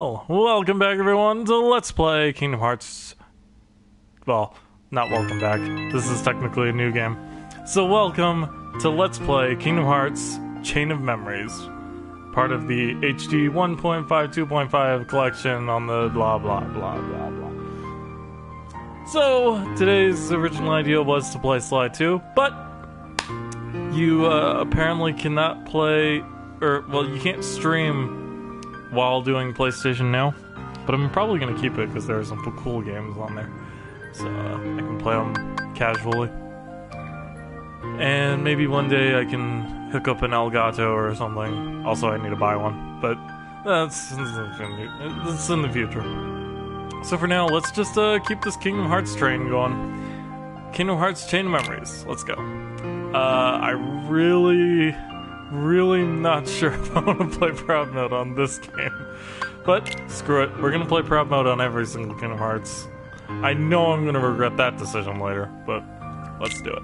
Oh, welcome back everyone to Let's Play Kingdom Hearts. Well, not welcome back. This is technically a new game. So welcome to Let's Play Kingdom Hearts Chain of Memories. Part of the HD 1.5, 2.5 collection on the blah blah blah blah blah. So, today's original idea was to play Slide 2, but you apparently cannot play, you can't stream while doing PlayStation Now, but I'm probably gonna keep it because there are some cool games on there, so I can play them casually. And maybe one day I can hook up an Elgato or something. Also, I need to buy one, but that's in the future. So for now, let's just keep this Kingdom Hearts train going. Kingdom Hearts Chain of Memories. Let's go. I really not sure if I want to play Proud Mode on this game. But, screw it. We're going to play Proud Mode on every single Kingdom Hearts. I know I'm going to regret that decision later, but let's do it.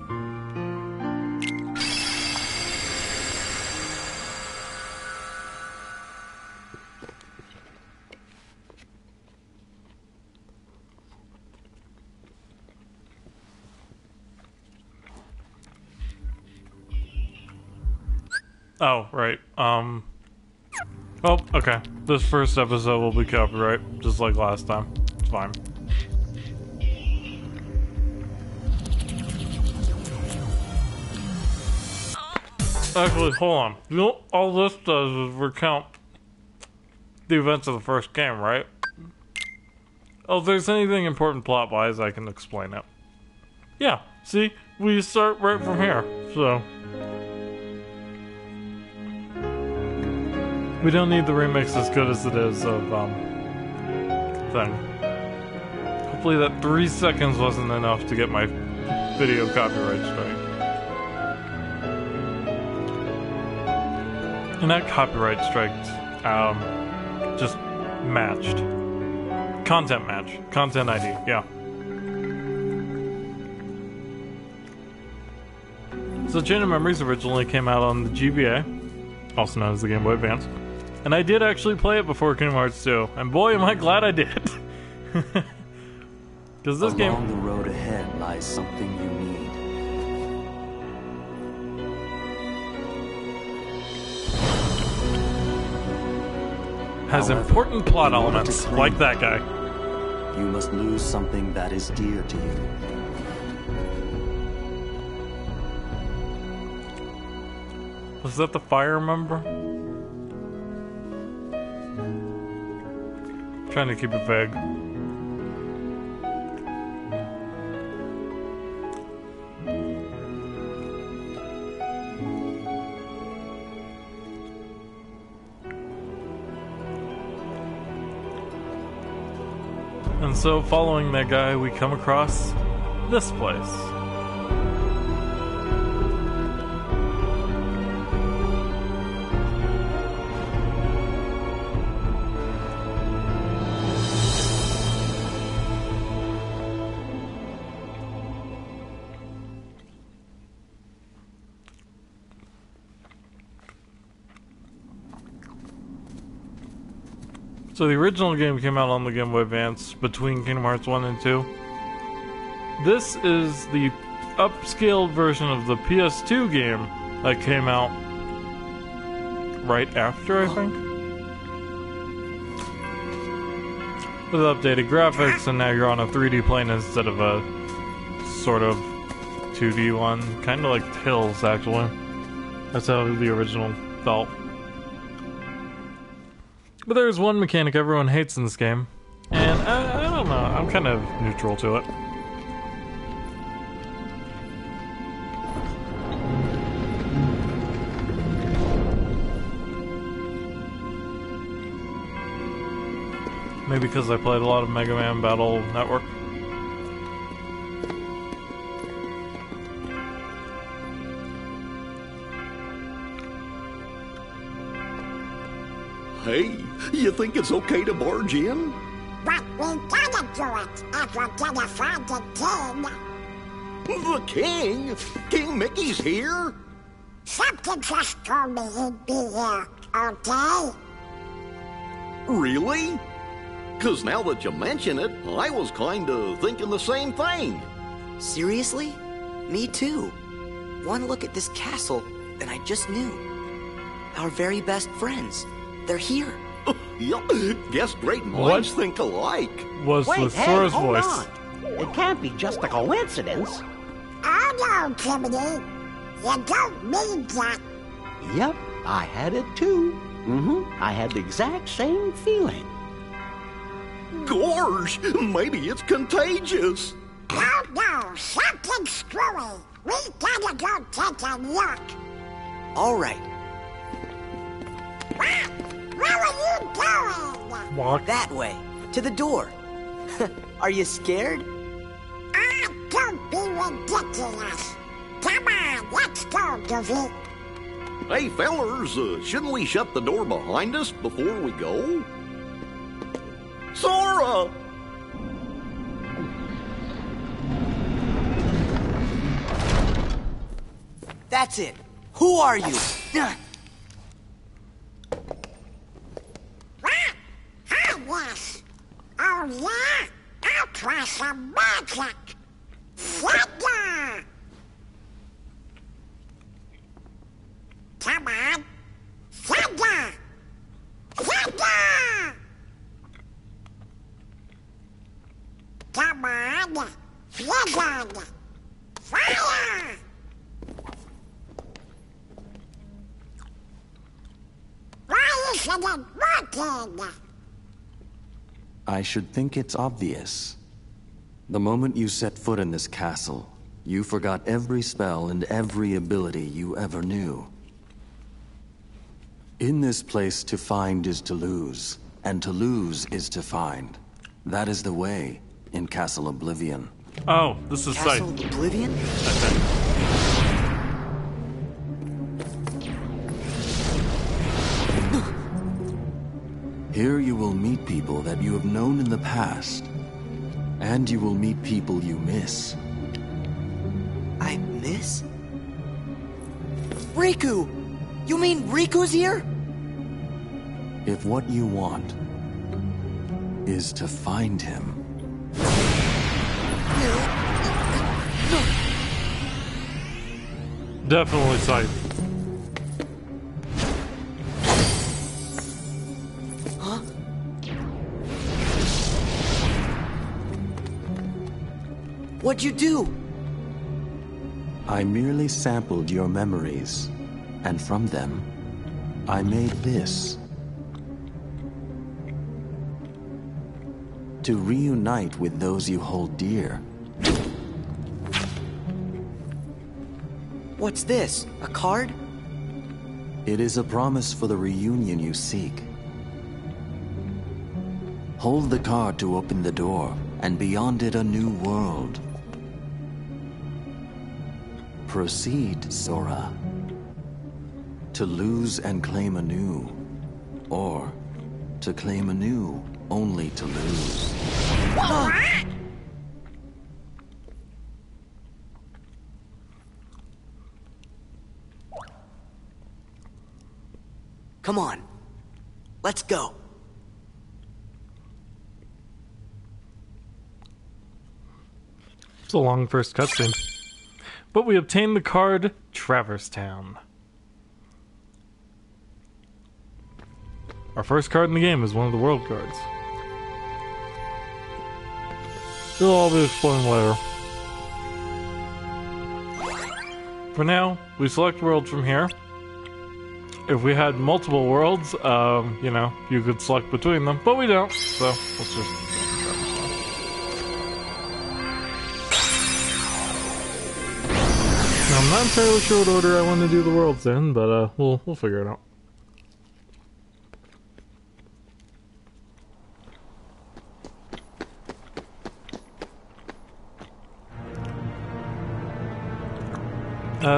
Oh, right. Oh, okay. This first episode will be copyright, just like last time. It's fine. Actually, hold on. You know, all this does is recount the events of the first game, right? Oh, if there's anything important plot-wise, I can explain it. Yeah, see? We start right from here, so... We don't need the remix as good as it is of, thing. Hopefully that 3 seconds wasn't enough to get my video copyright strike. And that copyright strike, just matched. Content match. Content ID, yeah. So Chain of Memories originally came out on the GBA, also known as the Game Boy Advance. And I did actually play it before Kingdom Hearts 2, and boy am I glad I did. Because this game... Along the road ahead lies something you need. Has However, important plot in order elements, to claim like that guy. You must lose something that is dear to you. Was that the fire member? Trying to keep it vague. And so, following that guy, we come across this place. So the original game came out on the Game Boy Advance between Kingdom Hearts 1 and 2. This is the upscaled version of the PS2 game that came out right after, I think. With updated graphics, and now you're on a 3D plane instead of a sort of 2D one. Kind of like Hills, actually. That's how the original felt. But there's one mechanic everyone hates in this game, and I don't know, I'm kind of neutral to it. Maybe because I played a lot of Mega Man Battle Network. Hey, you think it's okay to barge in? But we gotta do it if we're gonna find the king. The king? King Mickey's here? Something just told me he'd be here, okay? Really? 'Cause now that you mention it, I was kinda thinking the same thing. Seriously? Me too. One look at this castle, and I just knew. Our very best friends. They're here. Yup, guess great minds think alike. Was Wait, the hey, Sora's hold voice. on. It can't be just a coincidence. Oh no, Timothy. You don't mean that. Yep, I had it too. I had the exact same feeling. Gorge, maybe it's contagious. Oh no, something screwy. We gotta go take a look. All right, What are you doing? Walk. that way, to the door. Are you scared? Ah, don't be ridiculous. Come on, let's go, Goofy. Hey, fellers, shouldn't we shut the door behind us before we go? Sora! That's it. Who are you? What? Oh, yes. Oh, yeah? I'll try some magic. Thunder! Come on. Thunder! Thunder! Come on. Thunder! Fire! Why isn't it working? I should think it's obvious. The moment you set foot in this castle, you forgot every spell and every ability you ever knew. In this place, to find is to lose, and to lose is to find. That is the way in Castle Oblivion. Oh, this is Sight. Castle Oblivion? Here you will meet people that you have known in the past, and you will meet people you miss. I miss? Riku! You mean Riku's here? If what you want is to find him, Definitely Sight. What'd you do? I merely sampled your memories, and from them, I made this. To reunite with those you hold dear. What's this? A card? It is a promise for the reunion you seek. Hold the card to open the door, and beyond it a new world. Proceed, Sora. To lose and claim anew, or to claim anew only to lose. Come on. Let's go. It's a long first cutscene. But we obtained the card Traverse Town. Our first card in the game is one of the world cards. It'll all be explained later. For now, we select world from here. If we had multiple worlds, you know, you could select between them, but we don't, so let's just... Now, I'm not entirely sure what order I want to do the worlds in, but we'll figure it out.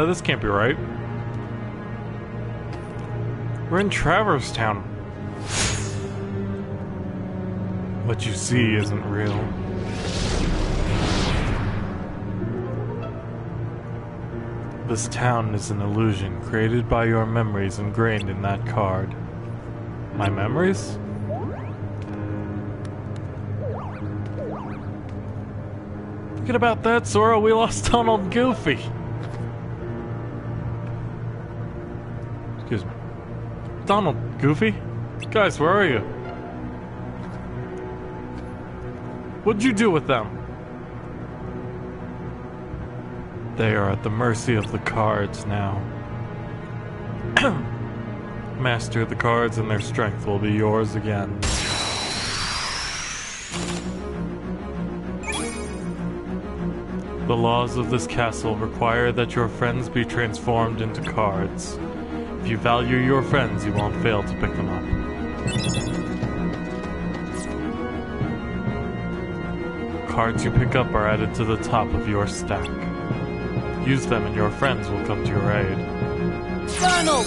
This can't be right. We're in Traverse Town. What you see isn't real. This town is an illusion created by your memories ingrained in that card. My memories? Forget about that, Sora. We lost Donald and Goofy. Excuse me. Donald, Goofy? Guys, where are you? What'd you do with them? They are at the mercy of the cards now. Master the cards and their strength will be yours again. The laws of this castle require that your friends be transformed into cards. If you value your friends, you won't fail to pick them up. Cards you pick up are added to the top of your stack. Use them and your friends will come to your aid. Donald!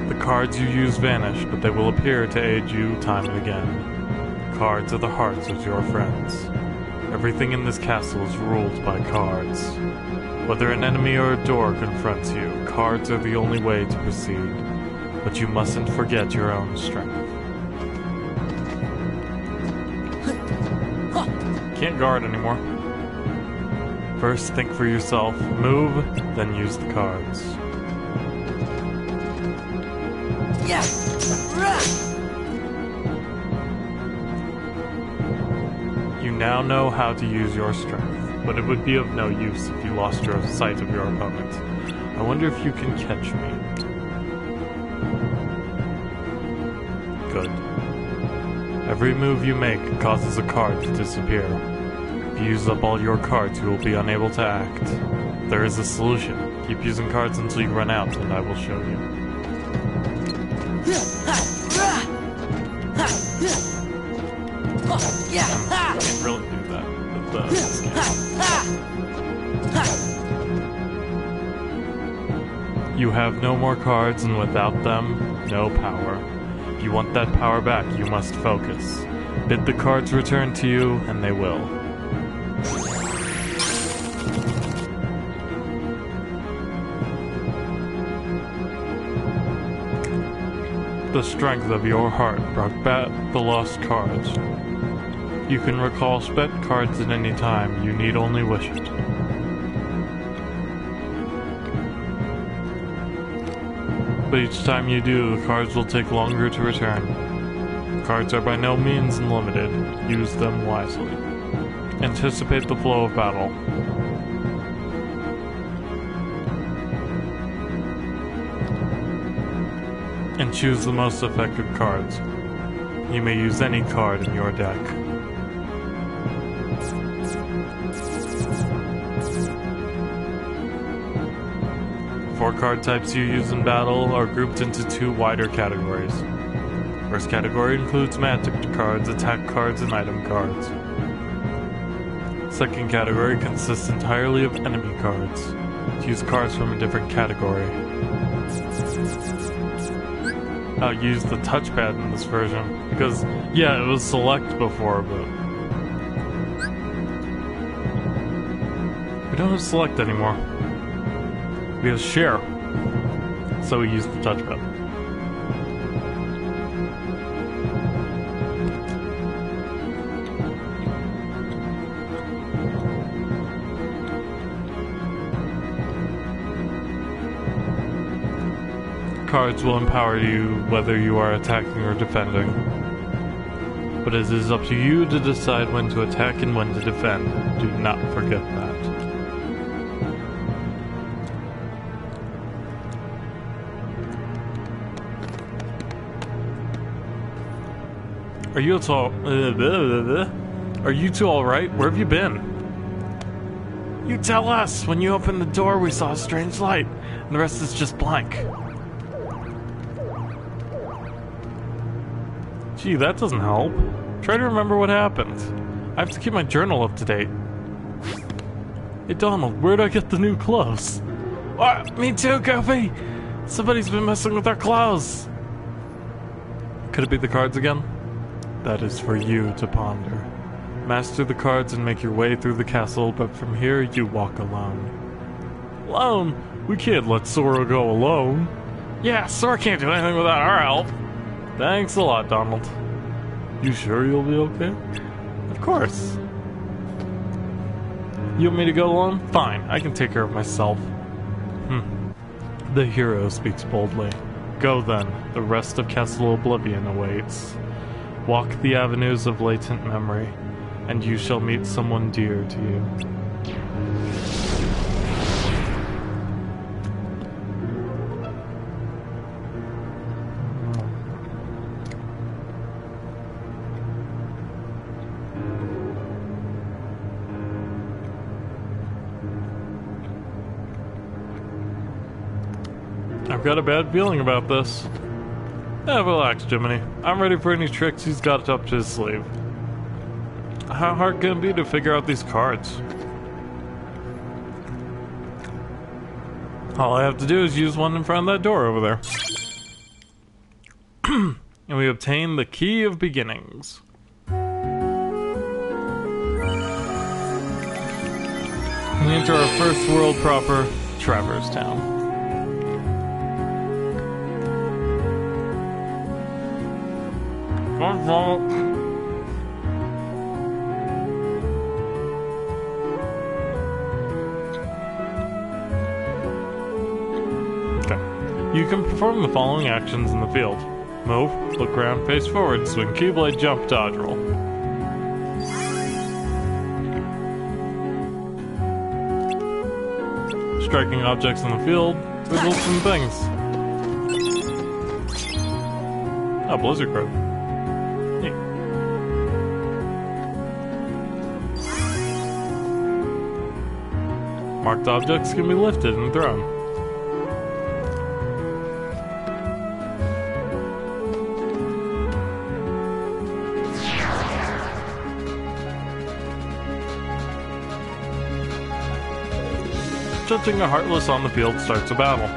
The cards you use vanish, but they will appear to aid you time and again. Cards are the hearts of your friends. Everything in this castle is ruled by cards. Whether an enemy or a door confronts you, cards are the only way to proceed. But you mustn't forget your own strength. Can't guard anymore. First, think for yourself, move, then use the cards. Yeah! You now know how to use your strength, but it would be of no use if you lost your sight of your opponent. I wonder if you can catch me. Good. Every move you make causes a card to disappear. If you use up all your cards, you will be unable to act. There is a solution. Keep using cards until you run out, and I will show you. I can't really do that with this game. You have no more cards, and without them, no power. If you want that power back, you must focus. Bid the cards return to you, and they will. The strength of your heart brought back the lost cards. You can recall spent cards at any time, you need only wish it. But each time you do, the cards will take longer to return. Cards are by no means unlimited. Use them wisely. Anticipate the flow of battle. And choose the most effective cards. You may use any card in your deck. Four card types you use in battle are grouped into two wider categories. First category includes magic cards, attack cards, and item cards. Second category consists entirely of enemy cards. Use cards from a different category. I'll use the touchpad in this version, because, yeah, it was select before, but we don't have select anymore. We have share, so we use the touchpad. Cards will empower you whether you are attacking or defending. But it is up to you to decide when to attack and when to defend. Do not forget that. Are you two alright? Where have you been? You tell us! When you opened the door, we saw a strange light, and the rest is just blank. Gee, that doesn't help. Try to remember what happened. I have to keep my journal up to date. Hey Donald, where'd I get the new clothes? What? Me too, Goofy! Somebody's been messing with our clothes! Could it be the cards again? That is for you to ponder. Master the cards and make your way through the castle, but from here you walk alone. Alone? We can't let Sora go alone. Yeah, Sora can't do anything without our help. Thanks a lot, Donald. You sure you'll be okay? Of course. You want me to go alone? Fine, I can take care of myself. The hero speaks boldly. Go then, the rest of Castle Oblivion awaits. Walk the avenues of latent memory, and you shall meet someone dear to you. I've got a bad feeling about this. Relax, Jiminy. I'm ready for any tricks he's got up to his sleeve. How hard can it be to figure out these cards? All I have to do is use one in front of that door over there. And we obtain the Key of Beginnings. We enter our first world proper, Traverse Town. Okay. You can perform the following actions in the field. Move, look around, face forward, swing keyblade, jump, dodge roll. Striking objects in the field results in things. Oh, Blizzard card. Neat. Marked objects can be lifted and thrown. Judging a Heartless on the field starts a battle,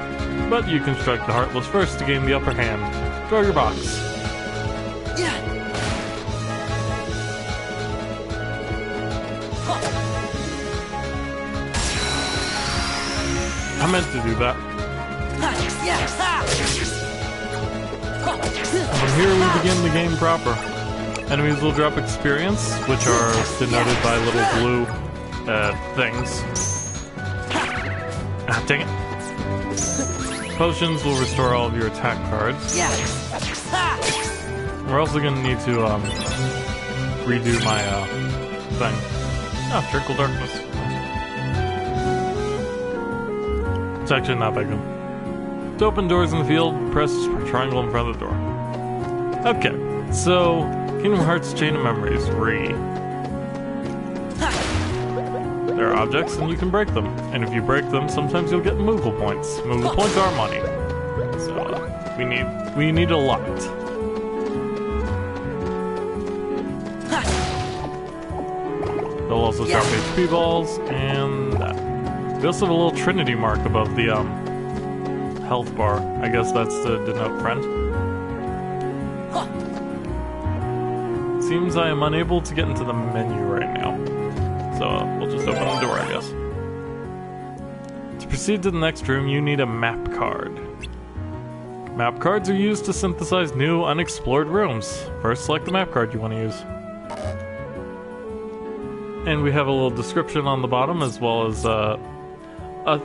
but you can strike the Heartless first to gain the upper hand. Throw your box. I meant to do that. From here we begin the game proper. Enemies will drop experience, which are denoted by little blue things. Ah, dang it. Potions will restore all of your attack cards. We're also gonna need to redo my thing. Ah, Trickle Darkness. It's actually not that good. To open doors in the field, press triangle in front of the door. Okay, so Kingdom Hearts Chain of Memories, There are objects and you can break them. And if you break them, sometimes you'll get Moogle points. Moogle points are money. So we need a lot. They'll also drop HP balls and that. We also have a little Trinity mark above the health bar. I guess that's to denote friend. Seems I am unable to get into the menu right now. So we'll just open the door, I guess. To proceed to the next room, you need a map card. Map cards are used to synthesize new, unexplored rooms. First, select the map card you want to use. And we have a little description on the bottom, as well as a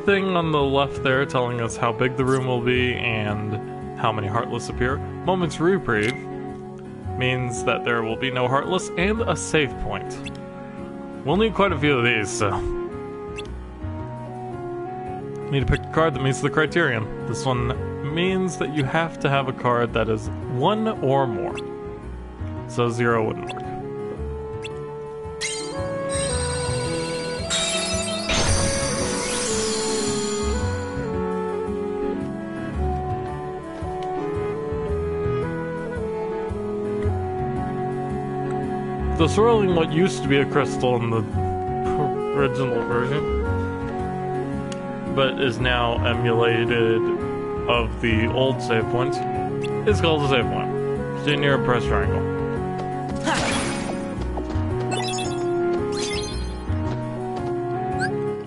thing on the left there telling us how big the room will be and how many Heartless appear. Moment's Reprieve means that there will be no Heartless and a save point. We'll need quite a few of these, so... Need to pick a card that meets the criterion. This one means that you have to have a card that is 1 or more. So 0 wouldn't work. So swirling what used to be a crystal in the original version, but is now emulated of the old save points, is called a save point. Stay near a press triangle.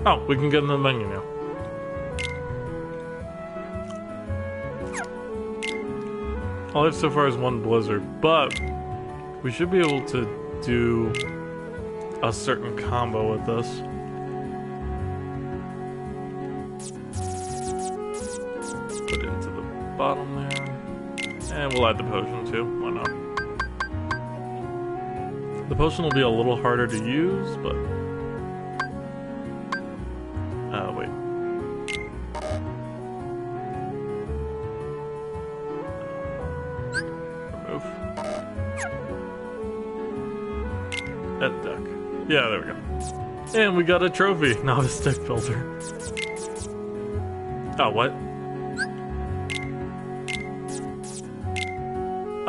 Oh, we can get in the menu now. All I have so far is one blizzard, but we should be able to do a certain combo with this. Put it into the bottom there. And we'll add the potion too, why not? The potion will be a little harder to use, but... wait. Remove. Edit deck. Yeah, there we go. And we got a trophy, Novice Deck Builder. Oh, what?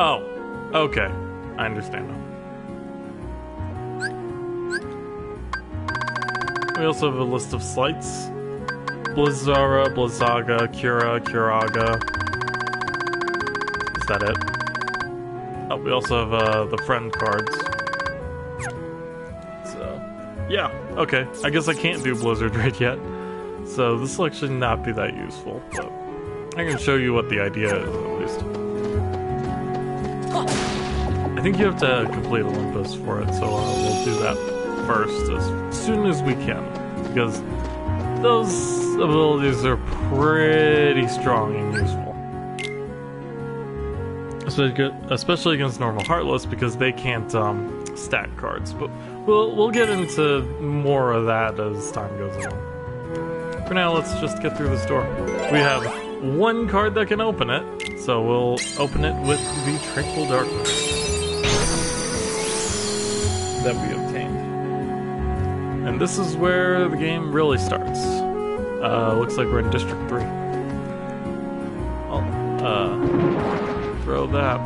Oh, okay. I understand now. We also have a list of sleights. Blizzara, Blizzaga, Cura, Curaga. Is that it? Oh, we also have the friend cards. So, yeah, okay. I guess I can't do Blizzard right yet. So this will actually not be that useful, but I can show you what the idea is at least. I think you have to complete Olympus for it, so we'll do that first as soon as we can, because those abilities are pretty strong and useful, especially against normal Heartless, because they can't stack cards. But we'll get into more of that as time goes on. For now, let's just get through this door. We have one card that can open it, so we'll open it with the Tranquil Darkness that we obtained. And this is where the game really starts. Looks like we're in District 3. I'll throw that.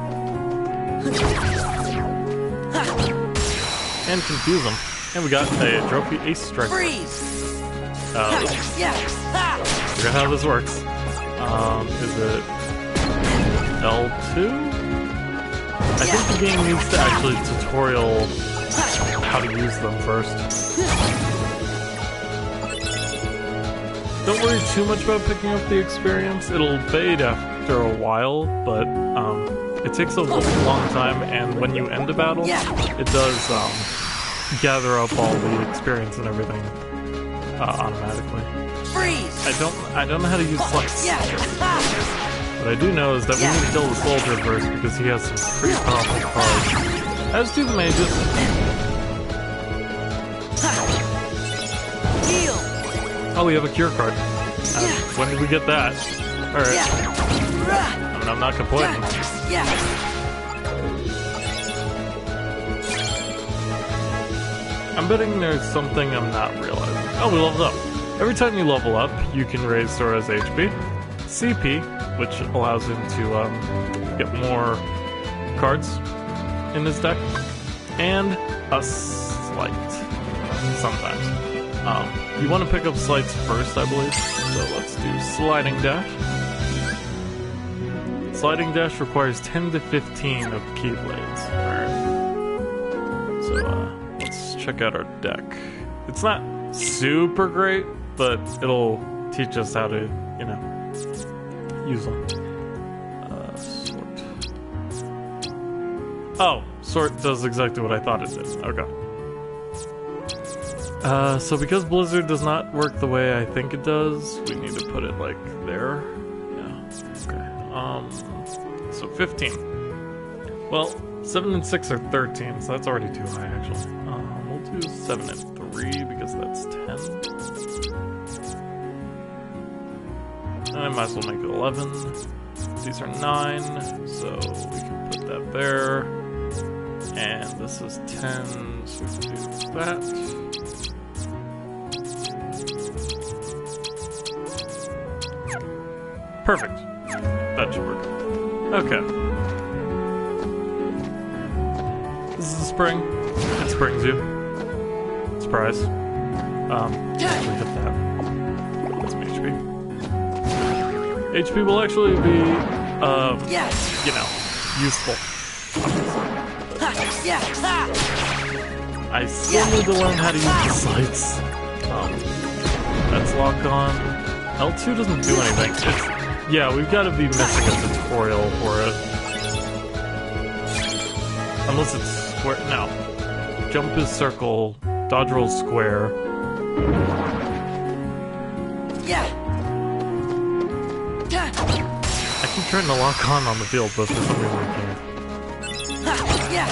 And confuse them. And we got a trophy Ace Striker. Freeze! Forget how this works. Is it L2? I think the game needs to actually tutorial how to use them first. Don't worry too much about picking up the experience. It'll fade after a while, but it takes a long time, and when you end a battle, it does gather up all the experience and everything automatically. Freeze! I don't know how to use sleights. What I do know is that we need to kill the soldier first because he has some pretty powerful cards. As do the mages. Heal! Oh, we have a cure card. When did we get that? Alright. I'm not complaining. I'm betting there's something I'm not realizing. Oh, we leveled up. Every time you level up, you can raise Sora's HP, CP, which allows him to get more cards in his deck, and a sleight sometimes. You want to pick up sleights first, I believe, so let's do Sliding Dash. Sliding Dash requires 10 to 15 of Keyblades. Alright. So, let's check out our deck. It's not super great, but it'll teach us how to, you know, use them. Sort. Oh, sort does exactly what I thought it did. Okay. So because Blizzard does not work the way I think it does, we need to put it like there. Yeah. Okay. So 15. Well, 7 and 6 are 13, so that's already too high actually. We'll do 7 and 3 because that's 10. I might as well make it 11. These are 9, so we can put that there. And this is 10, so we can do that. Perfect. That should work. Okay. This is the spring. It springs you. Surprise. Let me hit that. That's some HP. HP will actually be, you know, useful. I still need to learn how to use the sleights. That's lock on. L2 doesn't do anything. Yeah, we've got to be missing a tutorial for it. Unless it's square. No. Jump is circle. Dodge roll square. Yeah. I keep trying to lock on the field, but for some reason I can't. Yeah.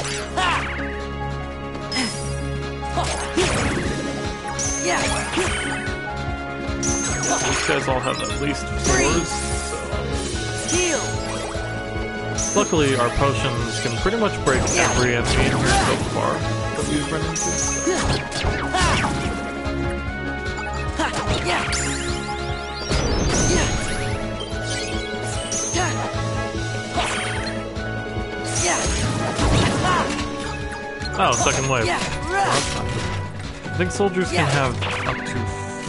Yeah. These guys all have at least 4s, so... Heal. Luckily, our potions can pretty much break every enemy in here so far that we've run into. Oh, second wave. Well, that's not good. I think soldiers can have up to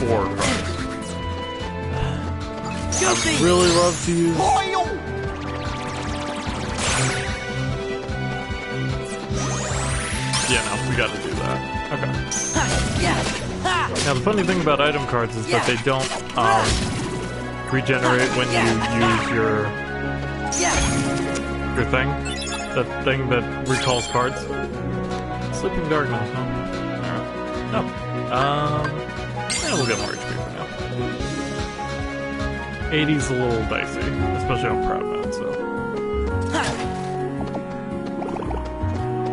4 cards. I really love to use... Yeah, no, we gotta do that. Okay. Now, the funny thing about item cards is that they don't regenerate when you use your thing. The thing that recalls cards. Sleeping Darkness, huh? Alright. No. Yeah, we'll get more HP for now. 80's a little dicey, especially on Proud Man, so.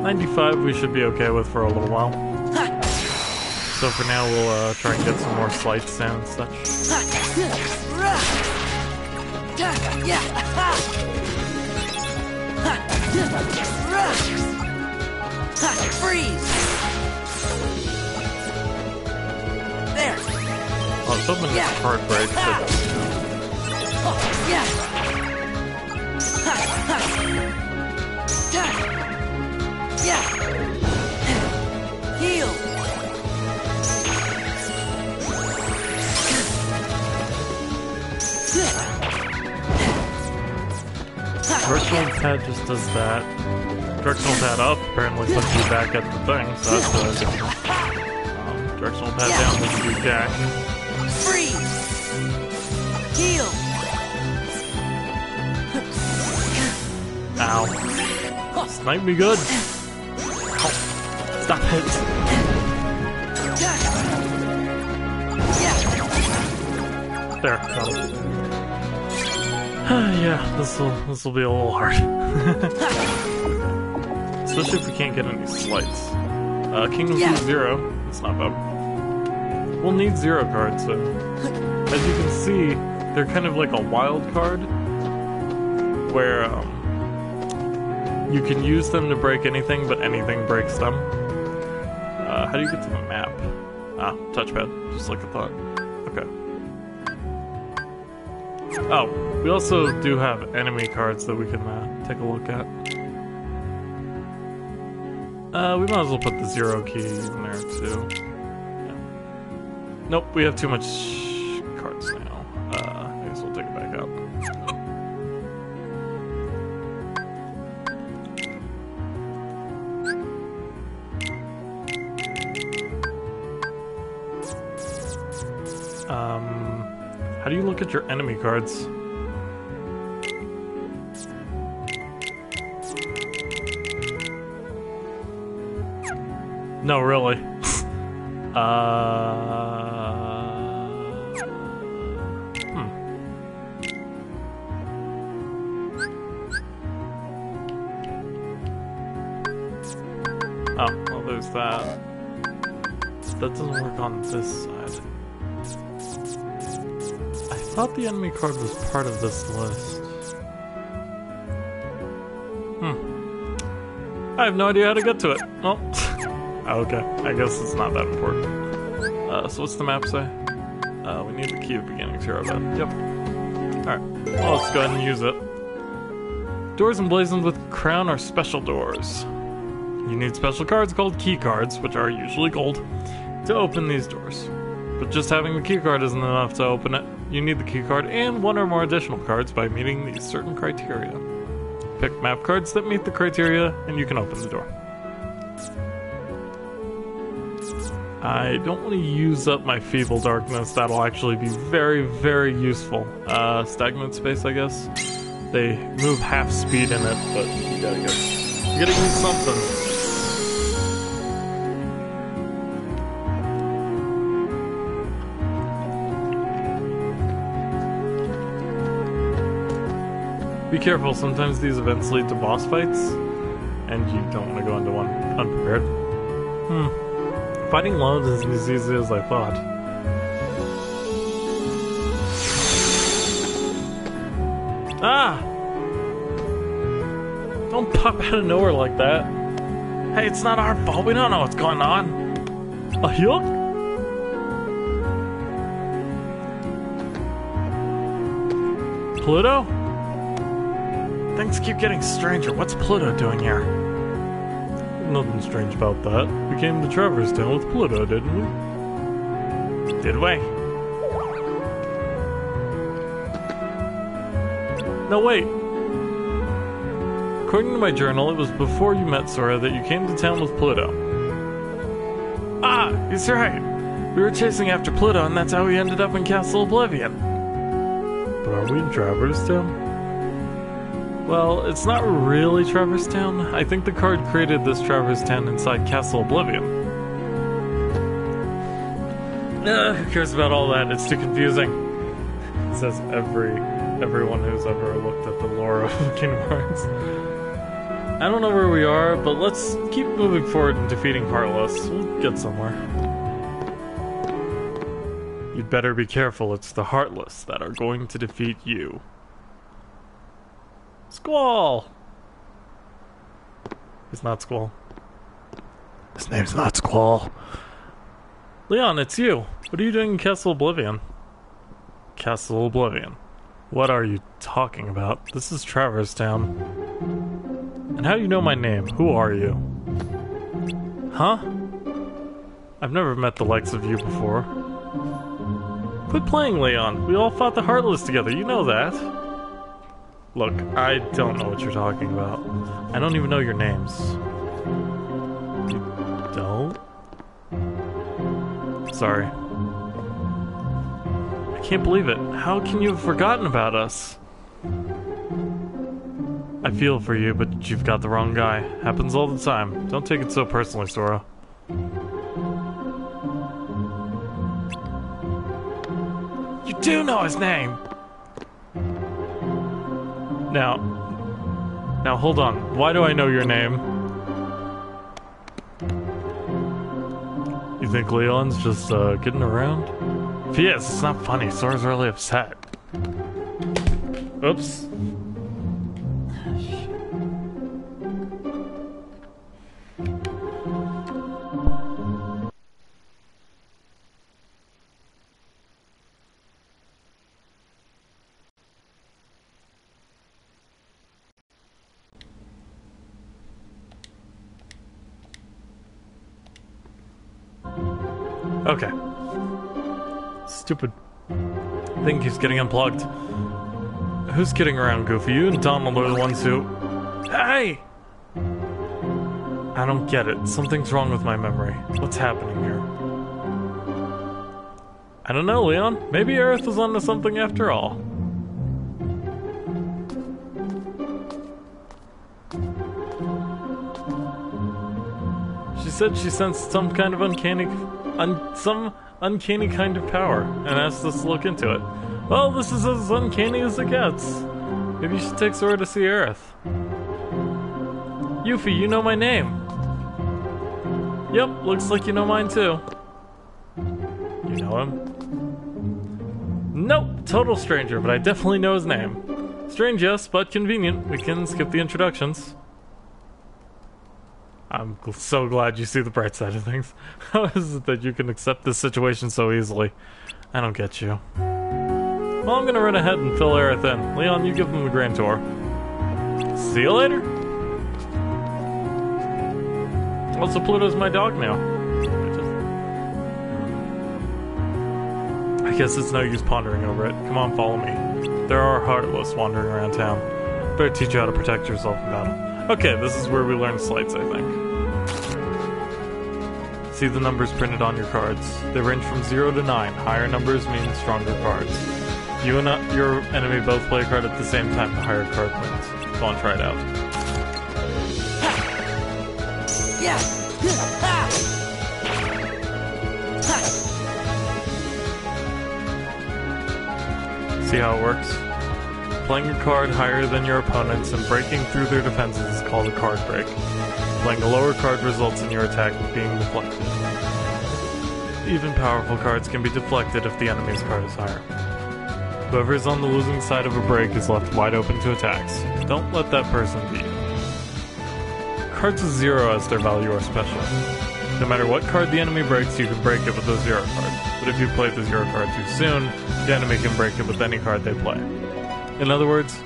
95 we should be okay with for a little while. So for now we'll try and get some more sleights and such. Freeze! There! I was hoping it's hard break, but... Yeah! Yeah! Heal! Directional pad just does that. Directional pad up apparently puts you back at the thing, so that's good. Directional pad down doesn't do jack. Freeze! Heal! Ow. Snipe me good! Oh, stop it! There, got him. Yeah, this'll be a little hard. Especially if we can't get any sleights. Kingdom Hearts 0, it's not bad. We'll need 0 cards, so... As you can see, they're kind of like a wild card, where, you can use them to break anything, but anything breaks them. How do you get to the map? Ah, touchpad, just like I thought. Okay. Oh, we also do have enemy cards that we can take a look at. We might as well put the 0 key in there too. Yeah. Nope, we have too much cards now. I guess we'll take it back out. How do you look at your enemy cards? No, really. Oh, well, there's that. That doesn't work on this side. I thought the enemy card was part of this list. I have no idea how to get to it. Oh. Okay, I guess it's not that important. So what's the map say? We need the key of beginnings here, I bet. Yep. Alright, well, let's go ahead and use it. Doors emblazoned with crown are special doors. You need special cards called key cards, which are usually gold, to open these doors. But just having the key card isn't enough to open it. You need the key card and 1 or more additional cards by meeting these certain criteria. Pick map cards that meet the criteria, and you can open the door. I don't want to use up my Feeble Darkness. That'll actually be very, very useful. Stagnant Space, I guess. They move half speed in it, but you getting something. Be careful, sometimes these events lead to boss fights, and you don't want to go into one unprepared. Fighting loans isn't as easy as I thought. Ah! Don't pop out of nowhere like that. Hey, it's not our fault, we don't know what's going on. A yuck? Pluto? Things keep getting stranger. What's Pluto doing here? Nothing strange about that. We came to Traverse Town with Pluto, didn't we? Did we? No, wait. According to my journal, it was before you met Sora that you came to town with Pluto. Ah, he's right. We were chasing after Pluto, and that's how we ended up in Castle Oblivion. But are we in Traverse Town? Well, it's not really Traverse Town. I think the card created this Traverse Town inside Castle Oblivion. Who cares about all that? It's too confusing. It says everyone who's ever looked at the lore of Kingdom Hearts. I don't know where we are, but let's keep moving forward and defeating Heartless. We'll get somewhere. You'd better be careful. It's the Heartless that are going to defeat you. Squall! He's not Squall. His name's not Squall. Leon, it's you. What are you doing in Castle Oblivion? Castle Oblivion. What are you talking about? This is Traverse Town. And how do you know my name? Who are you? Huh? I've never met the likes of you before. Quit playing, Leon. We all fought the Heartless together, you know that. Look, I don't know what you're talking about. I don't even know your names. You don't? Sorry. I can't believe it. How can you have forgotten about us? I feel for you, but you've got the wrong guy. Happens all the time. Don't take it so personally, Sora. You do know his name! Now hold on. Why do I know your name? You think Leon's just kidding around? If he is, it's not funny. Sora's really upset. Oops. Okay. Stupid thing keeps getting unplugged. Who's kidding around, Goofy? You and Donald are the ones who... Hey! I don't get it. Something's wrong with my memory. What's happening here? I don't know, Leon. Maybe Aerith was onto something after all. She said she sensed some kind of uncanny kind of power, and asked us to look into it. Well, this is as uncanny as it gets. Maybe you should take Sora to see Aerith. Yuffie, you know my name. Yep, looks like you know mine too. You know him? Nope, total stranger, but I definitely know his name. Strange, yes, but convenient. We can skip the introductions. I'm so glad you see the bright side of things. How is it that you can accept this situation so easily? I don't get you. Well, I'm gonna run ahead and fill Aerith in. Leon, you give them the grand tour. See you later! Also, Pluto's my dog now. I guess it's no use pondering over it. Come on, follow me. There are Heartless wandering around town. Better teach you how to protect yourself in battle. Okay, this is where we learn sleights, I think. See the numbers printed on your cards. They range from 0 to 9. Higher numbers mean stronger cards. You and your enemy both play a card at the same time. The higher card wins. Go on, try it out. Yeah. Ha. See how it works? Playing a card higher than your opponents and breaking through their defenses is called a card break. Playing a lower card results in your attack being deflected. Even powerful cards can be deflected if the enemy's card is higher. Whoever is on the losing side of a break is left wide open to attacks. Don't let that person beat you. Cards with 0 as their value are special. No matter what card the enemy breaks, you can break it with a 0 card. But if you play the 0 card too soon, the enemy can break it with any card they play. In other words,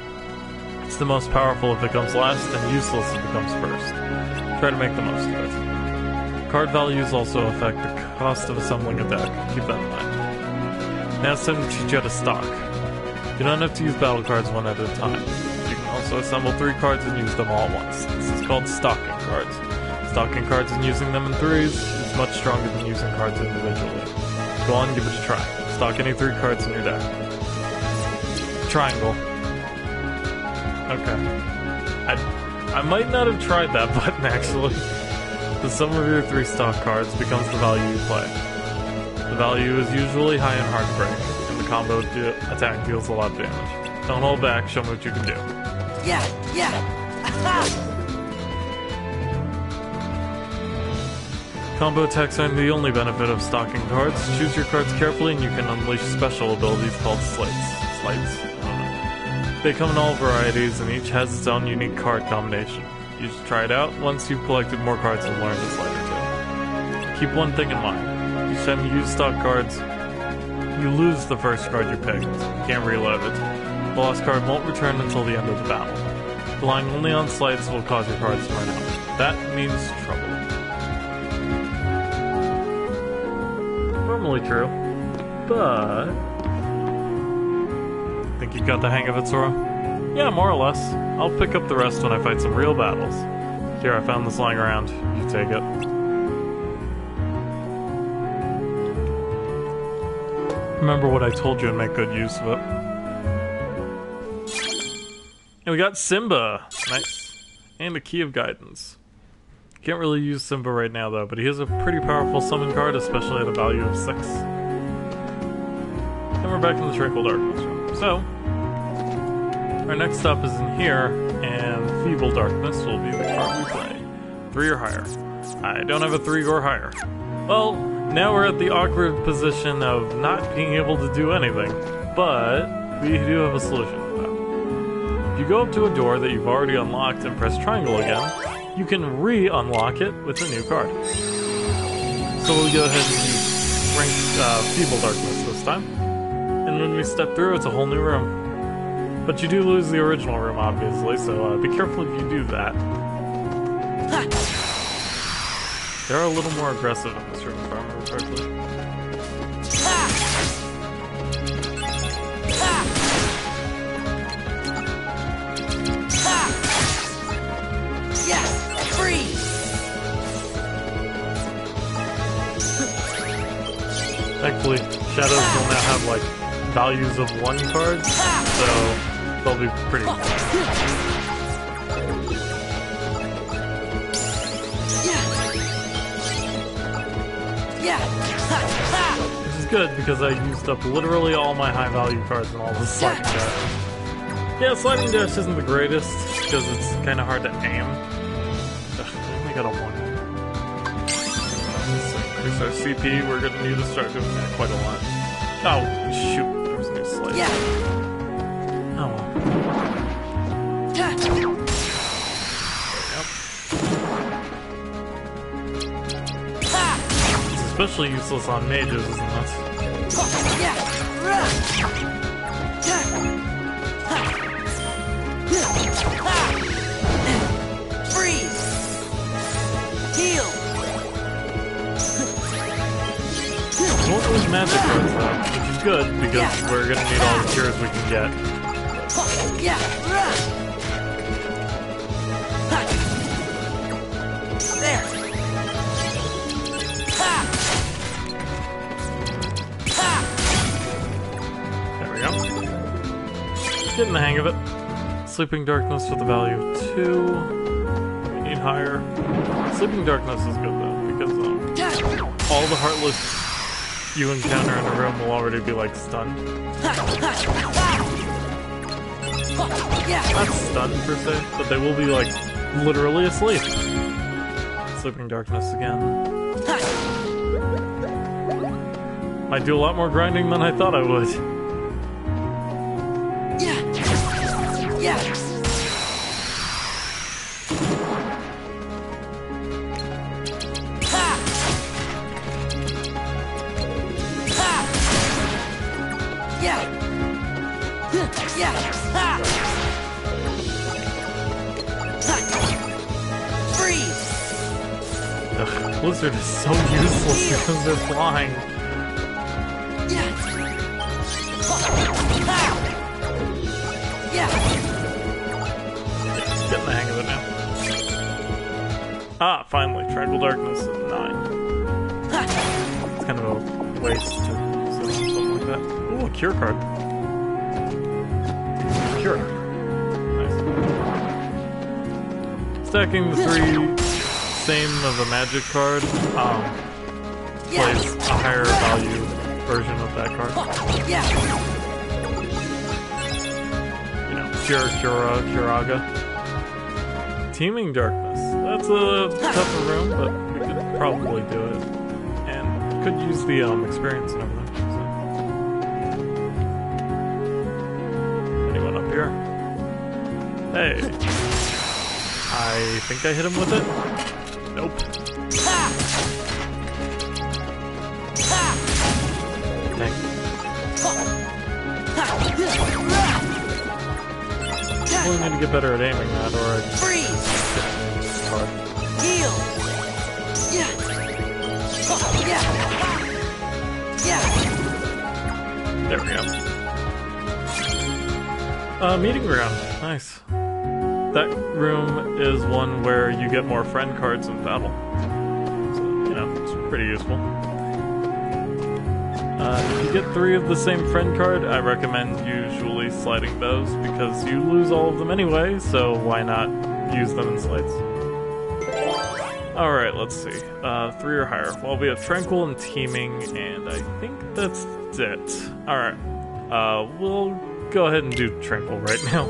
it's the most powerful if it comes last, and useless if it comes first. Try to make the most of it. Card values also affect the cost of assembling a deck. Keep that in mind. Now it's time to teach you how to stock. You don't have to use battle cards one at a time. You can also assemble 3 cards and use them all at once. This is called stocking cards. Stocking cards and using them in 3s is much stronger than using cards individually. Go on, give it a try. Stock any 3 cards in your deck. Triangle. Okay. I might not have tried that button actually. The sum of your 3 stock cards becomes the value you play. The value is usually high and hard to break, and the combo attack deals a lot of damage. Don't hold back, show me what you can do. Yeah. Aha. Combo attacks aren't the only benefit of stocking cards. Choose your cards carefully and you can unleash special abilities called sleights. Sleights? I don't know. They come in all varieties and each has its own unique card combination. You should try it out once you've collected more cards and learned a sleight or 2. Keep one thing in mind. Each time you use stock cards, you lose the first card you picked. You can't reload it. The lost card won't return until the end of the battle. Relying only on sleights will cause your cards to run out. That means trouble. Normally true, but... Think you got the hang of it, Sora? Yeah, more or less. I'll pick up the rest when I fight some real battles. Here, I found this lying around. You take it. Remember what I told you and make good use of it. And we got Simba! Nice. And a Key of Guidance. Can't really use Simba right now though, but he has a pretty powerful summon card, especially at a value of 6. And we're back in the Tranquil Darkness room. So, our next stop is in here, and Feeble Darkness will be the card we play. 3 or higher. I don't have a 3 or higher. Well, now we're at the awkward position of not being able to do anything, but we do have a solution to that. If you go up to a door that you've already unlocked and press triangle again, you can re-unlock it with a new card. So we'll go ahead and use ranked Feeble Darkness this time. And when we step through, it's a whole new room. But you do lose the original room, obviously, so be careful if you do that. They're a little more aggressive in this room, if I remember correctly. Thankfully, Shadows will now have, like, values of 1 cards, so they'll be pretty good. Which is good, because I used up literally all my high-value cards and all the sliding dash. Yeah, sliding dash isn't the greatest, because it's kind of hard to aim. Ugh, I only got a 1. Increase our CP, we're gonna need to start doing that quite a lot. Oh, shoot, there was a new slide. Yeah. Oh well. It's especially useless on mages, isn't it? Freeze! Heal! We won't lose magic cards though, which is good because we're gonna need all the cures we can get. There! There we go. Getting the hang of it. Sleeping Darkness with a value of 2. We need higher. Sleeping Darkness is good though, because all the Heartless you encounter in a room will already be like stunned. Not stunned per se, but they will be like literally asleep. Sleeping Darkness again. Might do a lot more grinding than I thought I would. Ugh, Blizzard is so useless because they're flying. Getting the hang of it now. Ah, finally, Tranquil Darkness at 9. It's kind of a waste to use it on something like that. Ooh, a cure card. Cure. Nice. Stacking the 3 same of a magic card plays a higher value version of that card. You know, Cure, Cura, Curaga. Teeming Darkness. That's a tougher room, but we could probably do it. And could use the experience and everything. So. Anyone up here? Hey. I think I hit him with it. Nope. Dang. Probably need to get better at aiming that, or I just hard. Heal. There we go. Meeting ground. Nice. That room is one where you get more friend cards in battle. So, you know, it's pretty useful. If you get 3 of the same friend card, I recommend usually sliding those because you lose all of them anyway, so why not use them in slides? Alright, let's see. 3 or higher. Well, we have Tranquil and Teeming, and I think that's it. Alright. We'll go ahead and do Tranquil right now.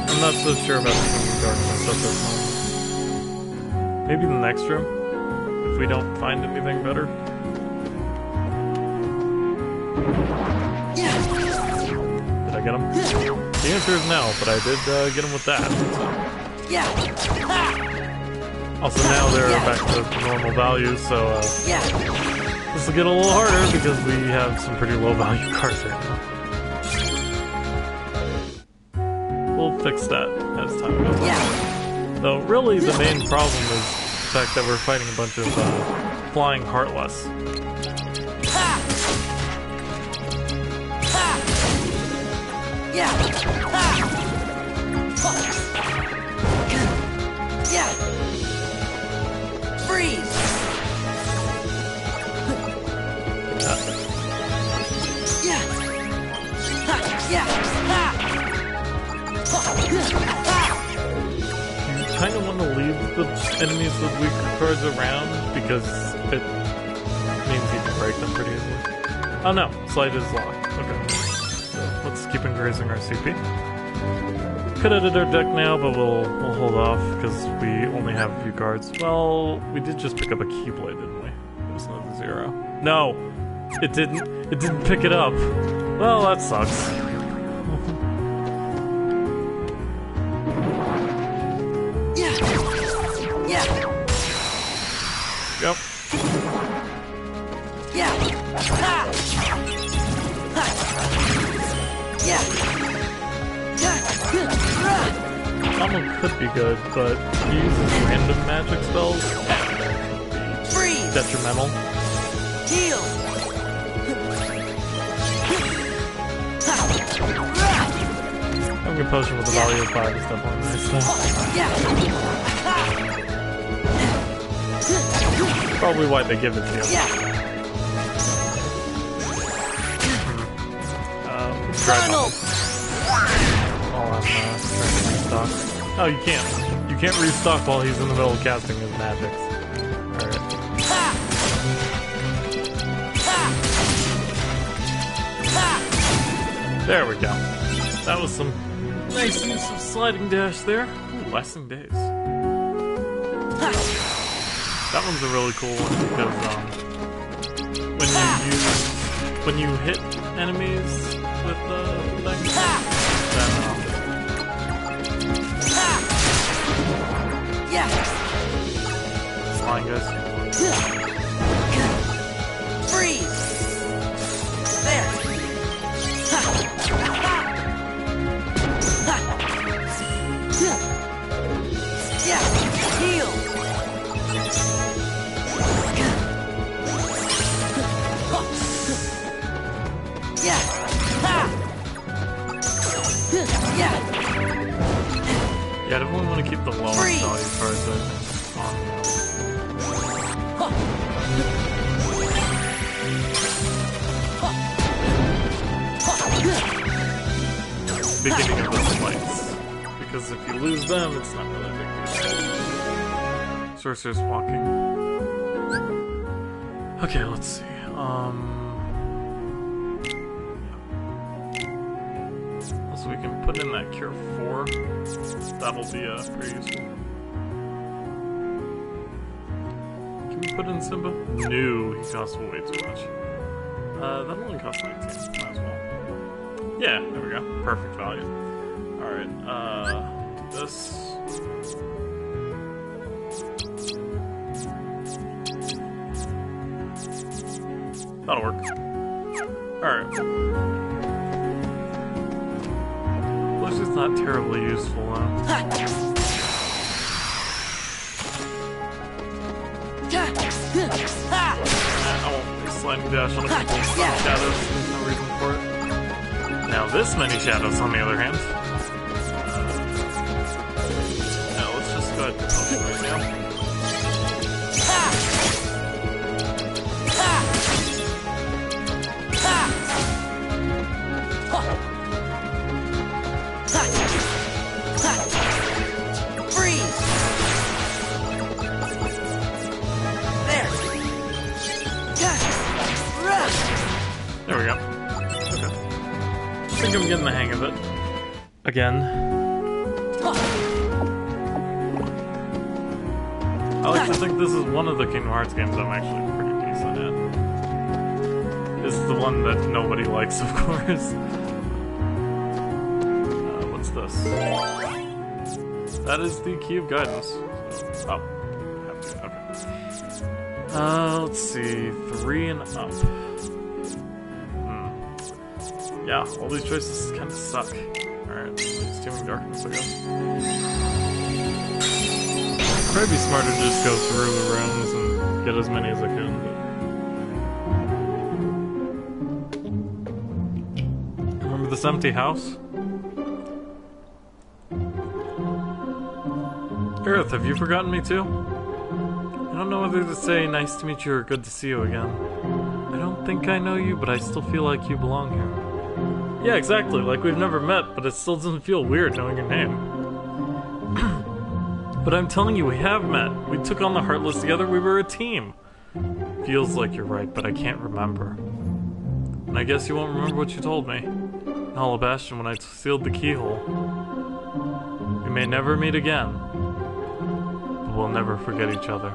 I'm not so sure about Teeming Darkness at this moment. Maybe the next room? If we don't find anything better? Did I get him? The answer is no, but I did get him with that. So. Also, now they're back to normal values, so this will get a little harder because we have some pretty low value cards right now. We'll fix that as time goes on. Though, really, the main problem is the fact that we're fighting a bunch of flying Heartless. Freeze! You kind of want to leave the enemies with weaker cards around because it means you can break them pretty easily. Oh no, slide is locked. Okay. So let's keep increasing our CP. Could edit our deck now, but we'll hold off because we only have a few cards. Well, we did just pick up a Keyblade, didn't we? It was another 0. No, it didn't. It didn't pick it up. Well, that sucks. Yep. Almost could be good, but he uses random magic spells and be detrimental. Heal. Having a potion with a value of 5 is definitely nice. Probably why they give it to you. Funnel. All I'm trying to restock. Oh, you can't. You can't restock while he's in the middle of casting his magics. Alright. There we go. That was some nice use of sliding dash there. Ooh, lasting days. That one's a really cool one because when you hit enemies with the thing, then flying guys. Freeze! There! Yeah! Heal! Yeah! Yeah! Yeah, I definitely want to keep the lowest value cards on. Beginning of the sleights. Because if you lose them, it's not really a big deal. Sorcerer's walking. Okay, let's see. So we can put in that cure 4. That'll be pretty useful. Can we put in Simba? No, he costs way too much. That only costs 19. Might as well. Yeah, there we go. Perfect value. Alright, this. That'll work. Alright. Which is not terribly useful, though. I won't be sliding dash on a couple shadows. There's no reason for it. Now this many shadows, on the other hand. Now let's just go ahead and potion right now. Freeze! There we go. Okay. I think I'm getting the hang of it. Again. I like to think this is one of the Kingdom Hearts games I'm actually pretty decent at. This is the one that nobody likes, of course. What's this? That is the Key of Guidance. Oh. Okay. Let's see. 3 and up. Yeah, all these choices kind of suck. Alright, Steaming Darkness, I guess. Probably be smarter to just go through the rooms and get as many as I can. But... Remember this empty house? Aerith, have you forgotten me too? I don't know whether to say nice to meet you or good to see you again. I don't think I know you, but I still feel like you belong here. Yeah, exactly, like we've never met, but it still doesn't feel weird knowing your name. But I'm telling you, we have met. We took on the Heartless together, we were a team. Feels like you're right, but I can't remember. And I guess you won't remember what you told me. In Hall of Bastion, when I sealed the keyhole. We may never meet again, but we'll never forget each other.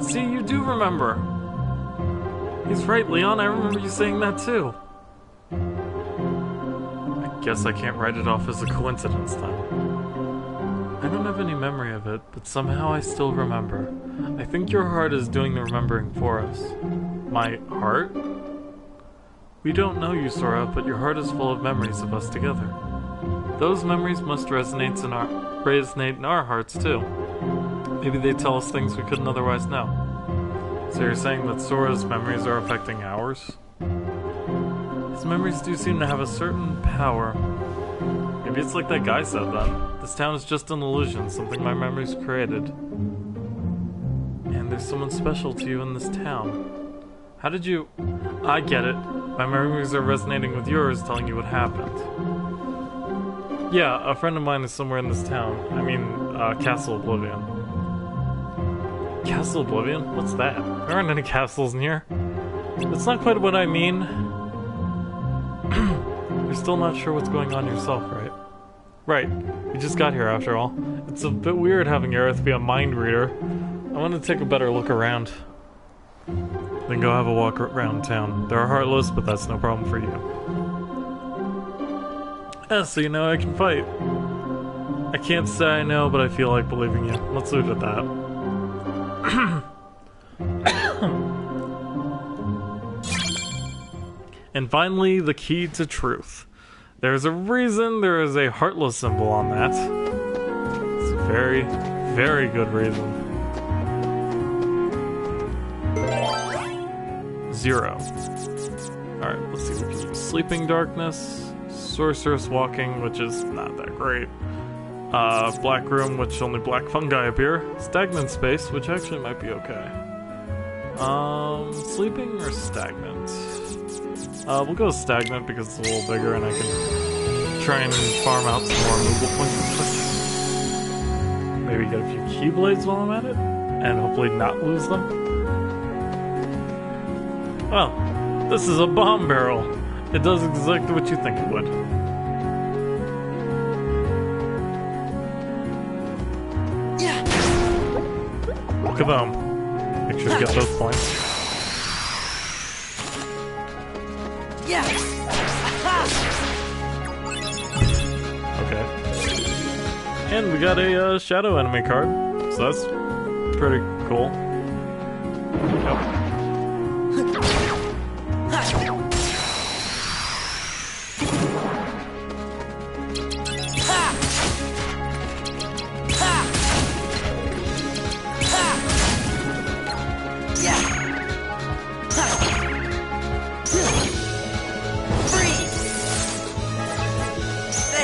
See, you do remember. He's right, Leon, I remember you saying that too. I guess I can't write it off as a coincidence then. I don't have any memory of it, but somehow I still remember. I think your heart is doing the remembering for us. My heart? We don't know you, Sora, but your heart is full of memories of us together. Those memories must resonate in our hearts too. Maybe they tell us things we couldn't otherwise know. So you're saying that Sora's memories are affecting ours? His memories do seem to have a certain power. Maybe it's like that guy said then. This town is just an illusion, something my memories created. And there's someone special to you in this town. How did you... I get it. My memories are resonating with yours, telling you what happened. Yeah, a friend of mine is somewhere in this town. I mean, Castle Oblivion. Castle Oblivion? What's that? There aren't any castles in here. That's not quite what I mean. You're still not sure what's going on yourself, right? Right. You just got here after all. It's a bit weird having Aerith be a mind reader. I want to take a better look around. Then go have a walk around town. They're heartless, but that's no problem for you. So you know I can fight. I can't say I know, but I feel like believing you. Let's leave it at that. And finally, the key to truth. There's a reason there is a heartless symbol on that. It's a very, very good reason. 0. Alright, let's see. We can use Sleeping Darkness. Sorceress Walking, which is not that great. Black Room, which only black fungi appear. Stagnant Space, which actually might be okay. Sleeping or Stagnant? We'll go Stagnant because it's a little bigger and I can try and farm out some more movable points. Maybe get a few Keyblades while I'm at it, and hopefully not lose them. Oh, this is a bomb barrel. It does exactly what you think it would. Yeah. Kaboom. Make sure to get those points. Yeah. Okay. And we got a shadow enemy card, so that's pretty cool. Yep.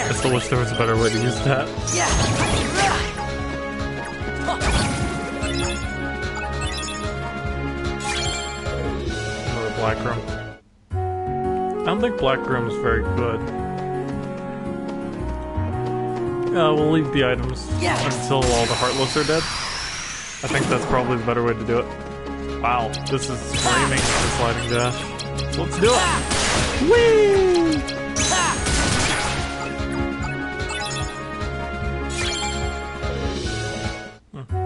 I still wish there was a better way to use that. Another Black Room. I don't think Black Room is very good. We'll leave the items until all the Heartless are dead. I think that's probably the better way to do it. Wow, this is screaming for sliding dash. So let's do it! Whee!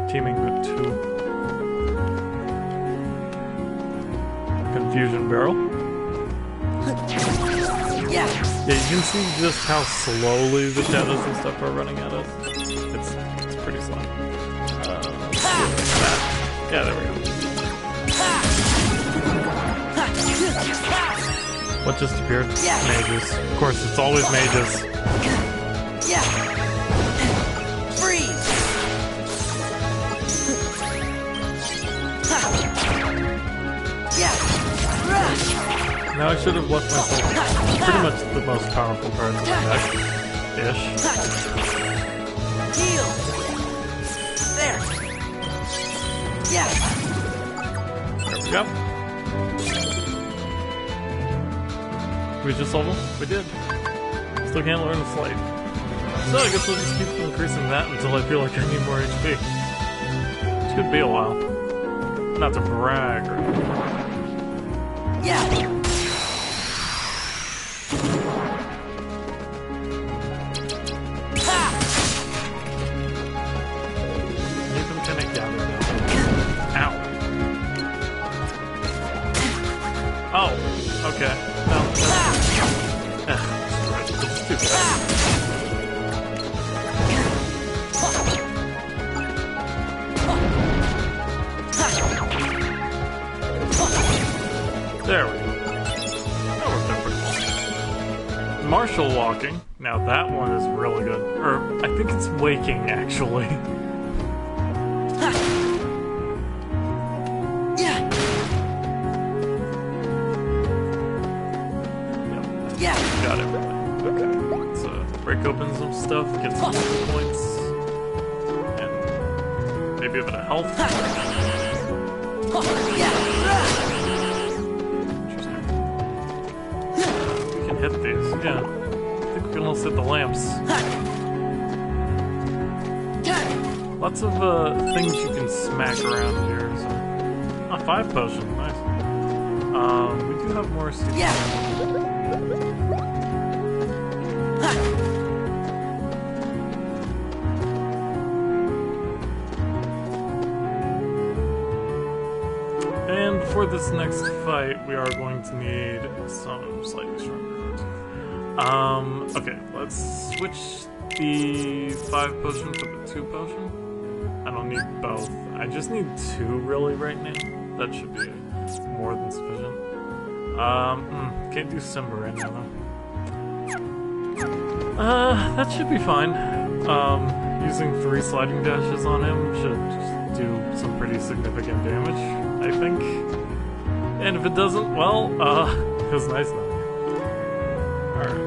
Teaming with 2. Confusion Barrel. Yeah, you can see just how slowly the shadows and stuff are running at us. It's pretty slow. Yeah, there we go. What just appeared? Mages. Of course, it's always mages. Now I should have left myself pretty much the most powerful cards in the deck. Ish. Heal. There. Yeah. There we go. Did we just solve them? We did. Still can't learn the slate. So I guess we'll just keep increasing that until I feel like I need more HP. Which could be a while. Not to brag or anything. Yeah. Oh, okay. No. There we go. That worked out pretty well. Martial walking. Now that one is really good. Or, I think it's waking, actually. Got it. Okay. Let's break open some stuff, get some points, and maybe a bit of health. Interesting. We can hit these. Yeah. I think we can almost hit the lamps. Lots of things you can smack around here. So. Ah, 5 potions, nice. We do have more seeds. And for this next fight, we are going to need some slightly stronger food. Okay, let's switch the 5 potion to the 2 potion. I don't need both. I just need 2 really right now. That should be more than sufficient. Can't do Simba right now though. That should be fine. Using 3 sliding dashes on him should just do some pretty significant damage, I think. And if it doesn't, well, it was nice knowing you. Alright.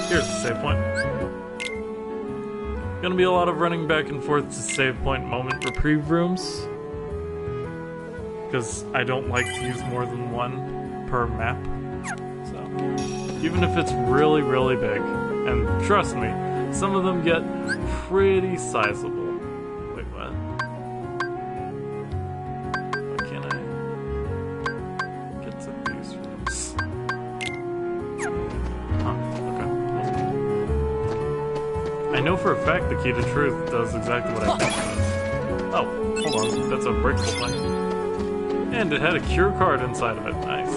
Here's the save point. Gonna be a lot of running back and forth to save point moment reprieve rooms. Because I don't like to use more than 1 per map. So, even if it's really, really big, and trust me, some of them get pretty sizable. Wait, what? Why can't I get to these rooms? Huh, okay. I know for a fact the key to truth does exactly what I think it does. Oh, hold on, that's a breakable thing. And it had a cure card inside of it. Nice.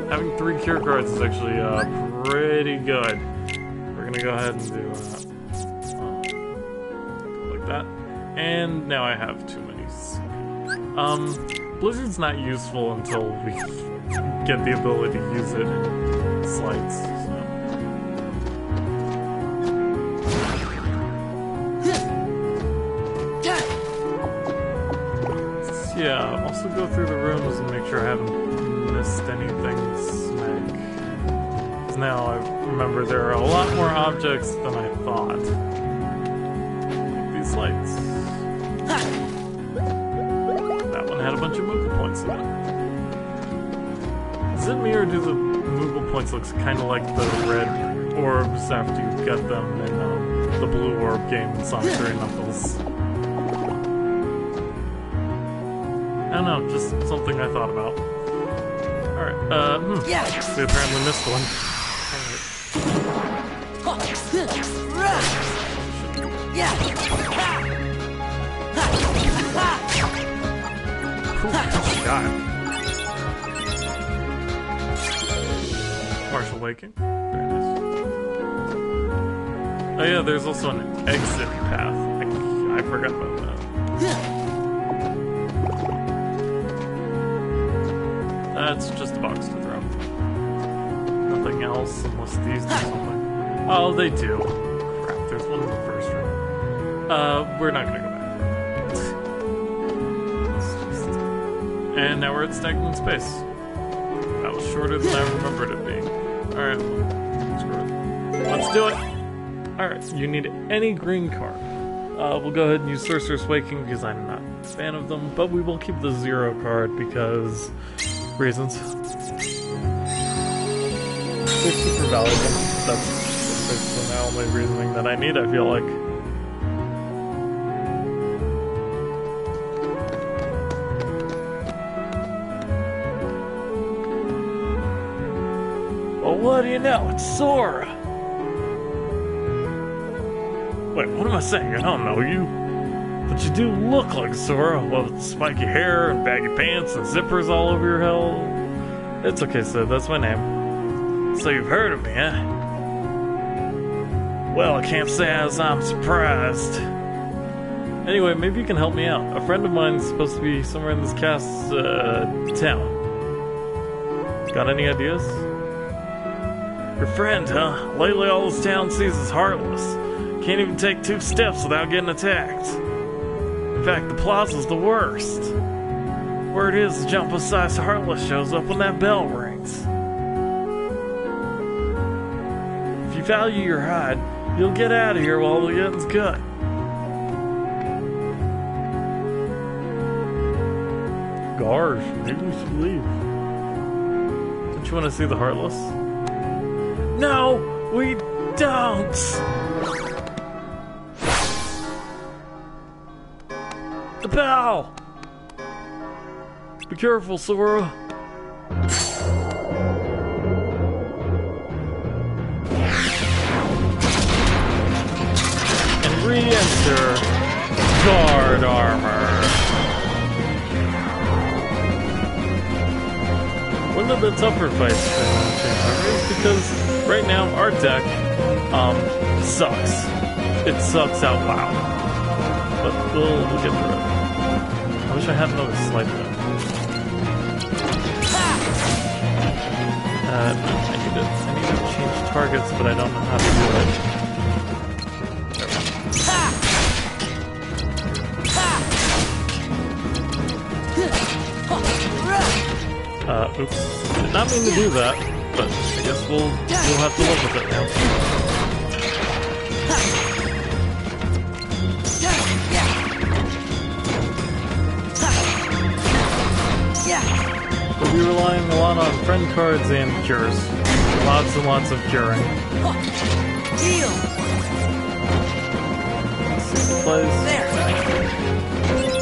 Having 3 cure cards is actually pretty good. We're gonna go ahead and do like that. And now I have too many. Blizzard's not useful until we get the ability to use it in sleights. Yeah, also go through the rooms and make sure I haven't missed anything smack. Because now I remember there are a lot more objects than I thought. Like these lights. That one had a bunch of Moogle points in it. Is it me or do the Moogle points look kind of like the red orbs after you get them in the blue orb game in Sonic 3 and Knuckles? I don't know, just something I thought about. Alright, we apparently missed one. God. Partial waking. Very nice. Oh yeah, there's also an exit path. I forgot about that. That's just a box to throw. Nothing else unless these do something. Oh, they do. Crap, there's one in the first room. We're not gonna go back. And now we're at stagnant space. That was shorter than I remembered it being. Alright, screw it. Let's do it! Alright, so you need any green card. We'll go ahead and use Sorcerer's Waking because I'm not a fan of them, but we will keep the 0 card because... reasons. They're super valuable. That's basically the only reasoning that I need, I feel like. Well, what do you know? It's Sora! Wait, what am I saying? I don't know you. But you do look like Sora, with spiky hair and baggy pants and zippers all over your head. It's okay, Sid, that's my name. So you've heard of me, huh? Well, I can't say as I'm surprised. Anyway, maybe you can help me out. A friend of mine's supposed to be somewhere in this town. Got any ideas? Your friend, huh? Lately all this town sees is heartless. Can't even take 2 steps without getting attacked. In fact, the plaza's the worst. Word is, the jumbo-sized Heartless shows up when that bell rings. If you value your hide, you'll get out of here while the getting's good. Gosh, maybe we should leave. Don't you want to see the Heartless? No! We don't! The bell! Be careful, Sora. And re-enter guard armor. One of the tougher fights in Chain Armor is because right now our deck sucks. It sucks out loud. But we'll get through it. I wish I had another sleight though. I need to change targets, but I don't know how to do it. Oops. Did not mean to do that, but I guess we'll have to live with it now. We'll be relying a lot on friend cards and cures. Lots and lots of curing. Heal. Plays. There.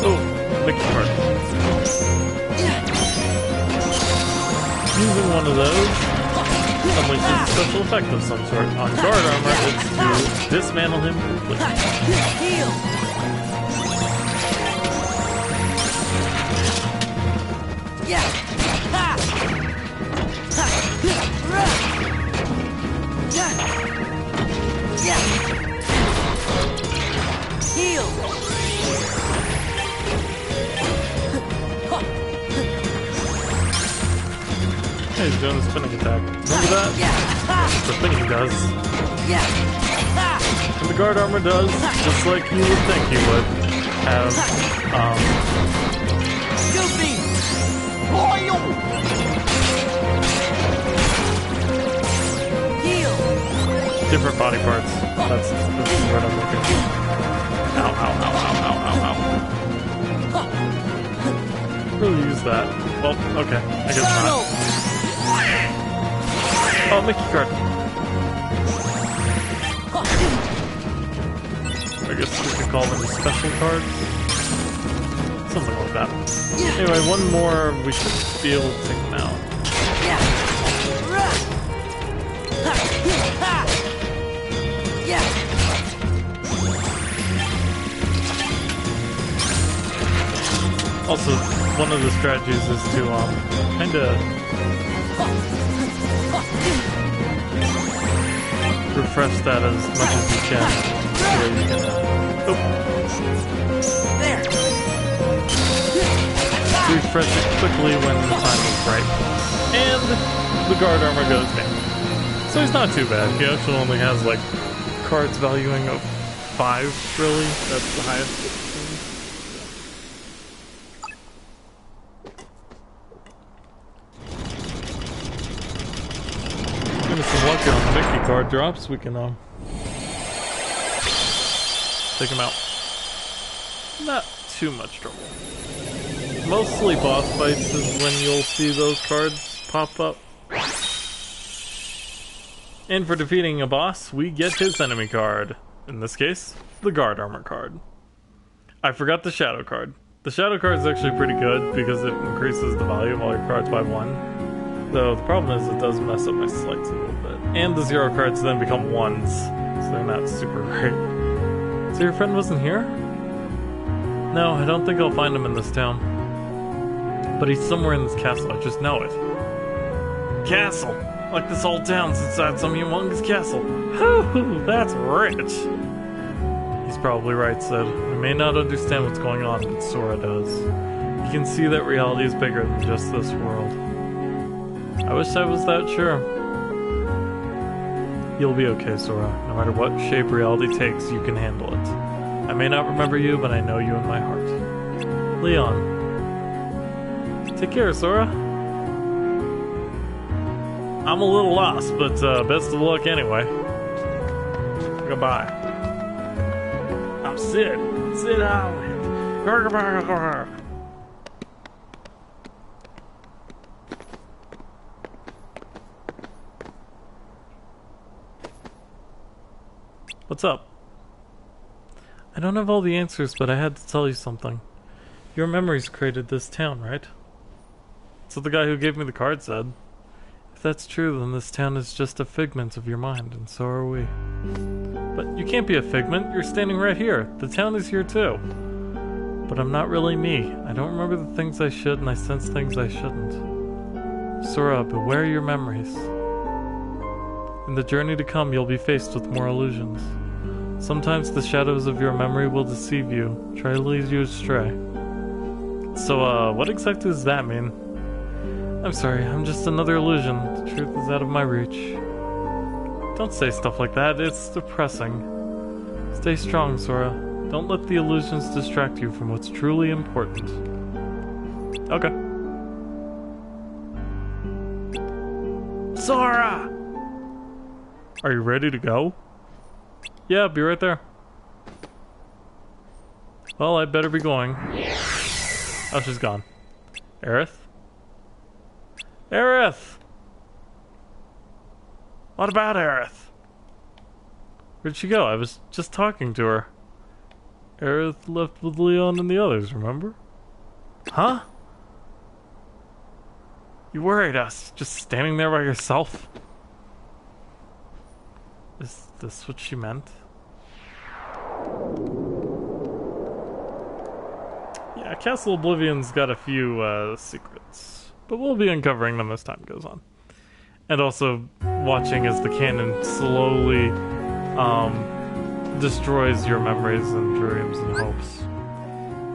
Oh, Mickey card. Using one of those unleashes a special effect of some sort. On guard armor, it's to dismantle him completely. Heal. Yeah. Ha. Ha. Yeah. Heal. Hey, he's doing a spinning attack. Remember that? Yeah. The spinning does. Yeah. And the guard armor does, just like you would think you would have, Goofy. Heal. different body parts. That's what I'm looking for. Ow, ow, ow, ow, ow, ow, ow. Really use that. Well, okay. I guess not. Oh, Mickey card. I guess we could call them a special card. Something like that. Anyway, one more, we should be able to take them out. Also, one of the strategies is to kind of refresh that as much as you can. So you can There. refresh it quickly when the time is right. And the guard armor goes down. So he's not too bad. He actually only has like cards valuing of 5, really. That's the highest. With some luck on the Mickey card drops, we can take him out. Not too much trouble. Mostly boss fights is when you'll see those cards pop up. And for defeating a boss, we get his enemy card. In this case, the guard armor card. I forgot the shadow card. The shadow card is actually pretty good because it increases the value of all your cards by 1. Though the problem is it does mess up my sleights a little bit. And the 0 cards then become 1s, so they're not super great. So your friend wasn't here? No, I don't think I'll find him in this town. But he's somewhere in this castle, I just know it. Castle! Like this whole town's inside some humongous castle. Hoo, that's rich! He's probably right, Sid. We may not understand what's going on, but Sora does. He can see that reality is bigger than just this world. I wish I was that sure. You'll be okay, Sora. No matter what shape reality takes, you can handle it. I may not remember you, but I know you in my heart. Leon. Take care, Sora. I'm a little lost, but best of luck anyway. Goodbye. I'm Sid. Sid Holland. What's up? I don't have all the answers, but I had to tell you something. Your memories created this town, right? So the guy who gave me the card said. If that's true, then this town is just a figment of your mind, and so are we. But you can't be a figment, you're standing right here. The town is here too. But I'm not really me. I don't remember the things I should, and I sense things I shouldn't. Sora, beware your memories. In the journey to come, you'll be faced with more illusions. Sometimes the shadows of your memory will deceive you, try to lead you astray. So, what exactly does that mean? I'm sorry, I'm just another illusion. The truth is out of my reach. Don't say stuff like that, it's depressing. Stay strong, Sora. Don't let the illusions distract you from what's truly important. Okay. Sora! Are you ready to go? Yeah, I'll be right there. Well, I'd better be going. Oh, she's gone. Aerith? Aerith! What about Aerith? Where'd she go? I was just talking to her. Aerith left with Leon and the others, remember? Huh? You worried us, just standing there by yourself? Is this what she meant? Yeah, Castle Oblivion's got a few secrets, but we'll be uncovering them as time goes on. And also watching as the cannon slowly destroys your memories and dreams and hopes.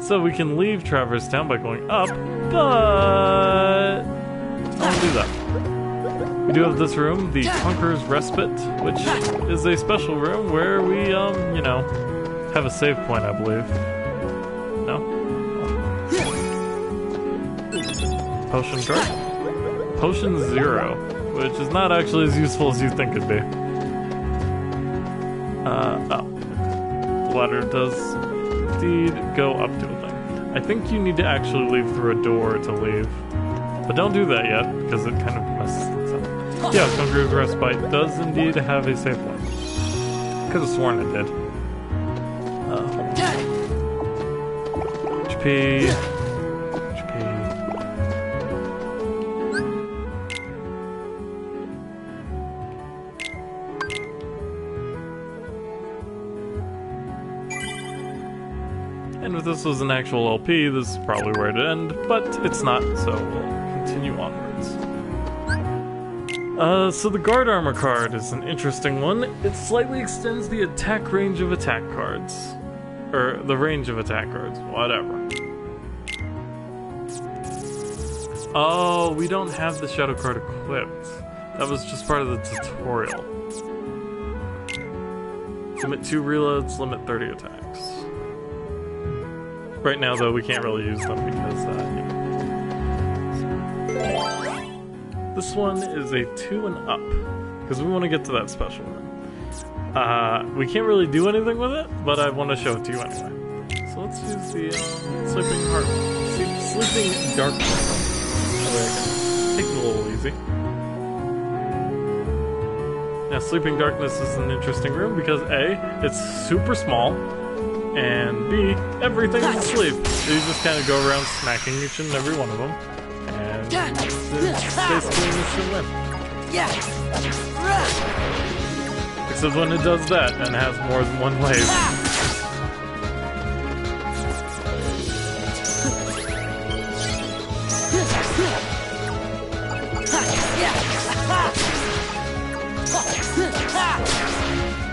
So we can leave Traverse Town by going up, but I won't do that. We do have this room, the Conqueror's Respite, which is a special room where we, you know, have a save point, I believe. No? Potion card? Potion 0, which is not actually as useful as you think it'd be. Oh. The ladder does indeed go up to a thing. I think you need to actually leave through a door to leave. But don't do that yet, because it kind of messes things up. Yeah, Conqueror's Respite does indeed have a save point. Could have sworn it did. HP. HP. And if this was an actual LP, this is probably where it'd end, but it's not, so we'll continue onwards. So the Guard Armor card is an interesting one. It slightly extends the attack range of attack cards. Or the range of attack cards, whatever. Oh, we don't have the Shadow card equipped. That was just part of the tutorial. Limit 2 reloads, limit 30 attacks. Right now, though, we can't really use them because, you know. This one is a 2 and up, because we want to get to that special room. We can't really do anything with it, but I want to show it to you anyway. So let's use the Sleeping Darkness. Take it a little easy. Now, Sleeping Darkness is an interesting room because A, it's super small, and B, everything's asleep. So you just kind of go around smacking each and every one of them, and it's basically an instant win. Except when it does that and has more than one wave.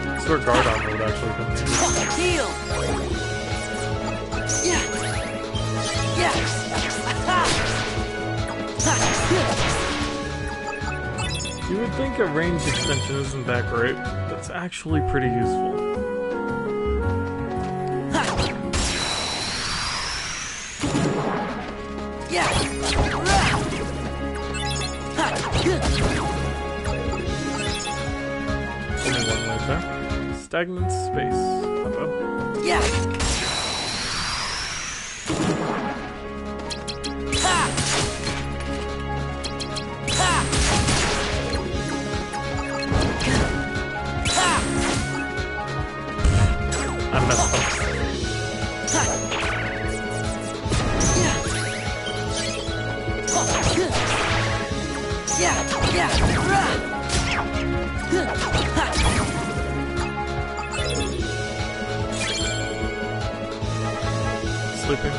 That's where guard armor would actually come in. Heal! You would think a range extension isn't that great, but it's actually pretty useful. Only one right there. Stagnant space. Hello. I messed up. Sleeping.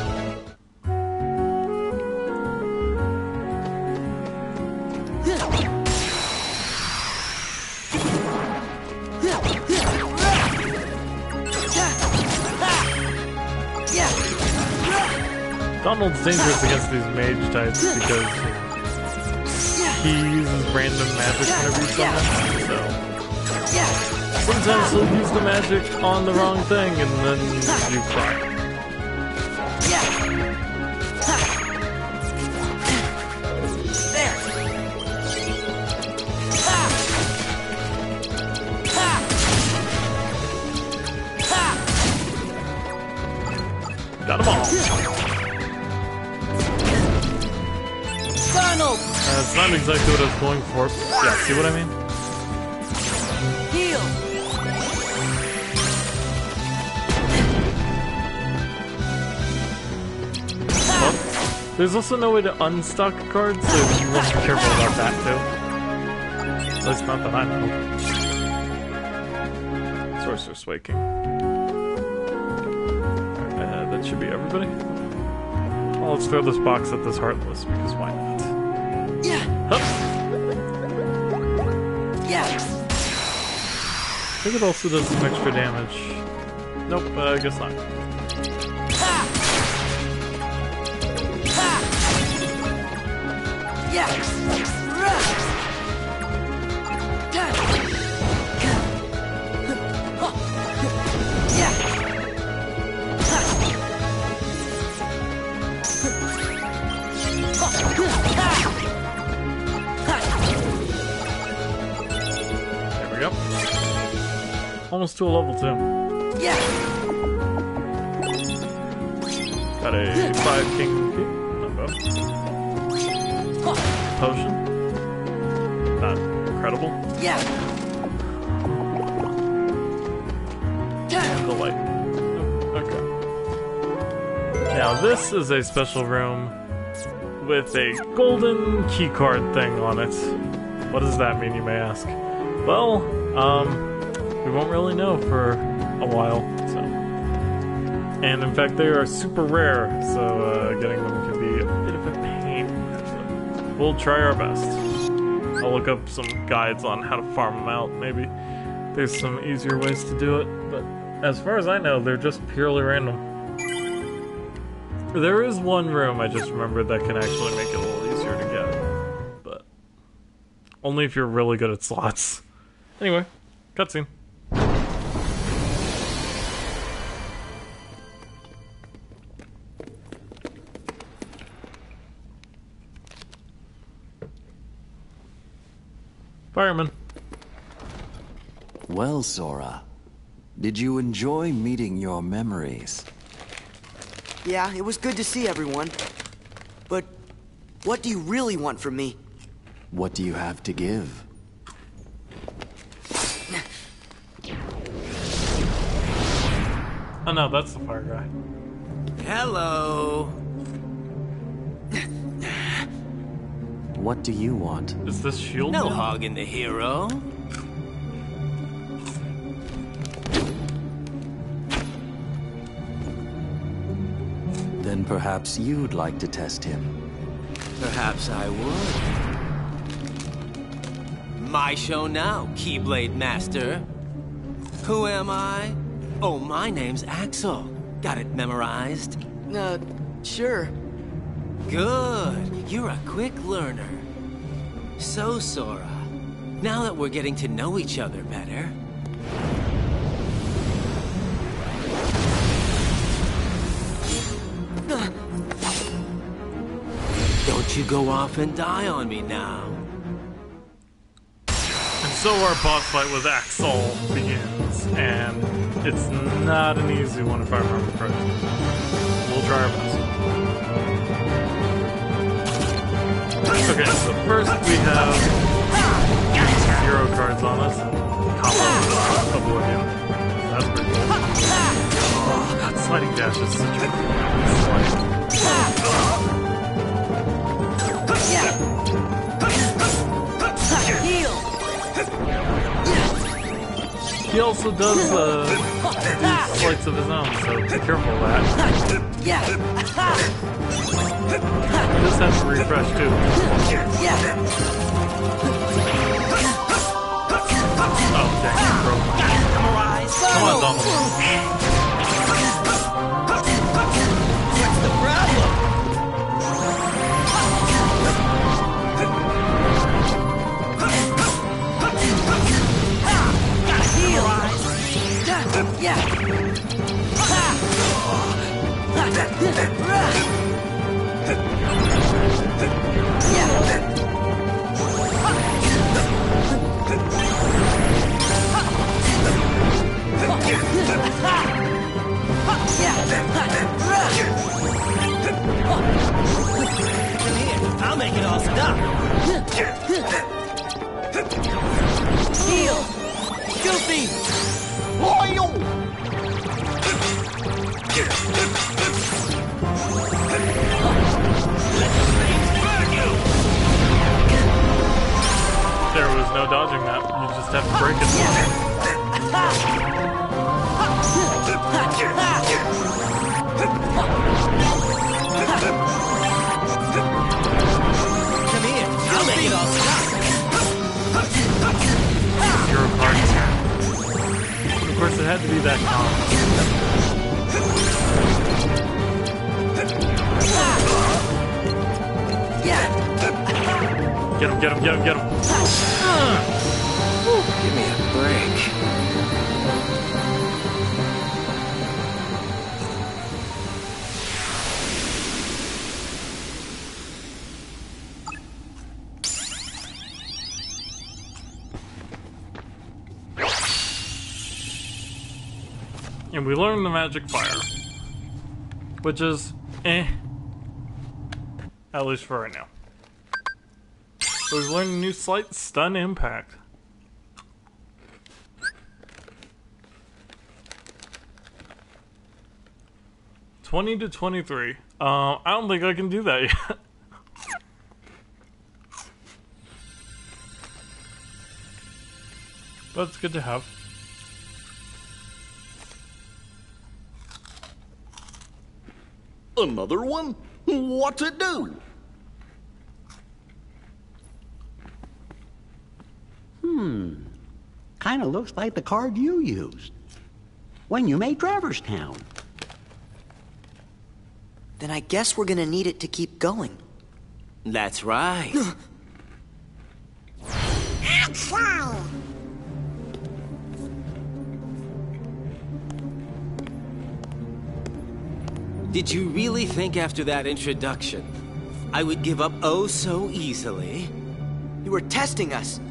Donald's dangerous against these mage types because he uses random magic whenever he's summons, so sometimes he'll use the magic on the wrong thing and then you cry. Got them all. Donald! It's not exactly what I was going for. Yeah, see what I mean? Heal! Well, there's also no way to unstock cards, so you want to be careful about that too. At least not that I know. Sorcerer's Waking. Alright, that should be everybody. Well, let's throw this box at this Heartless, because why not? Yeah! Hup. Yeah! I think it also does some extra damage. Nope, I guess not. Ha! Ha! Yeah! There we go. Almost to a level 2. Yeah! Got a 5 king key. Not bad. Potion. Not incredible. Yeah! And the light. Oh, okay. Now this is a special room with a golden keycard thing on it. What does that mean, you may ask? Well, we won't really know for a while, so. And in fact, they are super rare, so getting them can be a bit of a pain. But we'll try our best. I'll look up some guides on how to farm them out, maybe. There's some easier ways to do it, but as far as I know, they're just purely random. There is one room I just remembered that can actually make it a little easier to get, but only if you're really good at slots. Anyway, cutscene. Fireman. Well, Sora, did you enjoy meeting your memories? Yeah, it was good to see everyone. But what do you really want from me? What do you have to give? Oh no, that's the fire guy. Hello. What do you want? Is this shield? No man? hogging the hero. Then perhaps you'd like to test him. Perhaps I would. My show now, Keyblade Master. Who am I? Oh, my name's Axel. Got it memorized? Sure. Good. You're a quick learner. So, Sora, now that we're getting to know each other better, don't you go off and die on me now. And so our boss fight with Axel begins, and it's not an easy one if I remember correctly. We'll try our best. Okay, so first we have hero cards on us. Combo Oblivion. That's pretty cool. sliding dash is such a slide. Heal! He also does these sleights of his own, so be careful of that. This has to refresh too. Oh, dang, it broke. Come on, Donald. What's the problem? I'll make it all stop. Heal! Goofy! There was no dodging that. You just have to break it. Come here, I'll make it all stop. You're a party. Of course, it had to be that calm. Get him, get him, get him, get him. Give me a break. And we learned the magic fire. Which is, at least for right now. So we've learned a new slight stun impact. $20 to $23. I don't think I can do that yet. But it's good to have. Another one? What's it do? Kinda looks like the card you used when you made Traverstown. Then I guess we're gonna need it to keep going. That's right. Outside! Did you really think after that introduction I would give up oh so easily? You were testing us.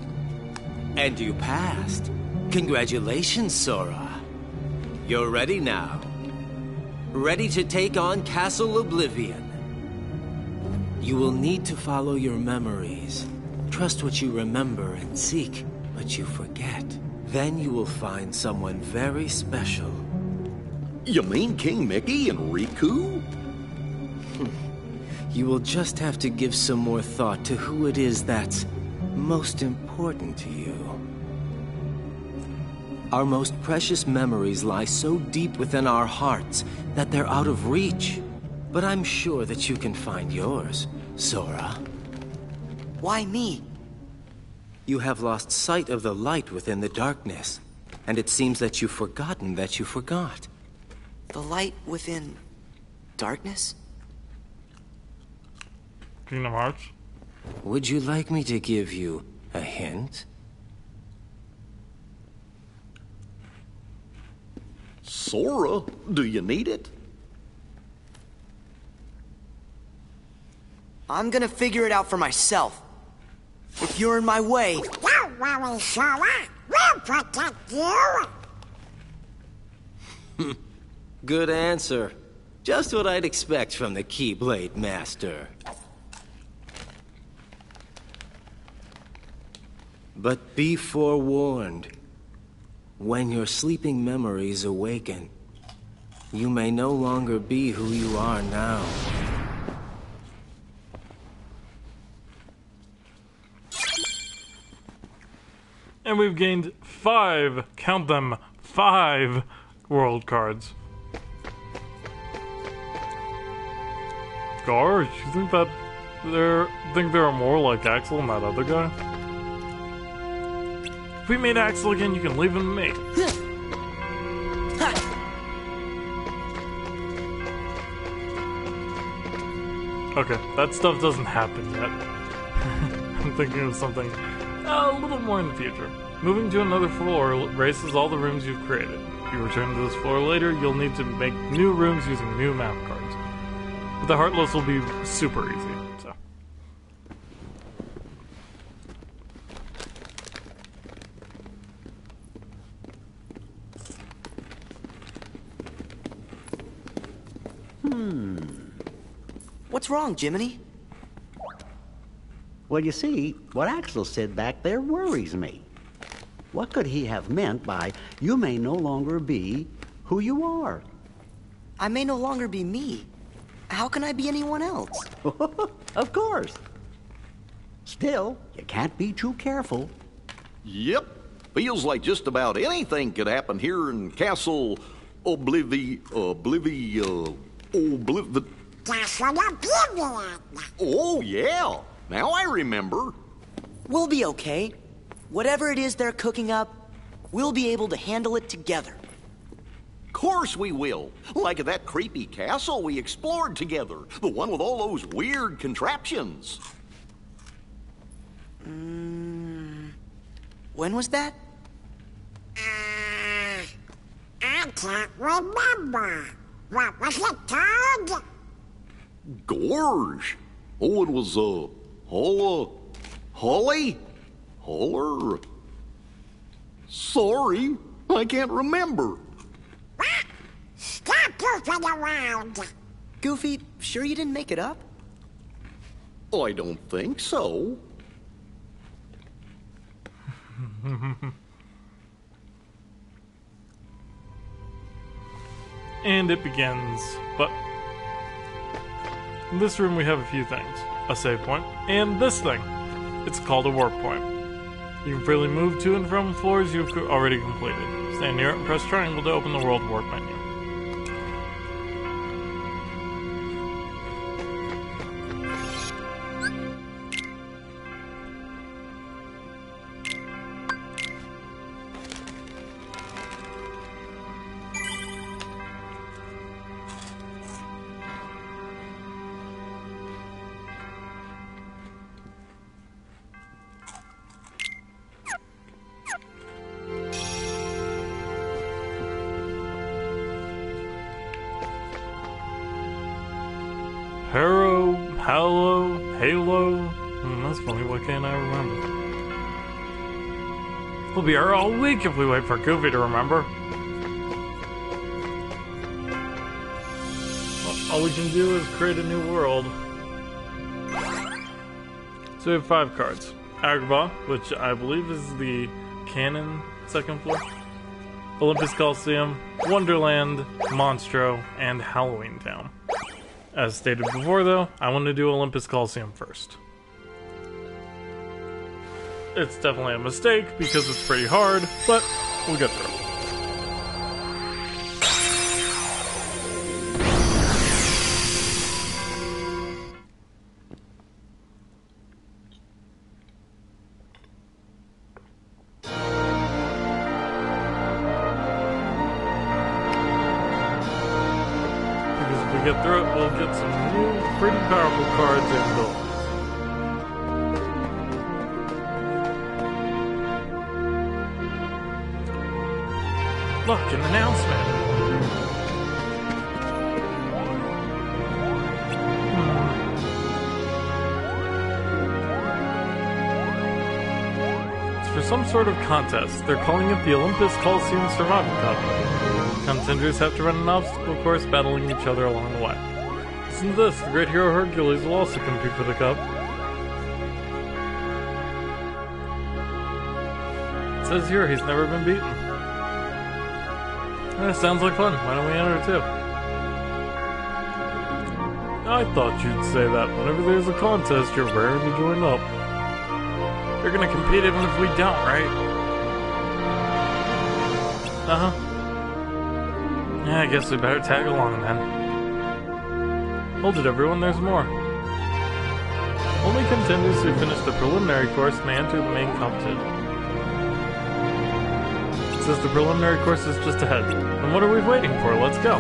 And you passed. Congratulations, Sora. You're ready now. Ready to take on Castle Oblivion. You will need to follow your memories. Trust what you remember and seek what you forget. Then you will find someone very special. You mean King Mickey and Riku? You will just have to give some more thought to who it is that's most important to you. Our most precious memories lie so deep within our hearts that they're out of reach. But I'm sure that you can find yours, Sora. Why me? You have lost sight of the light within the darkness, and it seems that you've forgotten that you forgot. The light within darkness? Kingdom Hearts. Would you like me to give you a hint? Sora, do you need it? I'm gonna figure it out for myself. If you're in my way, Don't worry, Sora. We'll protect you. Good answer. Just what I'd expect from the Keyblade Master. But be forewarned. When your sleeping memories awaken, You may no longer be who you are now. And we've gained 5, count them, 5 world cards. Gosh, you think that there are more like Axel and that other guy? If we made Axel again, you can leave him to me. Okay, that stuff doesn't happen yet. I'm thinking of something a little more in the future. Moving to another floor erases all the rooms you've created. If you return to this floor later, you'll need to make new rooms using new map cards. But the Heartless will be super easy, so. What's wrong, Jiminy? Well, you see, what Axel said back there worries me. What could he have meant by, you may no longer be who you are? I may no longer be me. How can I be anyone else? Of course. Still, you can't be too careful. Yep. Feels like just about anything could happen here in Castle Oblivion. Castle Oblivion. Oh, yeah. Now I remember. We'll be okay. Whatever it is they're cooking up, we'll be able to handle it together. Course we will. Like that creepy castle we explored together. The one with all those weird contraptions. When was that? I can't remember. What was it called? Gorge. Oh, it was, Holly? Holler? Sorry, I can't remember. What? Stop goofing around. Goofy, sure you didn't make it up? I don't think so. And it begins, but in this room we have a few things. A save point, and this thing. It's called a warp point. You can freely move to and from floors you've already completed. Stand near it and press triangle to open the world warp menu. Halo. That's funny, why can't I remember? We'll be here all week if we wait for Goofy to remember. Well, all we can do is create a new world. So we have 5 cards. Agrabah, which I believe is the canon second floor. Olympus Coliseum, Wonderland, Monstro, and Halloween Town. As stated before, though, I want to do Olympus Coliseum first. It's definitely a mistake because it's pretty hard, but we'll get through it. Get through it, we'll get some new, pretty powerful cards and builds. Look, an announcement. It's for some sort of contest. They're calling it the Olympus Coliseum Survival Cup. Contenders have to run an obstacle course battling each other along the way. Listen to this, the great hero Hercules will also compete for the cup. It says here he's never been beaten. That sounds like fun. Why don't we enter too? I thought you'd say that. Whenever there's a contest, you're raring to join up. You're gonna compete even if we don't, right? Uh-huh. Yeah, I guess we better tag along then. Hold it, everyone, there's more. Only contenders who finish the preliminary course may enter the main competition. It says the preliminary course is just ahead. Then what are we waiting for? Let's go.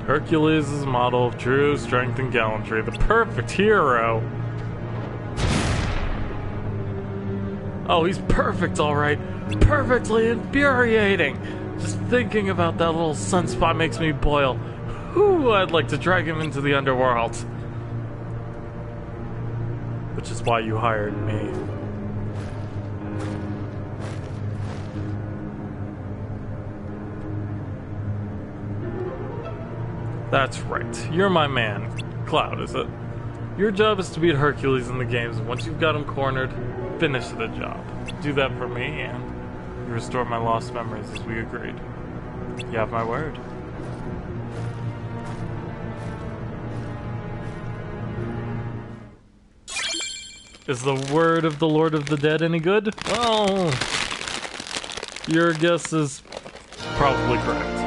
Hercules is a model of true strength and gallantry, the perfect hero. Oh, he's perfect, all right. Perfectly infuriating. Just thinking about that little sunspot makes me boil. Ooh, I'd like to drag him into the underworld. Which is why you hired me. That's right. You're my man. Cloud, is it? Your job is to beat Hercules in the games, and once you've got him cornered, finish the job. Do that for me, and you restore my lost memories as we agreed. You have my word. Is the word of the Lord of the Dead any good? Well, your guess is probably correct.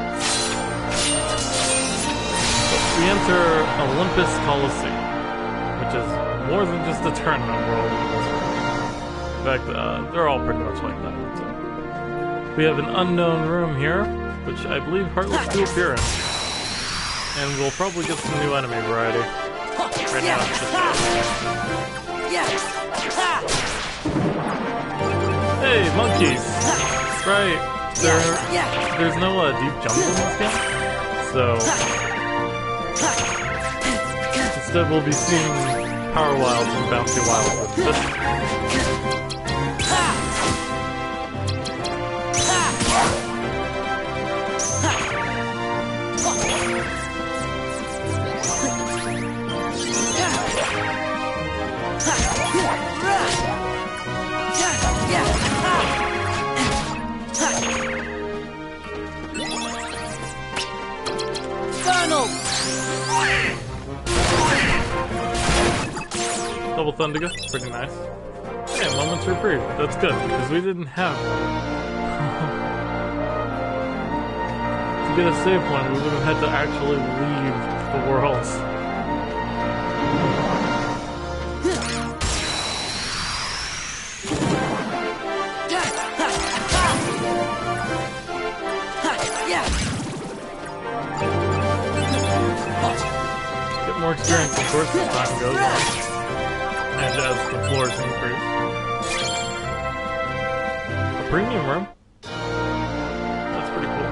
We enter Olympus Coliseum, which is more than just a tournament world. In fact, they're all pretty much like that. So. We have an unknown room here, which I believe Heartless to appear in. And we'll probably get some new enemy variety. Right now, it's just hey, monkeys! Right, there's no deep jungle in this game, so instead we'll be seeing power wilds and bouncy wilds. Double Thundiga, pretty nice. Yeah, moment's reprieve. That's good, because we didn't have... to get a save point, we would have had to actually leave the world. Get more experience, of course, as time goes on. And as the floors increase. A premium room? That's pretty cool.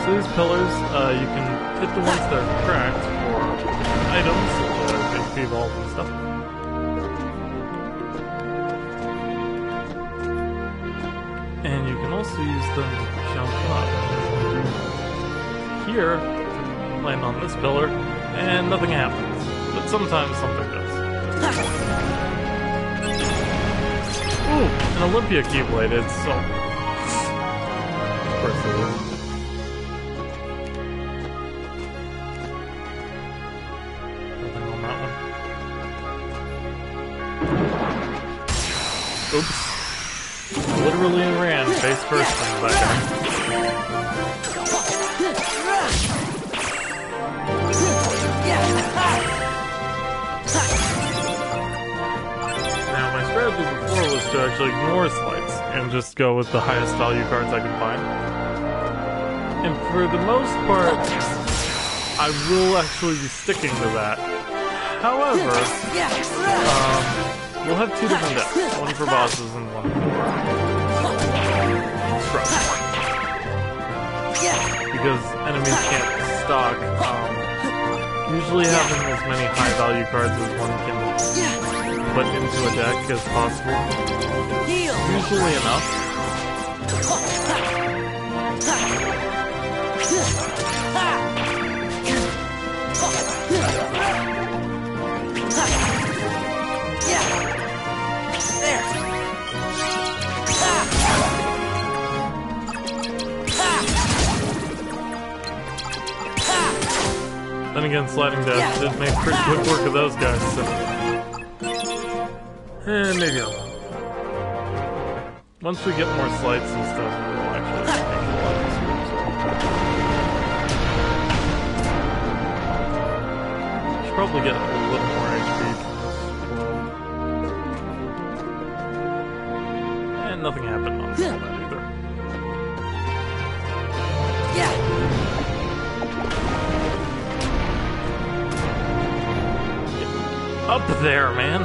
So these pillars, you can hit the ones that are cracked for items, such as HP balls and stuff. And you can also use them to jump up. Here, land on this pillar, and nothing happens. But sometimes something does. Ooh, an Olympia Keyblade, it's so... Of course it is. Nothing on that one. Oops. Literally ran face first into that guy. Now, my strategy before was to actually ignore sleights and just go with the highest value cards I could find. And for the most part, I will actually be sticking to that. However, we'll have two different decks. One for bosses and one for scrubs. Because enemies can't stock, usually having as many high value cards as one can put into a deck as possible is usually enough. Then again, sliding dash did make pretty quick work of those guys, so... maybe I won't. Once we get more sleights and stuff, we'll actually make it a lot easier. Should probably get a little more HP from this world. And nothing happened on that either. Up there, man.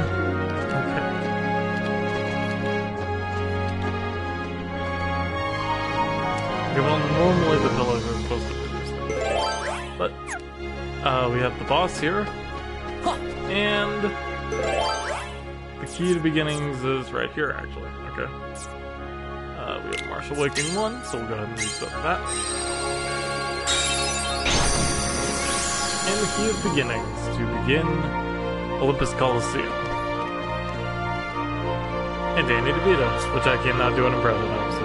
Okay. Well, normally the pillars are supposed to produce them. But, we have the boss here. And the key to beginnings is right here, actually. Okay. We have Martial Awakening 1, so we'll go ahead and use that. And the key of beginnings to begin Olympus Coliseum. And Danny DeVito, which I cannot do an impression of, so...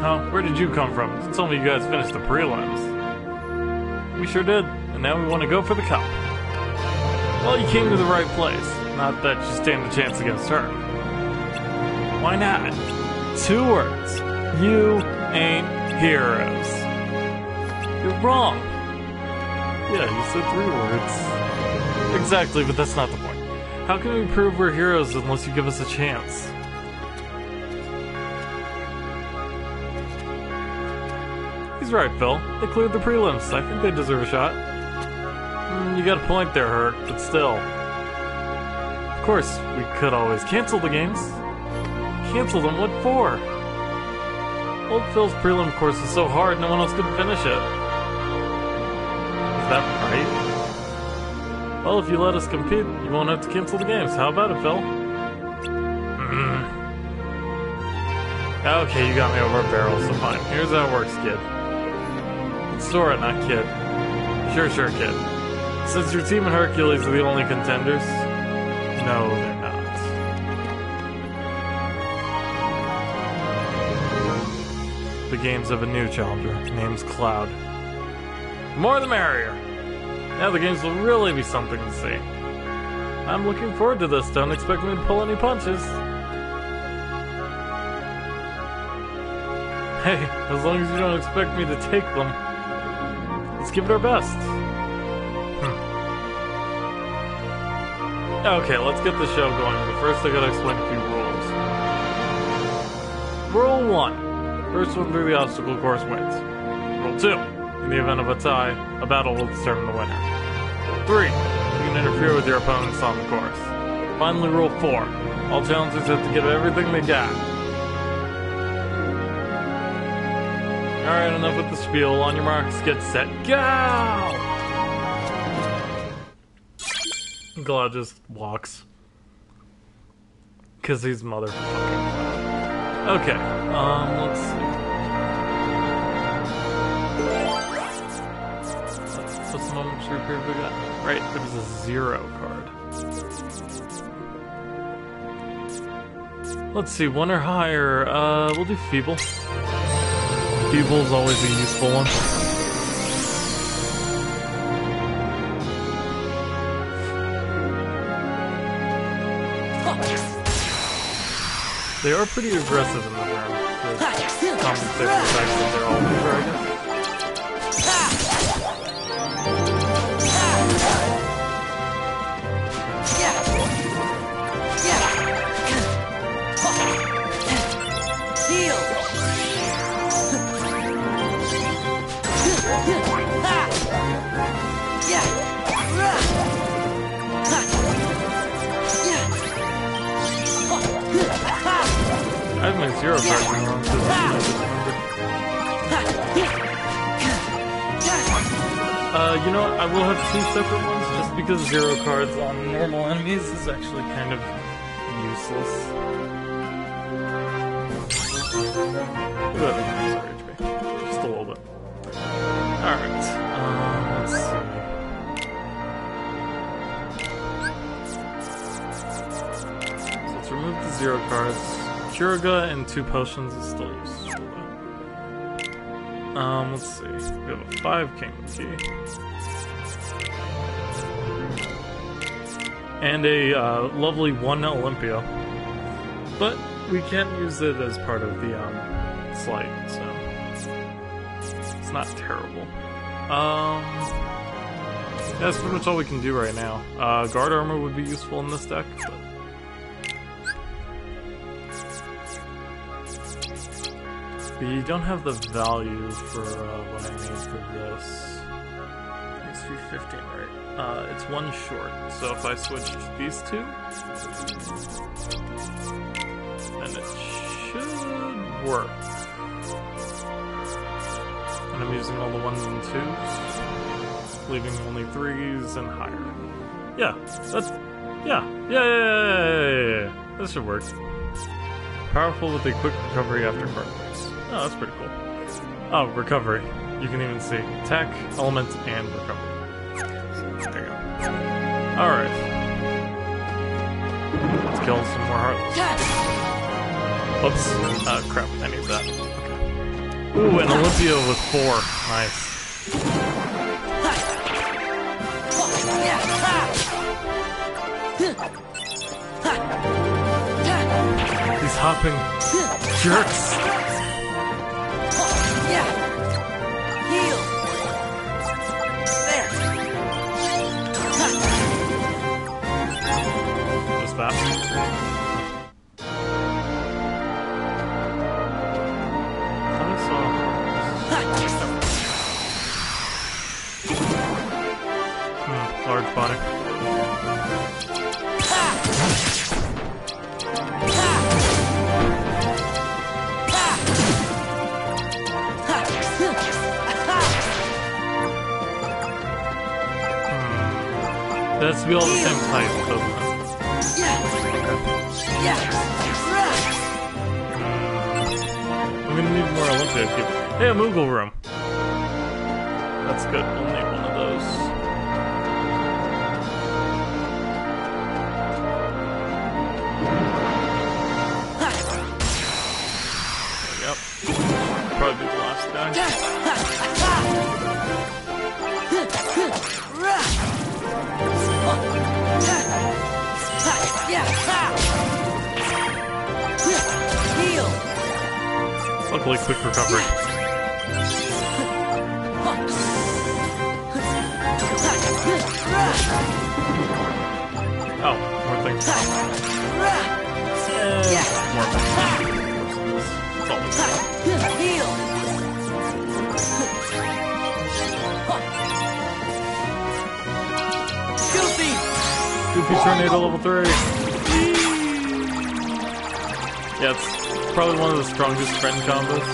Oh, where did you come from? You told me you guys finished the prelims. We sure did, and now we want to go for the cup. Well, you came to the right place. Not that you stand a chance against her. Why not? 2 words. You ain't heroes. You're wrong. Yeah, you said 3 words. Exactly, but that's not the point. How can we prove we're heroes unless you give us a chance? He's right, Phil. They cleared the prelims. I think they deserve a shot. You got a point there, Herc, but still. Of course, we could always cancel the games. Cancel them? What for? Old Phil's prelim course is so hard, no one else could finish it. Is that right? Well, if you let us compete, you won't have to cancel the games. How about it, Phil? Okay, you got me over a barrel, so fine. Here's how it works, kid. Sora, not kid. Sure, kid. Since your team and Hercules are the only contenders... No, they're not. The games have a new challenger. Name's Cloud. The more the merrier. Now the games will really be something to see. I'm looking forward to this. Don't expect me to pull any punches. Hey, as long as you don't expect me to take them, let's give it our best. Okay, let's get the show going, but first I gotta explain a few rules. Rule 1. First one through the obstacle course wins. Rule 2. In the event of a tie, a battle will determine the winner. 3. You can interfere with your opponents on the course. Finally, Rule 4. All challengers have to give everything they got. Alright, enough with the spiel. On your marks, get set, go! Cloud just walks. Because he's motherfucking. Okay, let's see. What's the moment to repair we got? Right, there was a 0 card. Let's see, 1 or higher. We'll do Feeble. Feeble's always a useful one. They are pretty aggressive in the room. Compensate for the fact that they're all over, I guess. I have my 0 card wrong, so you know what? I will have 2 separate ones, just because 0 cards on normal enemies is actually kind of useless. Ooh, I think I'm sorry, HP. Just a little bit. Alright, let's see. So let's remove the 0 cards. Kuraga and 2 potions is still useful though. Let's see. We have a 5 kingdom key. And a lovely 1 Olympia. But we can't use it as part of the sleight, so it's not terrible. That's pretty much all we can do right now. Guard armor would be useful in this deck, but we don't have the value for what I need for this. It's 315, right? It's 1 short. So if I switch these two, then it should work. And I'm using all the 1s and 2s, leaving only 3s and higher. Yeah, that's yeah. That should work. Powerful with a quick recovery after card breaks. Oh, that's pretty cool. Oh, recovery. You can even see attack, element, and recovery. There you go. Alright. Let's kill some more heartless. Whoops. Crap. I need that. Okay. Ooh, an Olympia with 4. Nice. These hopping jerks. Heal. There. What's that? Large body. It has to be all the same type, doesn't it? I'm gonna need more Olympia. Hey, a Moogle room. That's good. We'll need one of those. There we go. Probably be the last guy. Luckily, quick recovery. Oh, more things. More things. That's all. Goofy Tornado level 3. Yeah, it's probably one of the strongest friend combos.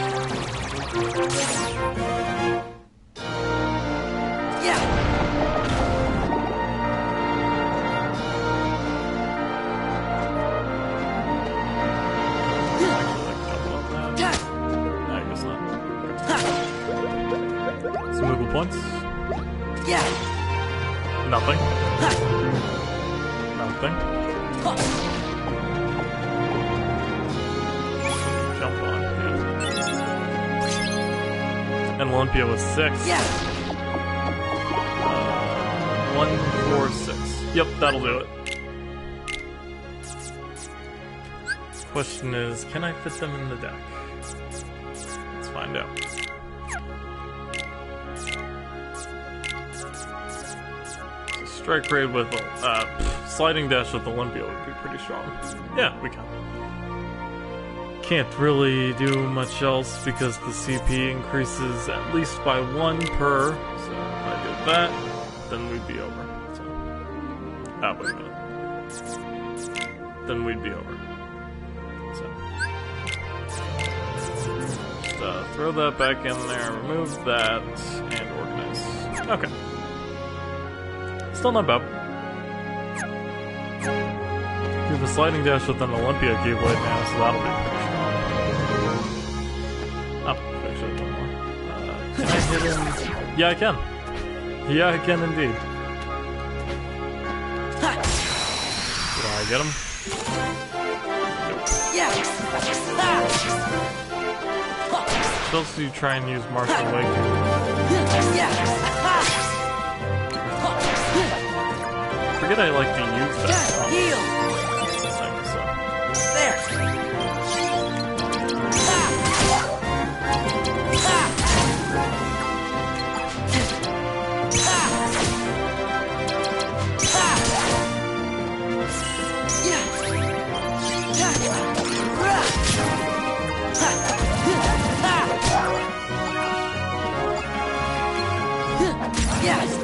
Points? Nothing. Nothing. Jump on. Yeah. And Olympia was 6. 1, 4, 6. Yep, that'll do it. Question is, can I fit them in the deck? Let's find out. Strike raid with sliding dash with Olympia would be pretty strong. Yeah, we can. Can't really do much else because the CP increases at least by 1 per. So if I did that, then we'd be over. So, wait a minute. Then we'd be over. So just throw that back in there, remove that, and organize. Okay. Still not bad. We have a sliding dash with an Olympia Keyblade now, so that'll be pretty strong. Oh, actually, one more. Can I hit him? Yeah, I can. Yeah, I can indeed. Did I get him? Nope. spells do you try and use Martial Awakening? I forget I like to use that. Heal. There.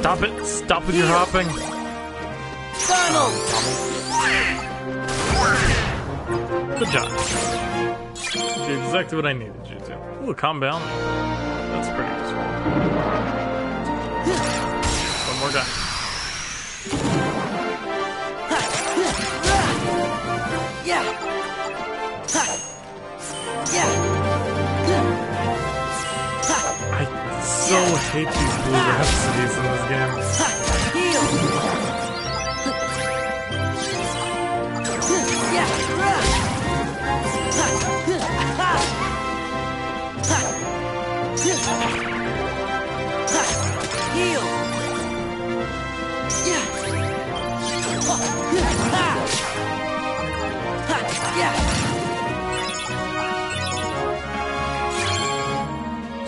Stop it! Stop with your hopping! Donald! Good job. You did exactly what I needed you to. Ooh, calm down. That's pretty useful. One more guy. Yeah! Yeah! I so hate these blue rhapsodies in this game. Heal! Heal!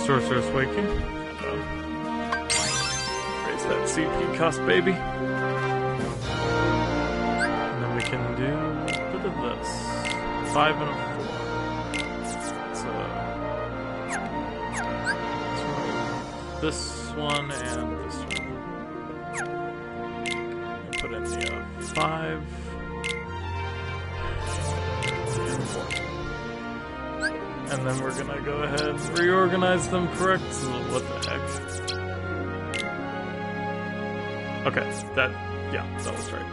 Sorcerer's Waking. Raise that CP cost, baby. And then we can do a bit of this. 5 and a 4. So this one and this one. Put in the 5 and 4. And then we're gonna go ahead and reorganize them correct. What the heck? Okay, that was right.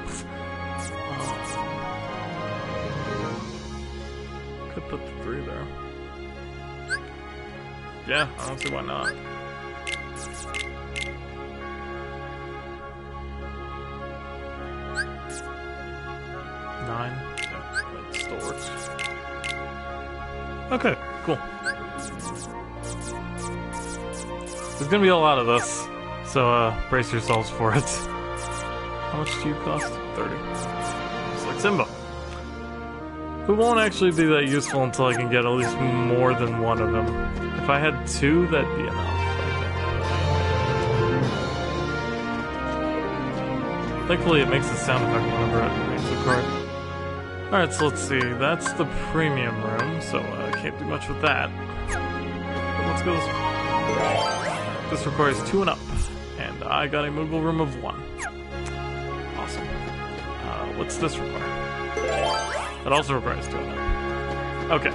Could put the 3 there. Yeah, I don't see why not. That still works. Okay, cool. There's gonna be a lot of this, so brace yourselves for it. How much do you cost? 30. Just like Simba. Who won't actually be that useful until I can get at least more than one of them. If I had 2, that'd be enough. Thankfully, it makes a sound effect whenever it makes a card. Alright, so let's see. That's the premium room, so I can't do much with that. But let's go this way. This requires 2 and up, and I got a Moogle room of 1. Awesome. What's this require? It also requires 2 and up. Okay,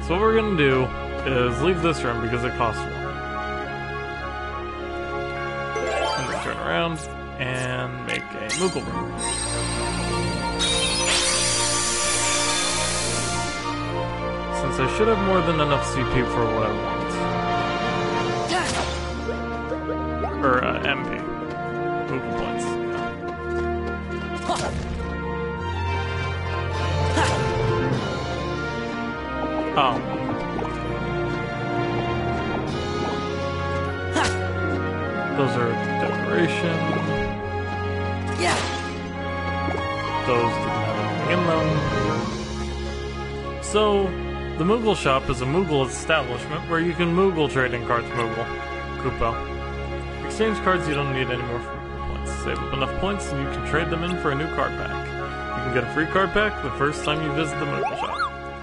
so what we're gonna do is leave this room because it costs 1. And then turn around and make a Moogle room. Since I should have more than enough CP for what I want. Or MP. Moogle points. Oh. Those are decoration. Yeah. Those didn't have anything in them. So, the Moogle shop is a Moogle establishment where you can Moogle trading cards Moogle. Koopa. Exchange cards you don't need anymore for Moogle points. Save up enough points and you can trade them in for a new card pack. You can get a free card pack the first time you visit the Moogle shop.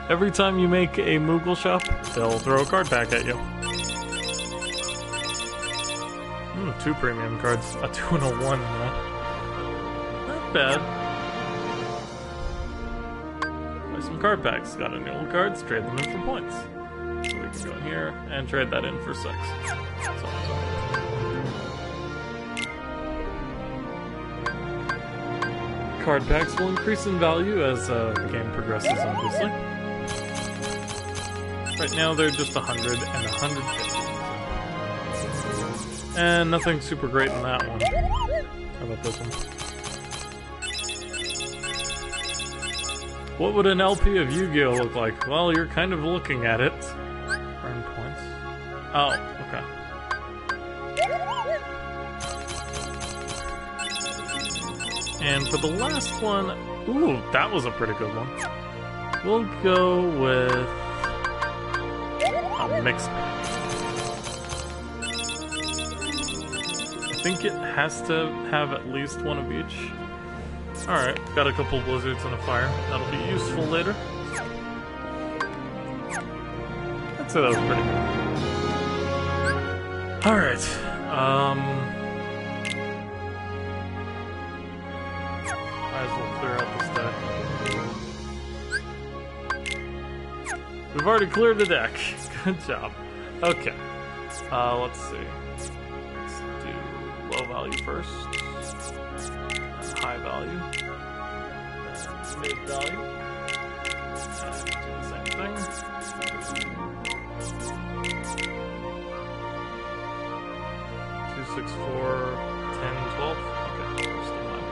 Every time you make a Moogle shop, they'll throw a card pack at you. 2 premium cards. A 2 and a 1, Not bad. Buy some card packs. Got any old cards? Trade them in for points. So we can go in here and trade that in for 6. Card packs will increase in value as the game progresses, obviously. Right now they're just 100 and 150. And nothing super great in that one. How about this one? What would an LP of Yu-Gi-Oh look like? Well, you're kind of looking at it. Earn points. Oh, okay. And for the last one, ooh, that was a pretty good one. We'll go with a mixed match. I think it has to have at least one of each. Alright, got a couple blizzards and a fire. That'll be useful later. I'd say that was pretty good. Alright, might as well clear out this deck. We've already cleared the deck. Good job. Okay. Let's see. Let's do low value first. And high value. And mid value. And do the same thing. 2, 6, 4, 10, 12. Okay, we're still high.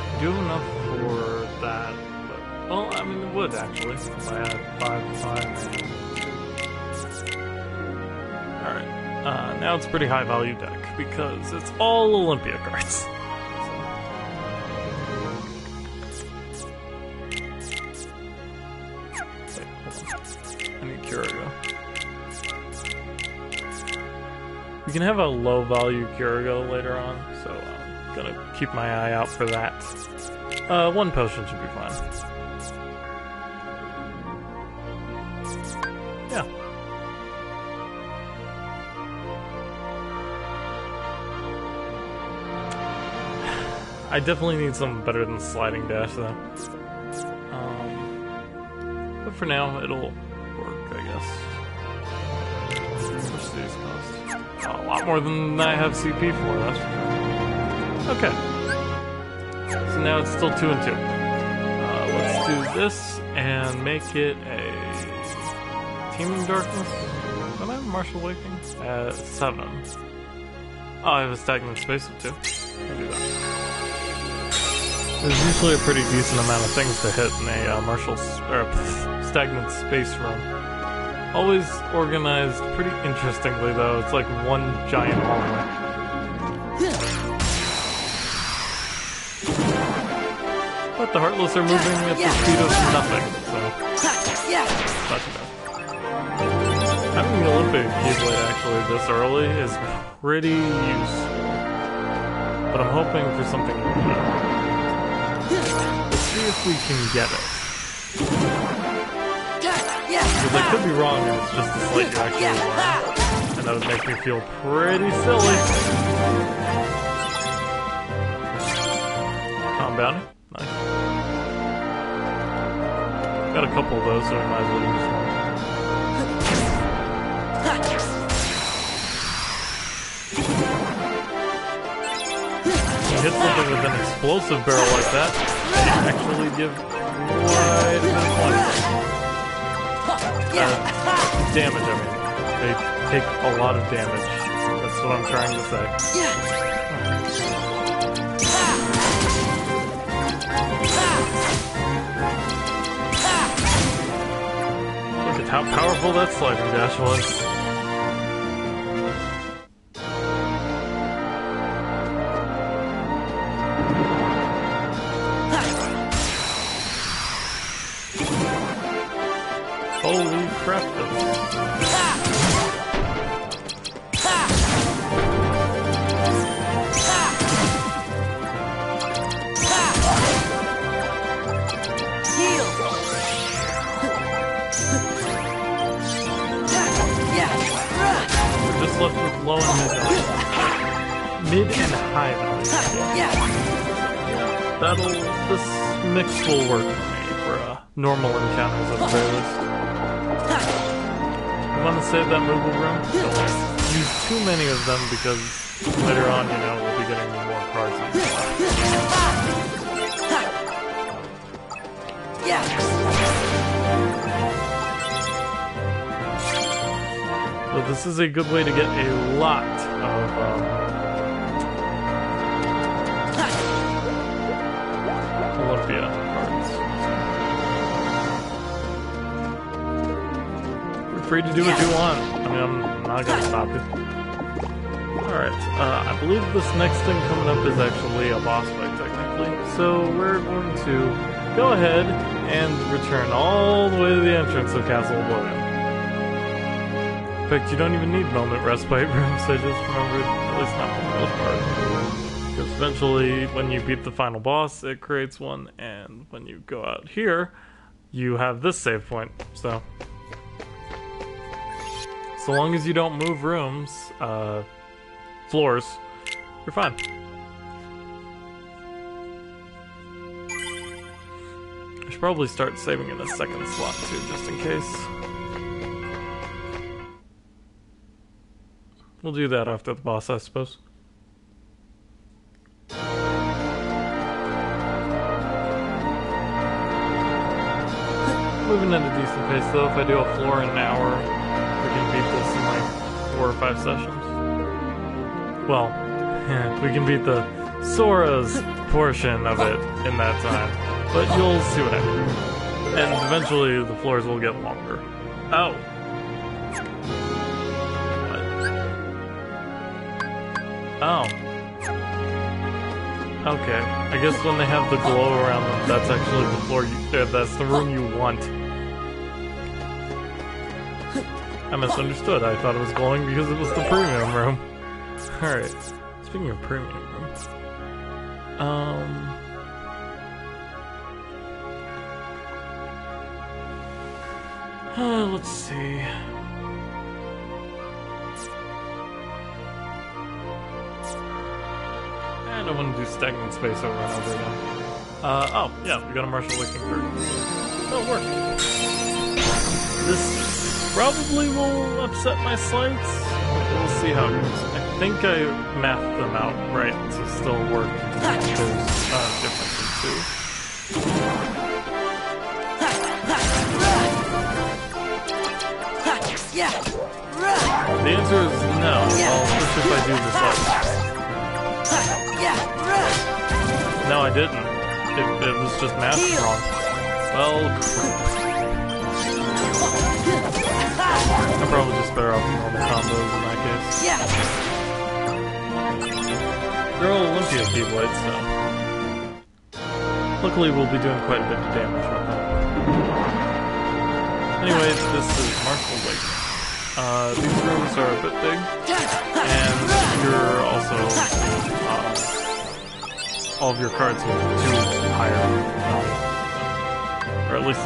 I do have enough for that, but, well, I mean, it would actually, if I had 5, 5, and 2. Alright, now it's a pretty high value deck, because it's all Olympia cards. Wait, hold on. I need Curigo. We can have a low value Curigo later on, so I'm gonna keep my eye out for that. One potion should be fine. Yeah. I definitely need something better than Sliding Dash, though. But for now, it'll work, I guess. What's these cost? A lot more than I have CP for, that's for sure. Okay. So now it's still 2 and 2. Let's do this and make it a Teeming Darkness. Don't I have Martial Waking? 7. Oh, I have a Stagnant Space of 2. I'll do that. There's usually a pretty decent amount of things to hit in a Stagnant Space run. Always organized pretty interestingly, though. It's like one giant hallway. But the Heartless are moving at the speed of nothing, so not too bad. Having the Olympic Keyblade actually this early is pretty useful. But I'm hoping for something new. Let's see if we can get it. Because I could be wrong and it's just a slight you actually want. And that would make me feel pretty silly. Bounty? Nice. Got a couple of those, so we might as well use one. You hit something with an explosive barrel like that, they actually give quite a bit of points. Damage, I mean. They take a lot of damage. That's what I'm trying to say. Look at how powerful that Sliding Dash was. Holy crap. We're just left with low and mid and high value. This mix will work for me for normal encounters at the very least. You want to save that movable room? Don't use too many of them because later on, you know, we'll be getting more cards. So this is a good way to get a lot of free to do what you want. I mean, I'm not gonna stop you. Alright, I believe this next thing coming up is actually a boss fight, technically. So we're going to go ahead and return all the way to the entrance of Castle Oblivion. In fact, you don't even need moment respite rooms, I just remembered, at least not for the most part. Because eventually, when you beat the final boss, it creates one, and when you go out here, you have this save point, so long as you don't move rooms, floors, you're fine. I should probably start saving in a second slot too, just in case. We'll do that after the boss, I suppose. Moving at a decent pace though. If I do a floor in an hour, we can beat this in like 4 or 5 sessions. Well, we can beat the Sora's portion of it in that time. But you'll see what I mean. And eventually the floors will get longer. Oh. What? Oh. Okay. I guess when they have the glow around them, that's actually the floor that's the room you want. I misunderstood. I thought it was glowing because it was the premium room. Alright. Speaking of premium rooms. Let's see. I don't want to do stagnant space over and over again. Oh, yeah, we got a Martial Waking first. That'll work. This probably will upset my sleights. We'll see how it goes. I think I mathed them out right to still work. There's differences too. The answer is no. Well, especially if I do this up. No, I didn't. It was just math wrong. Well, I'm probably just better off with normal combos in that case. They're all Olympia Keyblades, so luckily we'll be doing quite a bit of damage with them. Anyways, this is Martial Waking. These rooms are a bit big, and you're also, all of your cards are 2 higher, or at least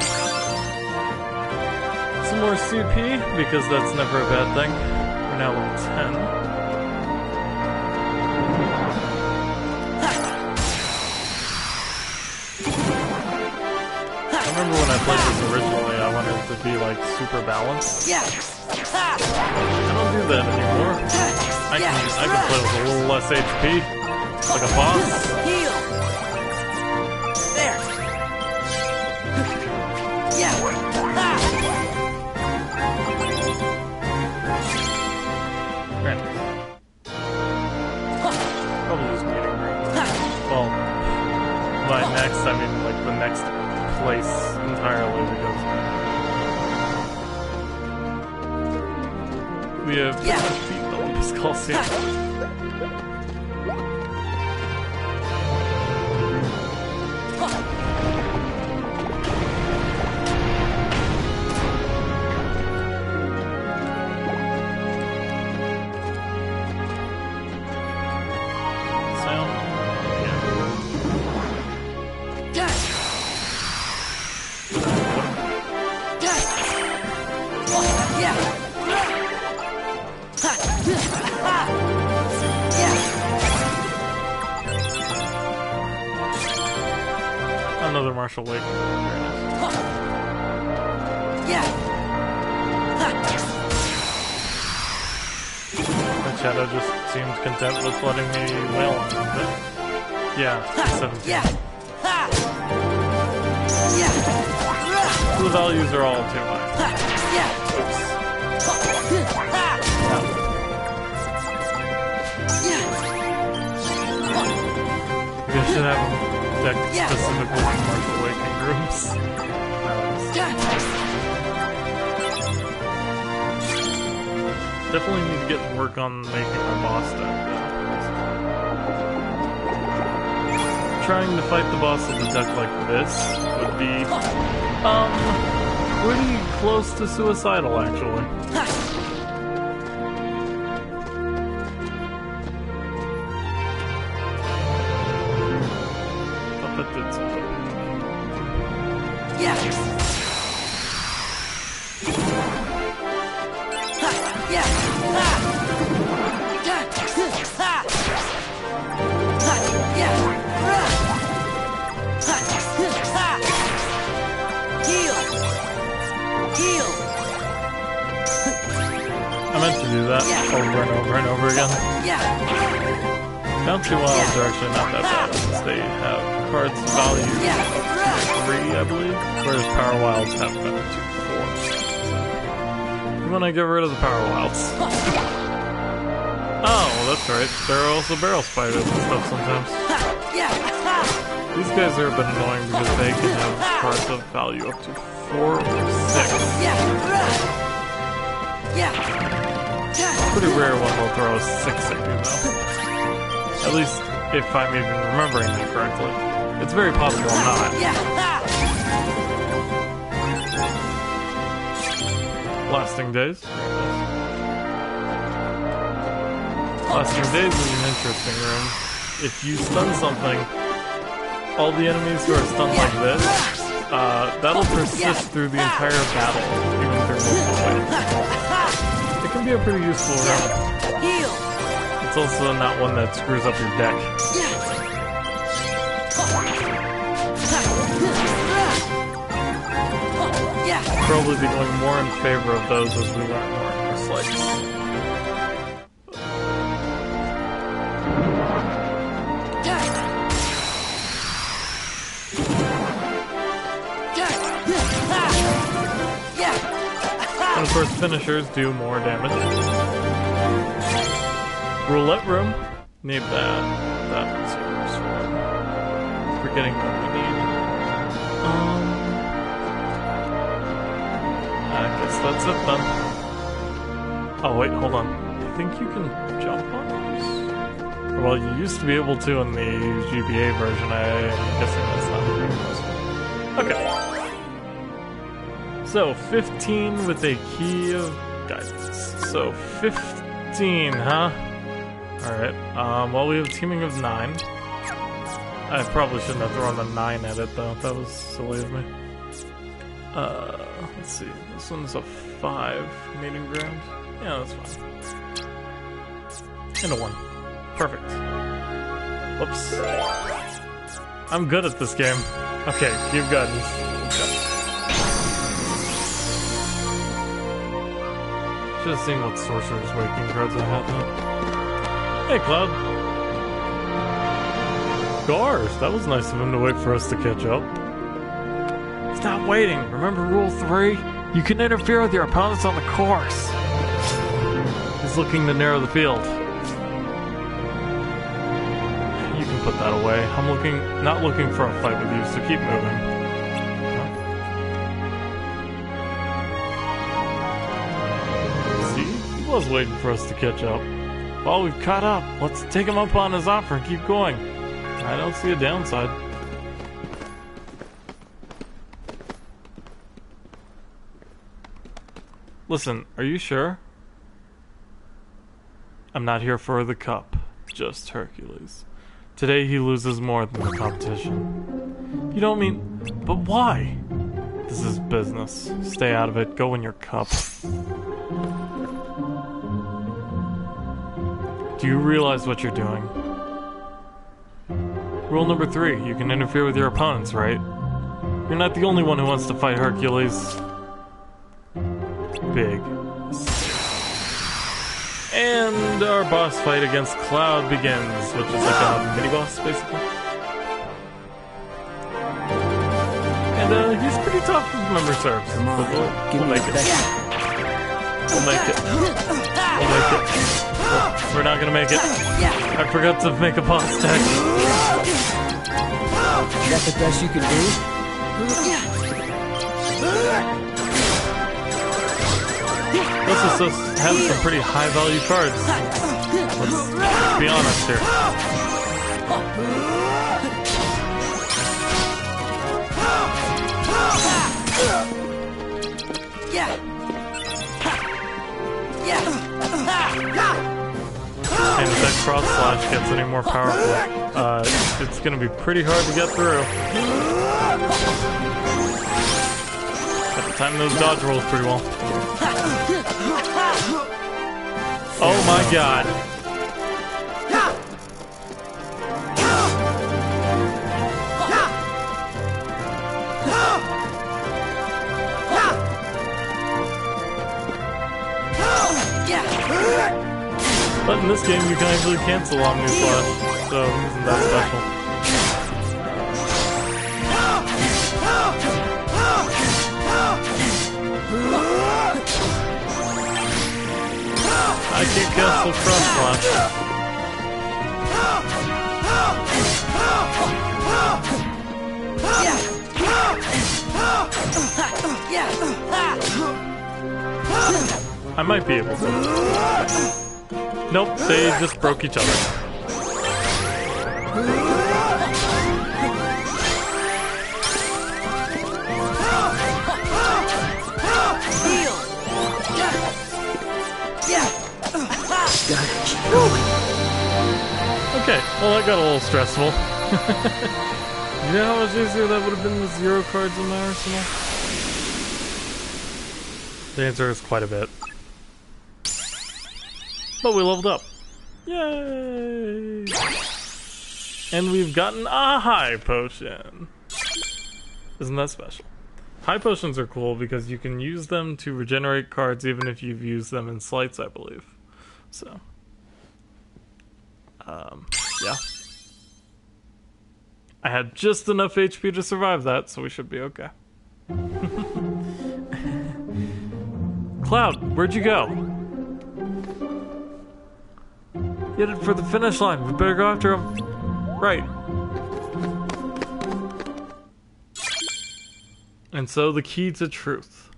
some more CP, because that's never a bad thing. We're now level 10. I remember when I played this originally, I wanted it to be like super balanced. I don't do that anymore. I can play with a little less HP, like a boss. There. Right. Probably just meeting room. Well, by next, I mean like the next place entirely, because we have beaten the Olympus Coliseum. Another Martial Waking. Very nice. That Shadow just seems content with letting me wail on him, but yeah, 17. The values are all too high. Oops. Maybe I should have deck specifically for Martial Waking rooms. Definitely need to get work on making my boss deck, though. Trying to fight the boss with a deck like this would be, pretty close to suicidal, actually. Thought that did something. Yeah. Yeah. I meant to do that over and over and over again. Down 2 wilds are actually not that bad, since they have cards value up to 3, I believe, whereas power wilds have up to 4. So, you want to get rid of the power wilds. Oh, well, that's right. There are also barrel spiders and stuff sometimes. These guys are a bit annoying because they can have cards of value up to 4 or 6. Pretty rare when they'll throw a 6 at you, though. At least if I'm even remembering that correctly. It's very possible I'm not. Lasting Days. Lasting Days is an interesting room. If you stun something, all the enemies who are stunned like this, that'll persist through the entire battle, even through multiple waves. It can be a pretty useful room. It's also not one that screws up your deck. Probably be going more in favor of those as we learn more in our sleights. And of course, finishers do more damage. Roulette room. Need that. That's useful. Forgetting what we need. I guess that's it then. Oh wait, hold on. I think you can jump on those? Well, you used to be able to in the GBA version. I'm guessing that's not very possible. Okay. So, 15 with a key of guidance. So, 15, huh? Alright, well, we have a teaming of 9. I probably shouldn't have thrown the 9 at it, though. That was silly of me. Let's see. This one's a 5 meeting ground. Yeah, that's fine. And a 1. Perfect. Whoops. I'm good at this game. Okay, keep guidance. Should have seen what Sorcerer's Waking cards I had though. Hey, Cloud. Gosh, that was nice of him to wait for us to catch up. Stop waiting. Remember Rule 3? You can interfere with your opponents on the course. He's looking to narrow the field. You can put that away. I'm not looking for a fight with you, so keep moving. I was waiting for us to catch up. Well, we've caught up. Let's take him up on his offer and keep going. I don't see a downside. Listen, are you sure? I'm not here for the cup, just Hercules. Today he loses more than the competition. You don't mean... But why? This is business. Stay out of it. Go win your cup. Do you realize what you're doing? Rule number 3, you can interfere with your opponents, right? You're not the only one who wants to fight Hercules. Big. And our boss fight against Cloud begins, which is like a mini-boss, basically. And he's pretty tough, if memory serves. Come on, We'll make it. We'll make it. We'll make it. We're not gonna make it. I forgot to make a boss deck. Is that the best you can do? This is just has some pretty high value cards. Let's be honest here. And if that cross slash gets any more powerful, it's gonna be pretty hard to get through. Got to time those dodge rolls pretty well. Oh my god. But in this game, you can actually cancel Omni Slash, so isn't that special? I can't cancel Cross Slash. I might be able to. Nope, they just broke each other. Okay, well that got a little stressful. You know how much easier that would have been with 0 cards in my arsenal? The answer is quite a bit. But we leveled up. Yay! And we've gotten a high potion. Isn't that special? High potions are cool because you can use them to regenerate cards even if you've used them in sleights, I believe. So, yeah. I had just enough HP to survive that, so we should be okay. Cloud, where'd you go? Headed for the finish line. We better go after him. Right. And so the key to truth.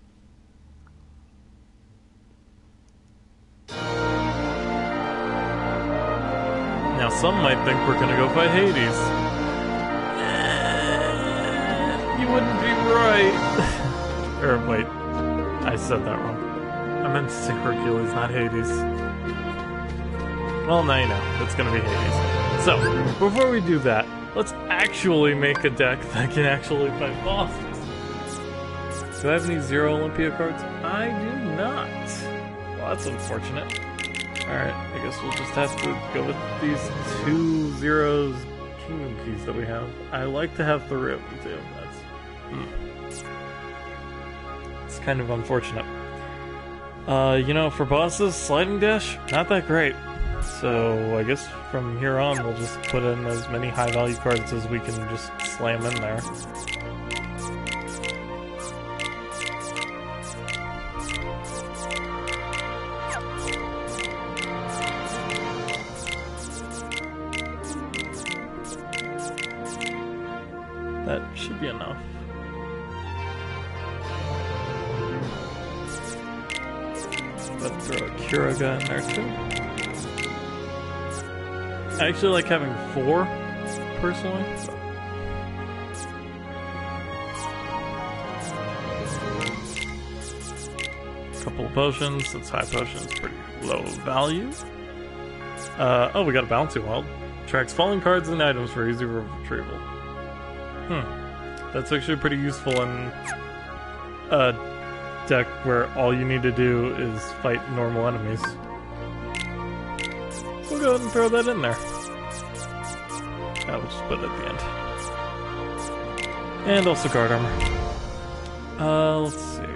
Now some might think we're gonna go fight Hades. You wouldn't be right. Or wait, I said that wrong. I meant to say Hercules, not Hades. Well, now you know. It's gonna be Hades. So, before we do that, let's actually make a deck that can actually fight bosses. Do I have any 0 Olympia cards? I do not. Well, that's unfortunate. Alright, I guess we'll just have to go with these 2 zeros Kingdom Keys that we have. I like to have 3 of them too. It's kind of unfortunate. You know, for bosses, Sliding Dash, not that great. So I guess from here on we'll just put in as many high value cards as we can just slam in there. That should be enough. Let's throw a Curaga in there too. I actually like having 4, personally. Couple of potions, since high potions pretty low value. Oh, we got a Bouncy Wild. Tracks falling cards and items for easy retrieval. That's actually pretty useful in a deck where all you need to do is fight normal enemies. We'll go ahead and throw that in there. We'll just put it at the end. And also guard armor. Let's see.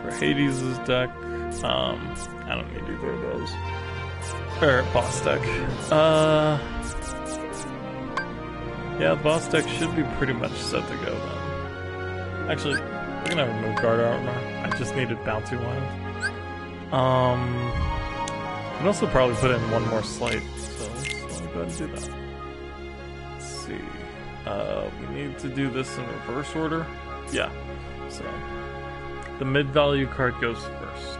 For Hades' deck, I don't need either of those. Or boss deck. Yeah, the boss deck should be pretty much set to go then. Actually, we're gonna remove guard armor. I just needed Bouncy Wild. And also probably put in one more sleight, so let's go ahead and do that. Let's see. We need to do this in reverse order. Yeah. So The mid-value card goes first.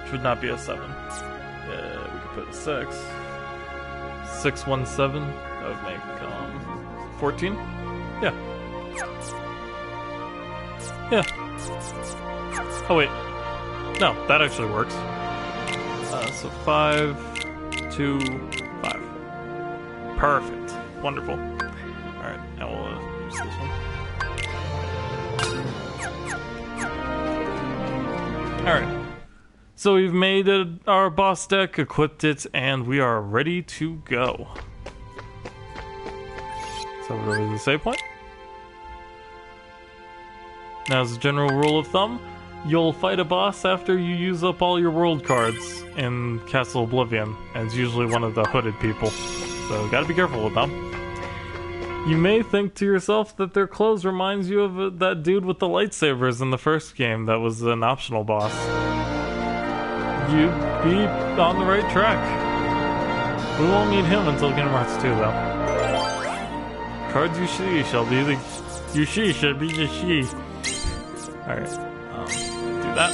Should not be a 7. Yeah, we could put a 6. 617. That would make 14. Yeah. Yeah. Oh wait. No, that actually works. So 5, 2, 5. Perfect. Wonderful. Alright, now we'll use this one. Alright. So we've made our boss deck, equipped it, and we are ready to go. So we're over to the save point. Now, as a general rule of thumb, you'll fight a boss after you use up all your world cards in Castle Oblivion, and it's usually one of the hooded people. So gotta be careful with them. You may think to yourself that their clothes reminds you of that dude with the lightsabers in the first game that was an optional boss. You'd be on the right track. We won't meet him until Kingdom Hearts 2, though. Cards you see shall be the... You she should be the she. Alright, do that.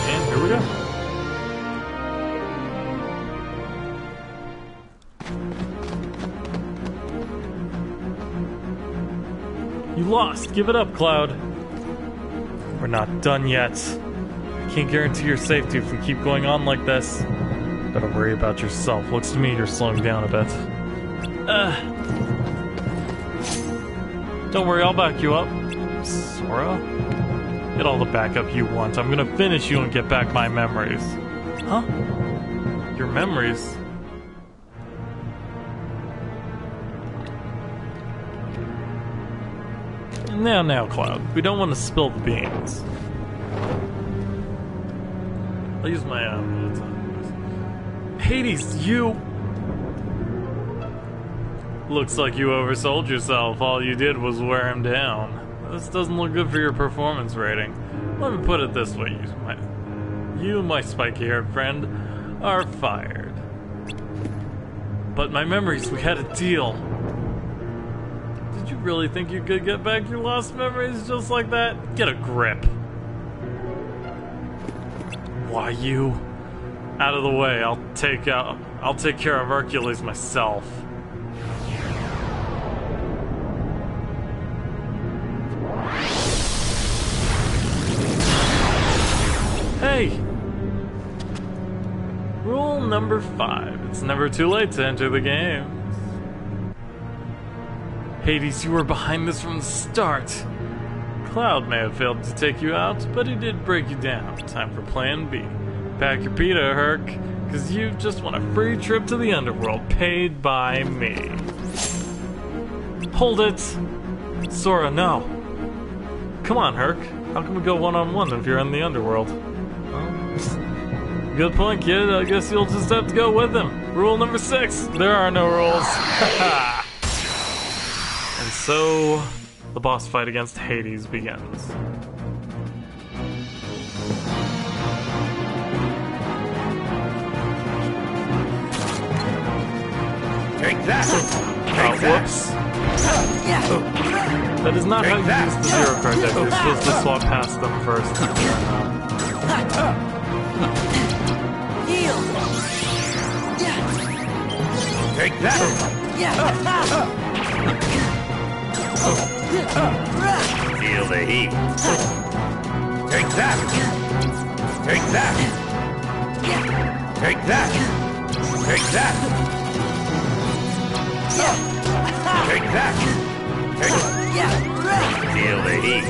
And here we go. You lost! Give it up, Cloud! We're not done yet. I can't guarantee your safety if we keep going on like this. Better worry about yourself. Looks to me you're slowing down a bit. Don't worry, I'll back you up. Sora? Get all the backup you want. I'm gonna finish you and get back my memories. Huh? Your memories? Now, Cloud. We don't want to spill the beans. I'll use my Hades, you... Looks like you oversold yourself. All you did was wear him down. This doesn't look good for your performance rating. Let me put it this way, you, my spiky-haired friend, are fired. But my memories, we had a deal. Did you really think you could get back your lost memories just like that? Get a grip. Why, you? Out of the way, I'll take care of Hercules myself. Hey! Rule number 5. It's never too late to enter the game. Hades, you were behind this from the start. Cloud may have failed to take you out, but he did break you down. Time for plan B. Pack your pita, Herc, because you just want a free trip to the underworld paid by me. Hold it! Sora, no. Come on, Herc. How can we go one-on-one if you're in the underworld? Good point, kid. I guess you'll just have to go with him. Rule number 6. There are no rules. And so, the boss fight against Hades begins. Take that! Whoops. Oh. That is not how you use the zero card deck. You're supposed to swap past them first. Heal! Take that! Feel the heat. Take that! Take that! Take that! Take that! Take that! Feel the heat.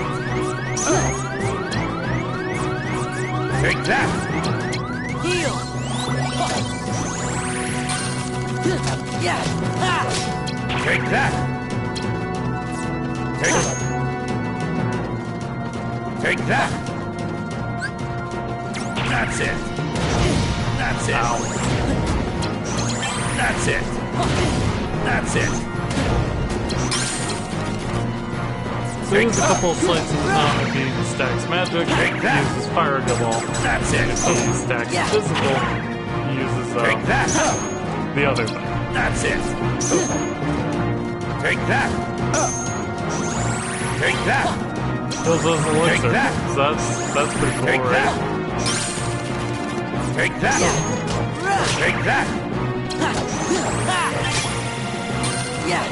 Take that! Heal! Take that! Take that! That's it! That's it! Ow. That's it! That's it! So there's a couple of sleights in the time if he stacks magic, he uses fire ball. That's it! If he stacks physical, he uses the other thing. That's it! Take that! Take that! Those elixir. Take that. That's pretty cool, Take right? that! Take that! Take that! Yeah.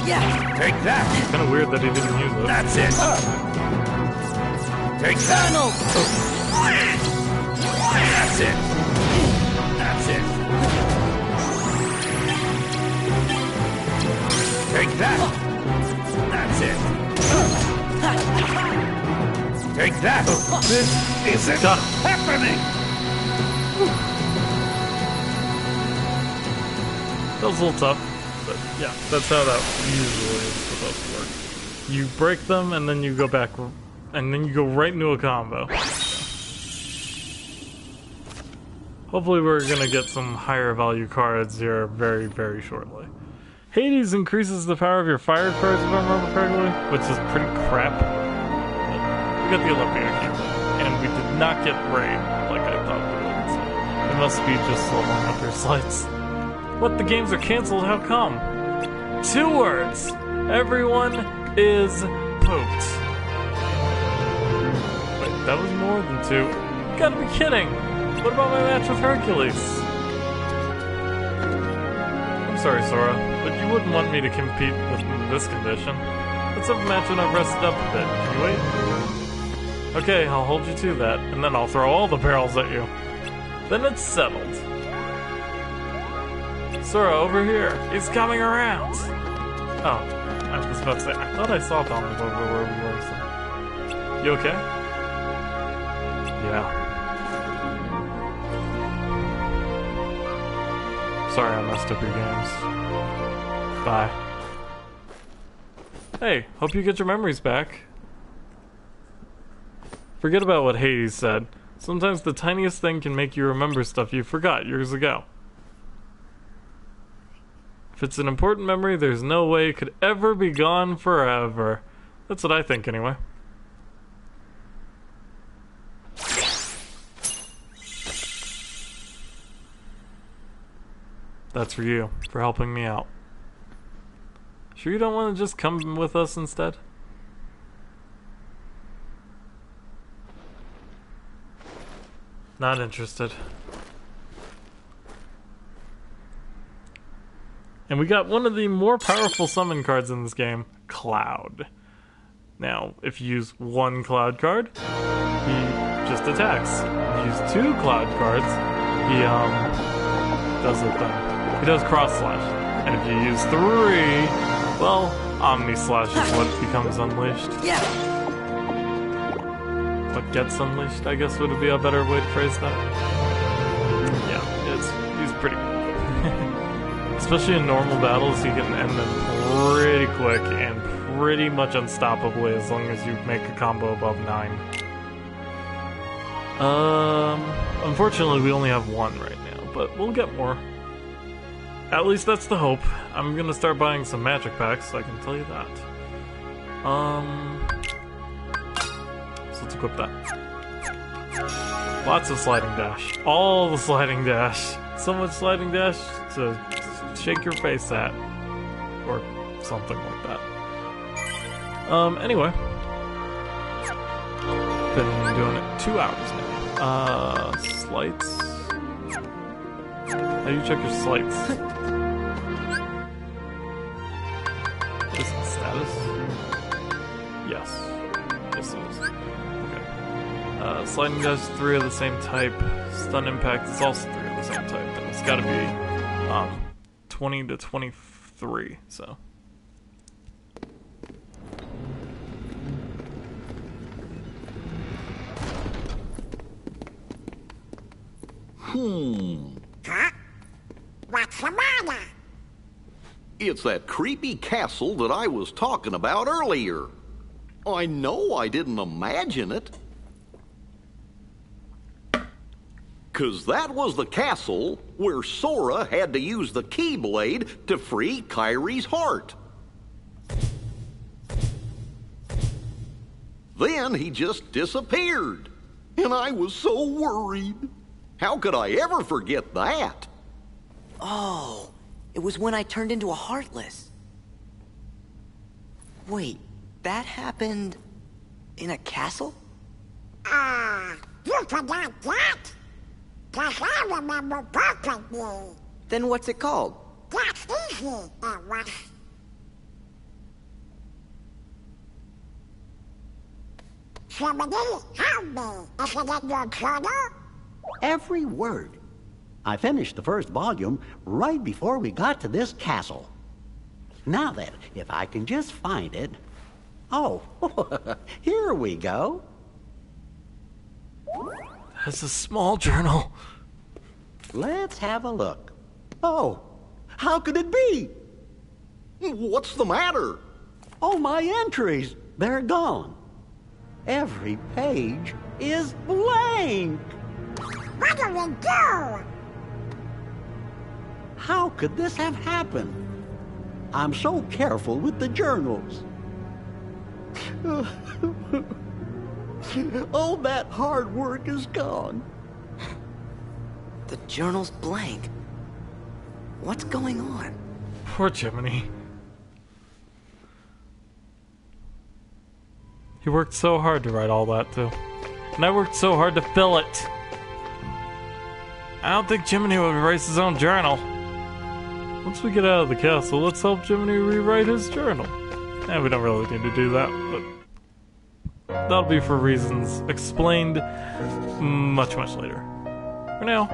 Yeah. Take that! Kind of weird that he didn't use it. That's it! Take that! That's it! That's it! Take that! That's it! Take that! This isn't happening! That was a little tough, but yeah, that's how that usually is supposed to work. You break them, and then you go back, and then you go right into a combo. Hopefully we're gonna get some higher value cards here very, very shortly. Hades increases the power of your fire cards, if I remember correctly, which is pretty crap. We got the Olympia Keyblade, and we did not get Raid, like I thought we would. So it must be just leveling up your slights. What, the games are canceled? How come? 2 words! Everyone is pooped. Wait, that was more than 2. You gotta be kidding! What about my match with Hercules? I'm sorry, Sora, but you wouldn't want me to compete with this condition. Let's have a match when I've rested up a bit. Can you wait? Okay, I'll hold you to that, and then I'll throw all the barrels at you. Then it's settled. Sora, over here. He's coming around. Oh, I was about to say, I thought I saw Donald over where we were, so. You okay? Yeah. Sorry I messed up your games. Bye. Hey, hope you get your memories back. Forget about what Hades said. Sometimes the tiniest thing can make you remember stuff you forgot years ago. If it's an important memory, there's no way it could ever be gone forever. That's what I think, anyway. That's for you, for helping me out. Sure you don't want to just come with us instead? Not interested. And we got one of the more powerful summon cards in this game, Cloud. Now, if you use 1 Cloud card, he just attacks. If you use 2 Cloud cards, he does a thing. He does cross slash. And if you use 3, well, Omni Slash is what becomes unleashed. Yeah. What gets unleashed, I guess would be a better way to phrase that. Yeah, he's pretty good. Especially in normal battles, you can end them pretty quick and pretty much unstoppably as long as you make a combo above 9. Unfortunately, we only have 1 right now, but we'll get more. At least that's the hope. I'm gonna start buying some magic packs, so I can tell you that. So let's equip that. Lots of sliding dash. All the sliding dash. So much sliding dash to shake your face at. Or something like that. Anyway. Been doing it 2 hours now. Sleights. How do you check your sleights? Is it status? Yes. Yes it is. Okay. Sliding dash 3 of the same type. Stun impact is also 3 of the same type. And it's gotta be 20 to 23, so. Huh? What's the matter? It's that creepy castle that I was talking about earlier. I know I didn't imagine it. 'Cause that was the castle where Sora had to use the Keyblade to free Kyrie's heart. Then he just disappeared. And I was so worried. How could I ever forget that? Oh, it was when I turned into a Heartless. Wait, that happened in a castle? You forgot that? 'Cause I remember perfectly. Then what's it called? That's easy, it was. Somebody help me. Is it in your journal? Every word. I finished the first volume right before we got to this castle. Now then, if I can just find it. Oh, here we go. It's a small journal. Let's have a look. Oh, how could it be? What's the matter? Oh, my entries. They're gone. Every page is blank. What do we do? How could this have happened? I'm so careful with the journals. All that hard work is gone. The journal's blank. What's going on? Poor Jiminy. He worked so hard to write all that, too. And I worked so hard to fill it. I don't think Jiminy would erase his own journal. Once we get out of the castle, let's help Jiminy rewrite his journal. We don't really need to do that, but that'll be for reasons explained much, much later. For now.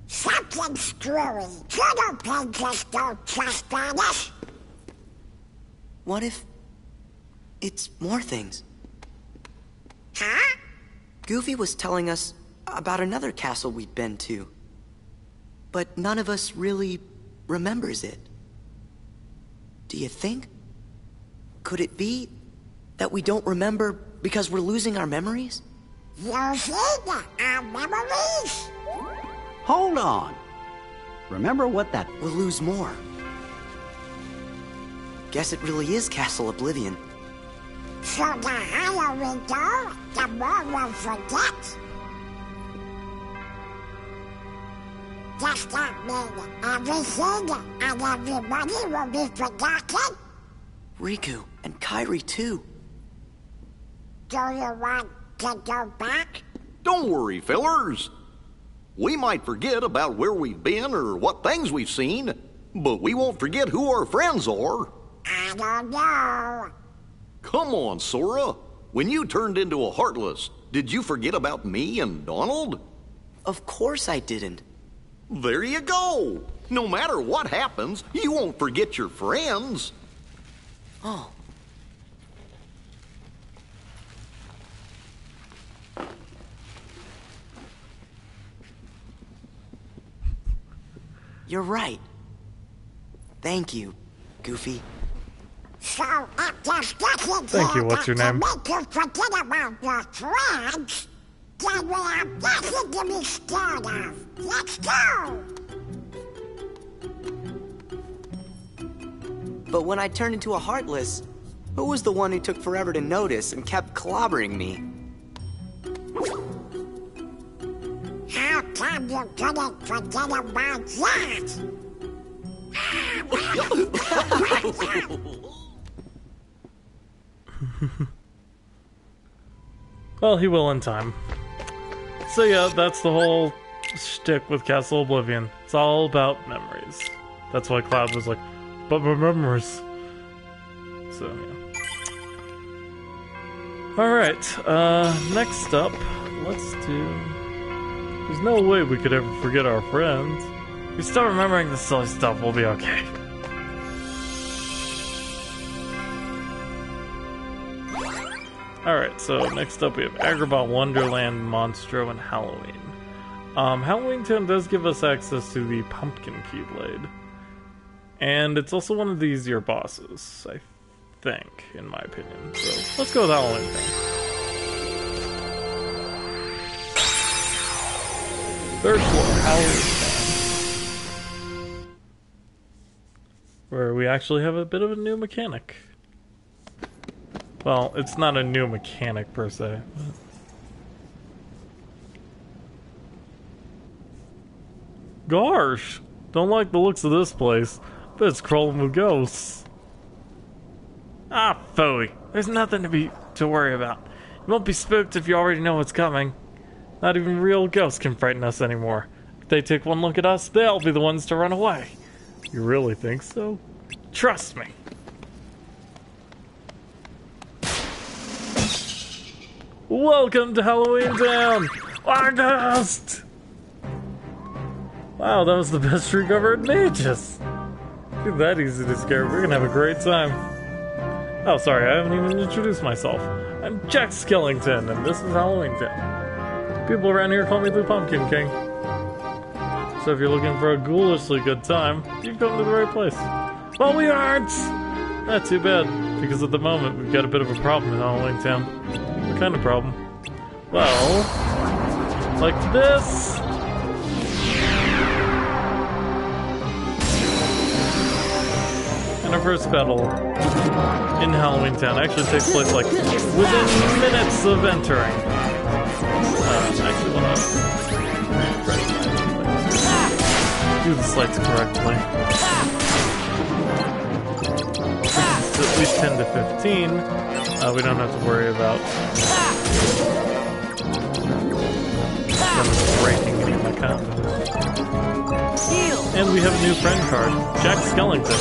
Something's screwy. Journal pages don't just vanish. What if it's more things? Huh? Goofy was telling us about another castle we'd been to, but none of us really remembers it. Do you think? Could it be that we don't remember because we're losing our memories? Losing our memories? Hold on. Remember what that... We'll lose more. Guess it really is Castle Oblivion. So the higher we go, the more we'll forget. Does that mean everything and everybody will be forgotten? Riku and Kairi too. Do you want to go back? Don't worry, fellers. We might forget about where we've been or what things we've seen, but we won't forget who our friends are. I don't know. Come on, Sora. When you turned into a Heartless, did you forget about me and Donald? Of course I didn't. There you go. No matter what happens, you won't forget your friends. Oh. You're right. Thank you, Goofy. So it just doesn't Thank you, what's your name? make you forget about your friends. Then we have nothing to be scared of. Let's go! But when I turned into a Heartless, who was the one who took forever to notice and kept clobbering me? How come you couldn't forget about that? Well, he will in time. So yeah, that's the whole shtick with Castle Oblivion. It's all about memories. That's why Cloud was like, but my memories. So yeah. Alright, next up, let's do... There's no way we could ever forget our friends. If we start remembering the silly stuff, we'll be okay. Alright, so next up we have Agrabah, Wonderland, Monstro, and Halloween. Halloween Town does give us access to the Pumpkin Keyblade. And it's also one of the easier bosses, I think, in my opinion. So, let's go with Halloween Town. Third floor, Halloween Town. Where we actually have a bit of a new mechanic. Well, it's not a new mechanic per se. Gosh, don't like the looks of this place. Bet it's crawling with ghosts. Ah, phooey. There's nothing to worry about. You won't be spooked if you already know what's coming. Not even real ghosts can frighten us anymore. If they take one look at us, they'll be the ones to run away. You really think so? Trust me. Welcome to Halloween Town! August! Wow, that was the best streak I've heard in ages. It's that easy to scare. We're gonna have a great time. Oh, sorry, I haven't even introduced myself. I'm Jack Skellington, and this is Halloween Town. People around here call me the Pumpkin King. So if you're looking for a ghoulishly good time, you've come to the right place. Well, we aren't! Not too bad, because at the moment we've got a bit of a problem in Halloween Town. What kind of problem? Well, like this. And our first battle in Halloween Town actually takes place like within minutes of entering. Actually, want to do the sleights correctly. It's at least 10 to 15. We don't have to worry about breaking any of my combos. And we have a new friend card, Jack Skellington.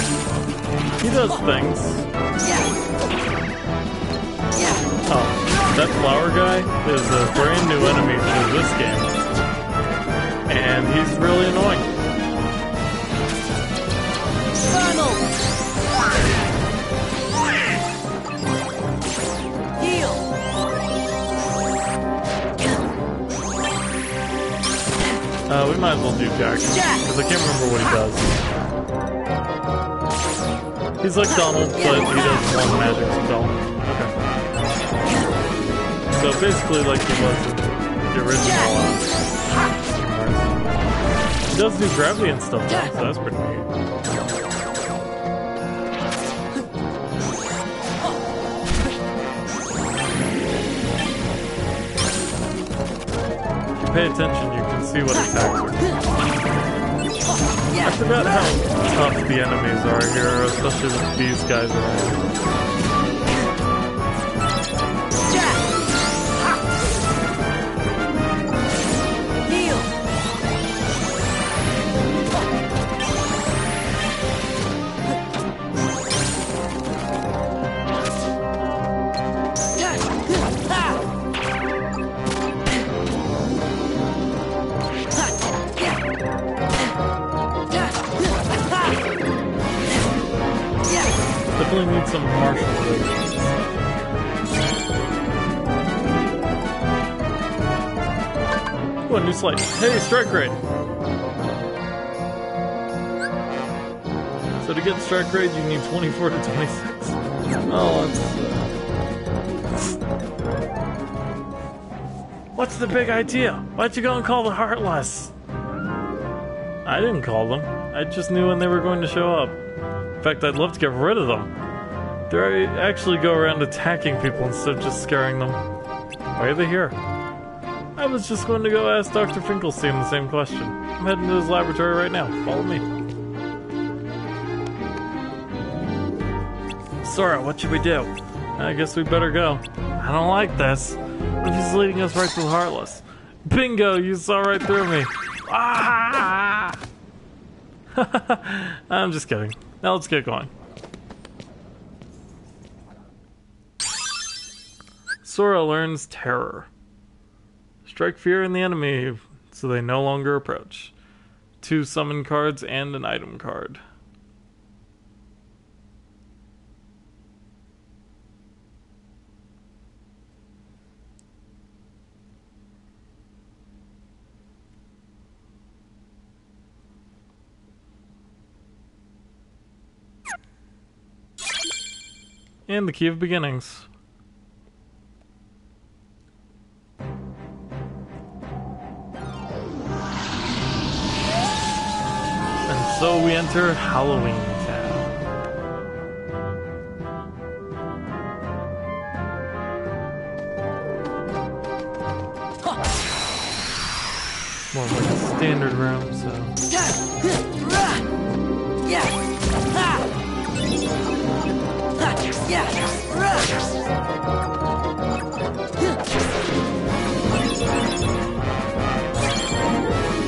He does things. Oh, that flower guy is a brand new enemy to this game. And he's really annoying. We might as well do Jack, because I can't remember what he does. He's like Donald, but he does one magic spell. Okay. So basically like he was in the original He does do gravity and stuff now, so that's pretty neat. Pay attention, you can see what attacks are. I forgot how tough the enemies are here, especially with these guys around. Definitely need some martial moves. Ooh, a new sleight. Hey, strike rate! So to get strike rate, you need 24 to 26. Oh, that's... What's the big idea? Why'd you go and call the Heartless? I didn't call them. I just knew when they were going to show up. In fact, I'd love to get rid of them. They actually go around attacking people instead of just scaring them. Why are they here? I was just going to go ask Dr. Finkelstein the same question. I'm heading to his laboratory right now. Follow me. Sora, what should we do? I guess we better go. I don't like this. What if he's leading us right to the Heartless? Bingo, you saw right through me. Ah! I'm just kidding. Now let's get going. Sora learns terror. Strike fear in the enemy so they no longer approach. 2 summon cards and an item card. And the Key of Beginnings. And so we enter Halloween Town. more of like a standard room, so.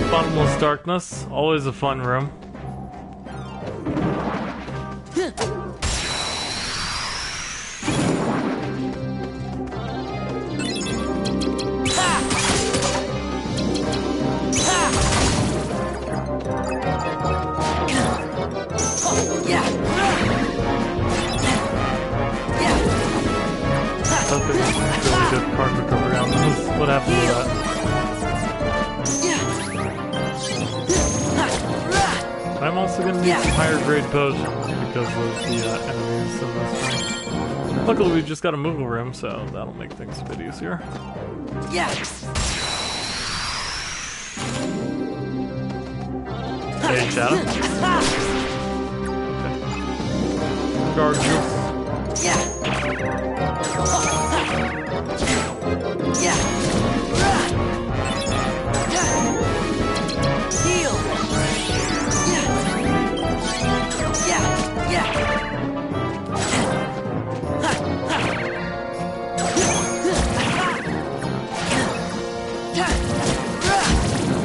Bottomless darkness, always a fun room. Really good card recovery on this. What happened to that? I'm also going to need some higher grade potions because of the enemies in this room. Luckily we just got a Moogle room, so that'll make things a bit easier. Hey, Shadow. Okay. Guard juice.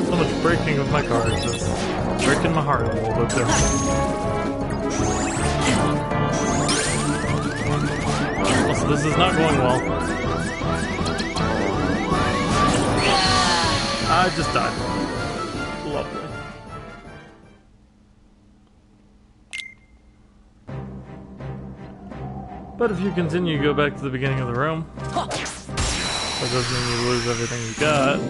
So much breaking of my cards is breaking my heart a little bit there. Also, this is not going well. I just died. Lovely. But if you continue, go back to the beginning of the room. That doesn't mean you lose everything you got.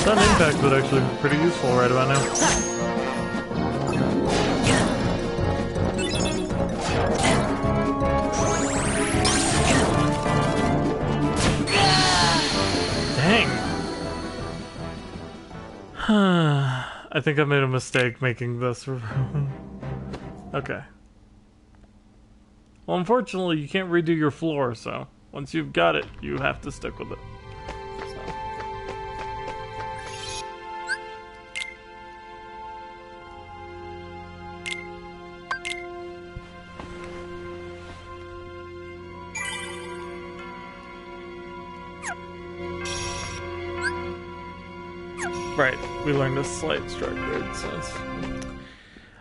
Stun impact would actually be pretty useful right about now. Dang. I think I made a mistake making this room. Okay. Well, unfortunately, you can't redo your floor, so once you've got it, you have to stick with it. Right, we learned a slight strike rate, so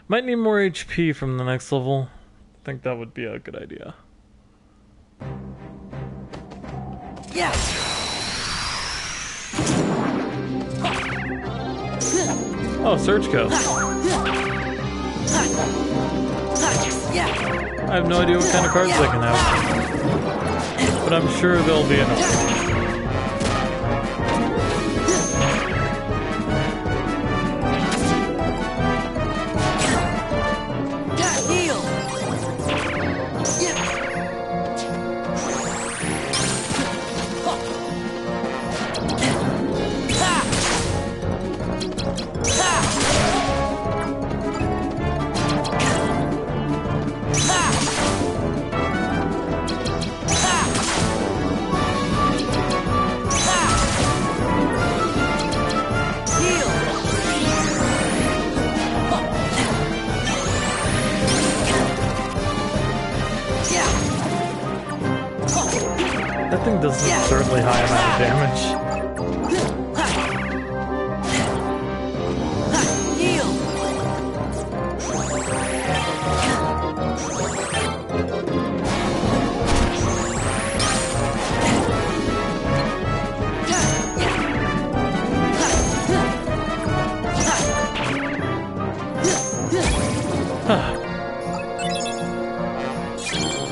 might need more HP from the next level. I think that would be a good idea. Yeah. Oh, Surge Coast. I have no idea what kind of cards they can have, but I'm sure they'll be enough. That thing does an absurdly high amount of damage.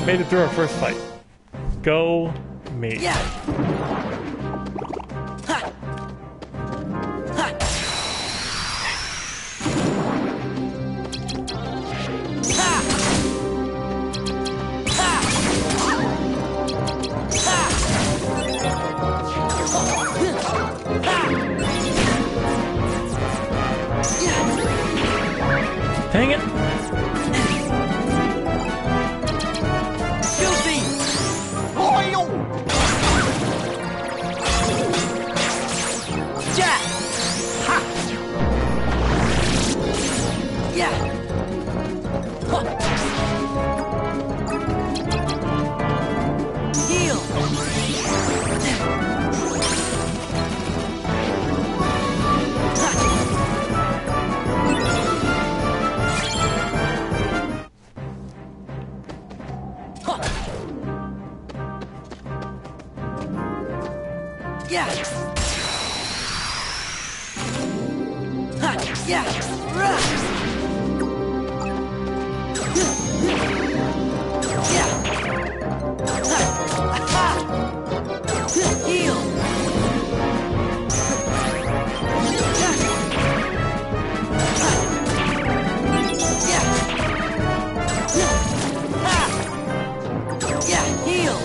Made it through our first fight. Go me. Yeah. Dang it! Jack! Ha! Yeah. Heal! Yeah. Ha, yeah. Rah. Yeah. Ha. Ha. Heal. Yeah. Ha. Yeah. Ha. Yeah, heal.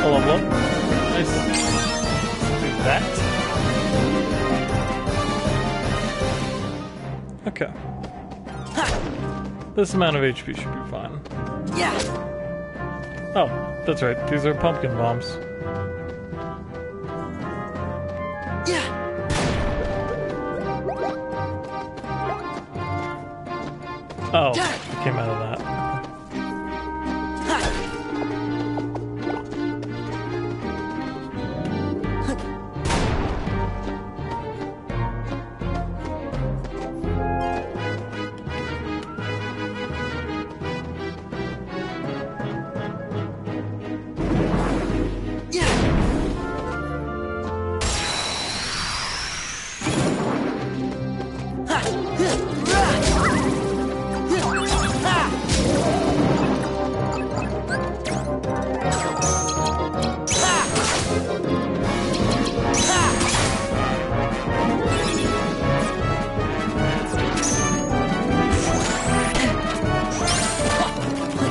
A level up. Nice. Do that. Okay. This amount of HP should be fine. Yeah. Oh, that's right. These are pumpkin bombs. Yeah. Oh, it came out of that.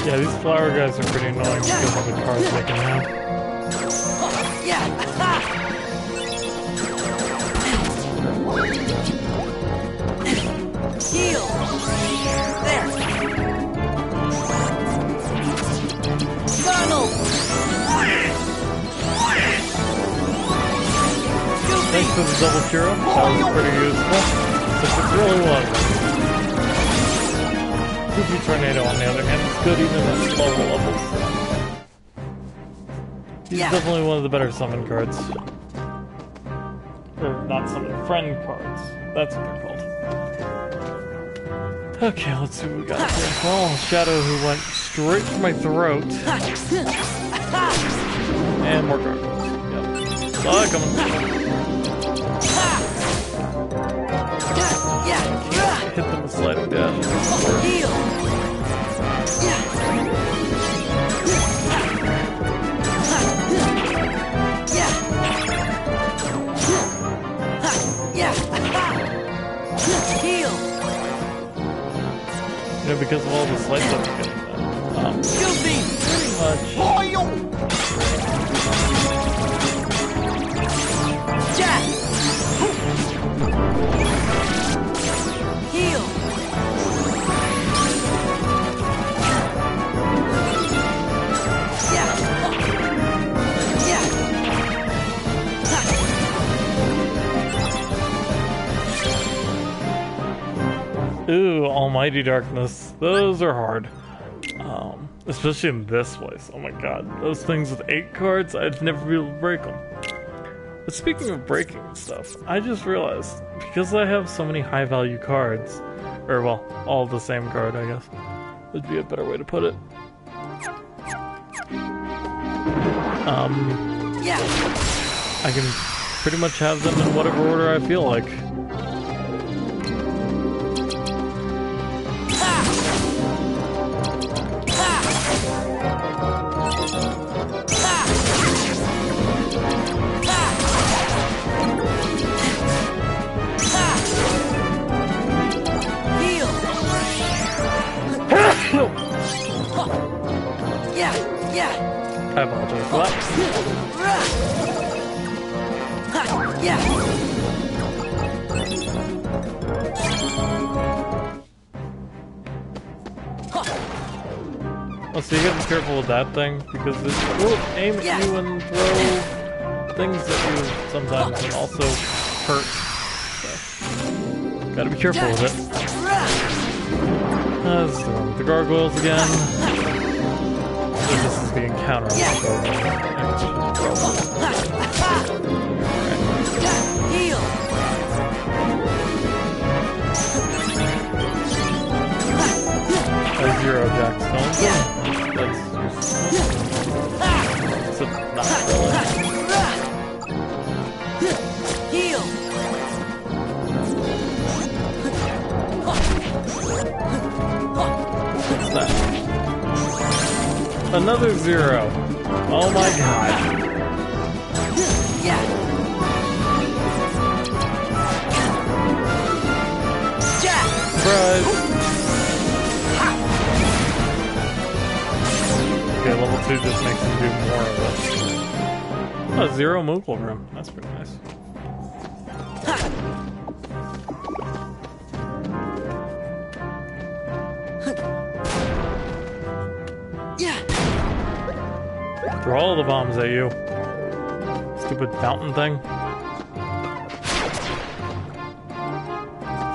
Yeah, these flower guys are pretty annoying because of the cards they can have. Heal. There. Funnel. Thanks for the double cure. That was pretty useful. If it really was. Goofy Tornado, on the other hand, is good even at lower levels. He's definitely one of the better summon cards. Or not summon, friend cards. That's what they're called. Okay, let's see what we got here. Well, Shadow who went straight for my throat. And more gargoyles. Yep. Saw it coming. Hit them with sliding dash. Heal. Heal. You know, because of all the slights I'm getting, pretty much. Jack. Heal. Yeah. Yeah. Ooh, Almighty Darkness. Those are hard. Especially in this place. Oh my god. Those things with 8 cards, I'd never be able to break them. But speaking of breaking stuff, I just realized, because I have so many high value cards, or well, all the same card, I guess, would be a better way to put it. Yeah. I can pretty much have them in whatever order I feel like. I apologize for Oh, so you gotta be careful with that thing, because it will aim at you and throw things at you sometimes and also hurt. So, gotta be careful with it. Let's do it with the gargoyles again. So this is the encounter. Heal. A zero jack stone. That's so not really. Heal. What's that? Another zero. Oh my god. Yeah. Jack. Surprise. Okay, level 2 just makes him do more of it. Oh, zero Moogle room. That's pretty nice. Yeah. Throw all the bombs at you. Stupid fountain thing.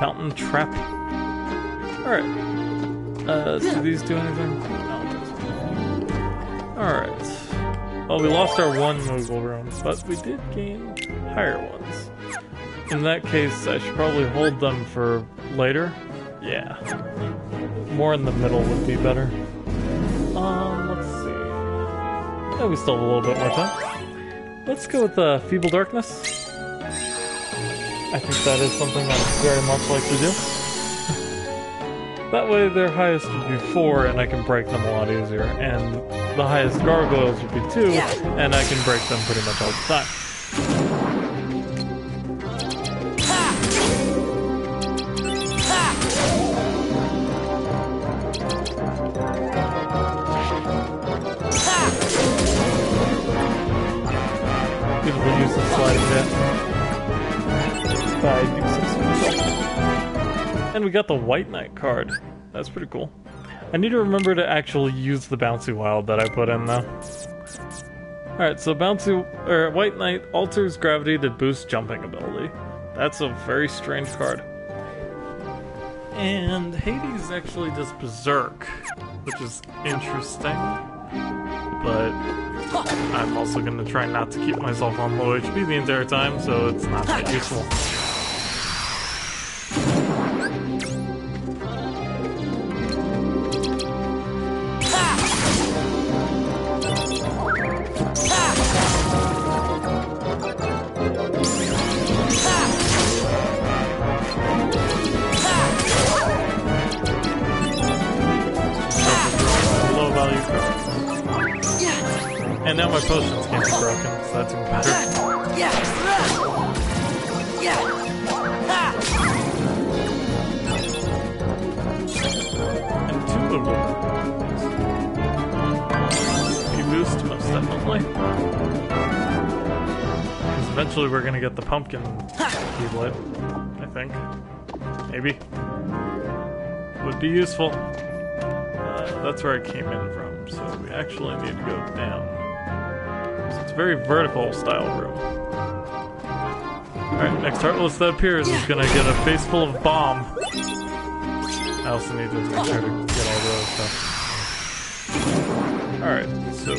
Fountain trap. Alright. Do these do anything? No. Alright. Well, we lost our one Moogle room, but we did gain higher ones. In that case, I should probably hold them for later. Yeah. More in the middle would be better. Let's see. Yeah, we still have a little bit more time. Let's go with Feeble Darkness. I think that is something I very much like to do. That way their highest would be 4 and I can break them a lot easier. And the highest gargoyles would be 2 and I can break them pretty much all the time. Beautiful use of sliding bit. And we got the White Knight card. That's pretty cool. I need to remember to actually use the Bouncy Wild that I put in though. Alright, so White Knight alters gravity to boost jumping ability. That's a very strange card. And Hades actually does Berserk, which is interesting. But I'm also going to try not to keep myself on low HP the entire time, so it's not that useful. And now my potions can't be broken, so that's even better. And 2 of them. You boost, most definitely. Because eventually we're gonna get the pumpkin keyblade, I think. Maybe. Would be useful. That's where I came in from, so we actually need to go down. It's a very vertical style room. Alright, next Heartless that appears is gonna get a face full of bomb. I also need to make sure to get all the other stuff. Alright, so...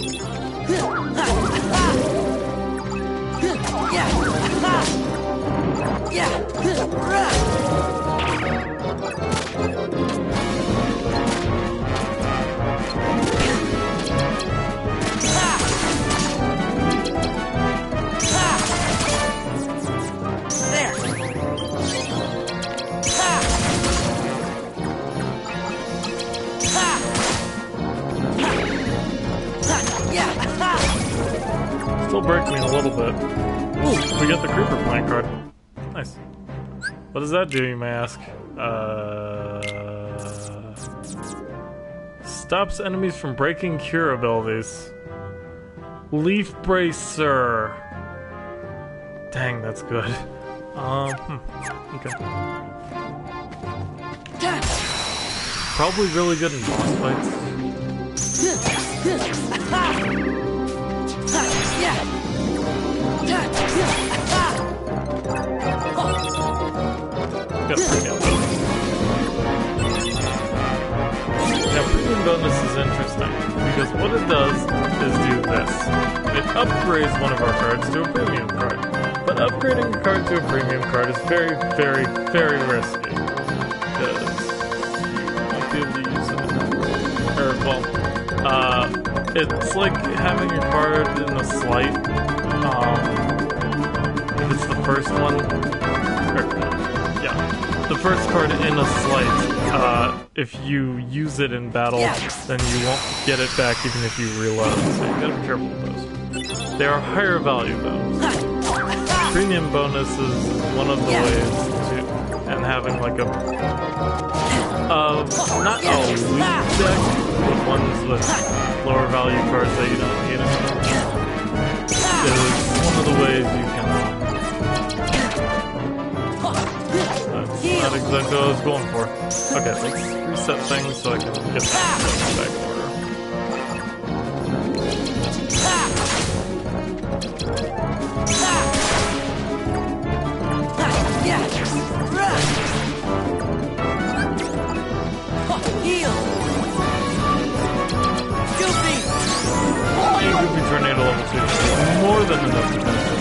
Still breaks me a little bit. Ooh, we got the Creeper Plant card. Nice. What does that do, you may ask? Stops enemies from breaking cure abilities. Leaf Bracer. Dang, that's good. Okay. Probably really good in boss fights. Now, premium bonus is interesting, because what it does is do this. It upgrades one of our cards to a premium card. But upgrading a card to a premium card is very, very, very risky. Because you won't be able to use it. Or, well, it's like having a card in a sleight. If it's the first one. The first card in a sleight, if you use it in battle, then you won't get it back even if you reload, so you gotta be careful with those. They are higher value though. Premium bonus is one of the ways to, and having like a, not a weak deck, but ones with lower value cards that you don't need is one of the ways you can, not exactly what I was going for. Okay, let's reset things so I can get this back in order. And Goofy Tornado level 2 is more than enough to finish this.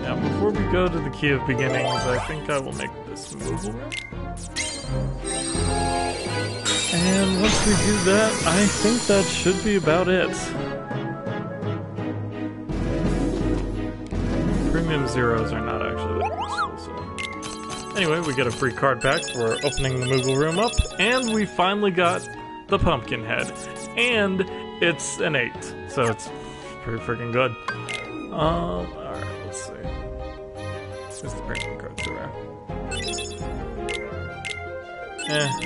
Now, before we go to the Key of Beginnings, I think I will make this move. And once we do that, I think that should be about it. Premium zeros are not actually that useful, so... Anyway, we get a free card pack for opening the Moogle room up, and we finally got the pumpkin head. And it's an 8, so it's pretty freaking good. Alright, let's see. Just the premium cards are rare.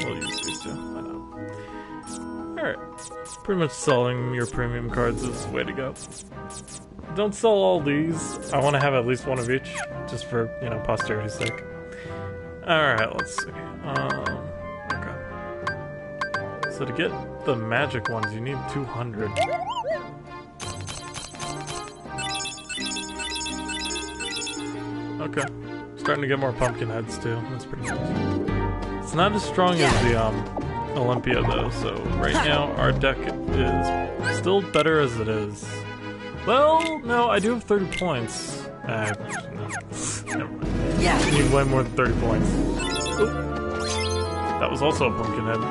We'll use these two. Why not? Alright. Pretty much selling your premium cards is the way to go. Don't sell all these. I want to have at least one of each, just for, you know, posterity's sake. Alright, let's see. Okay. So to get the magic ones, you need 200. Okay. Starting to get more pumpkin heads too. That's pretty nice. It's not as strong as the Olympia though, so right now our deck is still better as it is. Well, no, I do have 30 points. No. Never mind. I need way more than 30 points. Oop. That was also a pumpkin head. 4.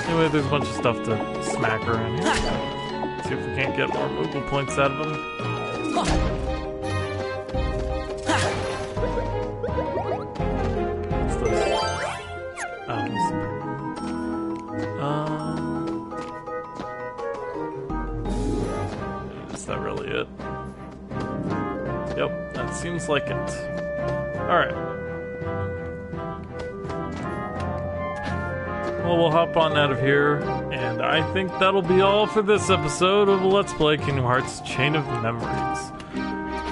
Anyway, there's a bunch of stuff to smack around here. Let's see if we can't get more Moogle points out of them. What's this? Oh, is that really it? Yep, that seems like it. Alright. Well, we'll hop on out of here, and I think that'll be all for this episode of Let's Play Kingdom Hearts Chain of Memories.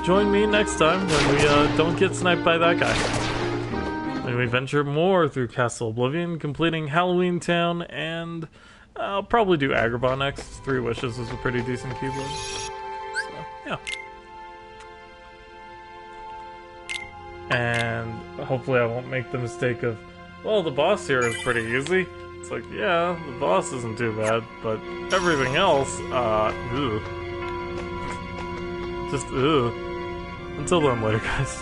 Join me next time when we don't get sniped by that guy. Then we venture more through Castle Oblivion, completing Halloween Town, and I'll probably do Agrabah next. 3 Wishes is a pretty decent keyboard. So, yeah. And hopefully I won't make the mistake of, well, the boss here is pretty easy. It's like, yeah, the boss isn't too bad, but everything else, ugh. Just, ugh. Until then, later, guys.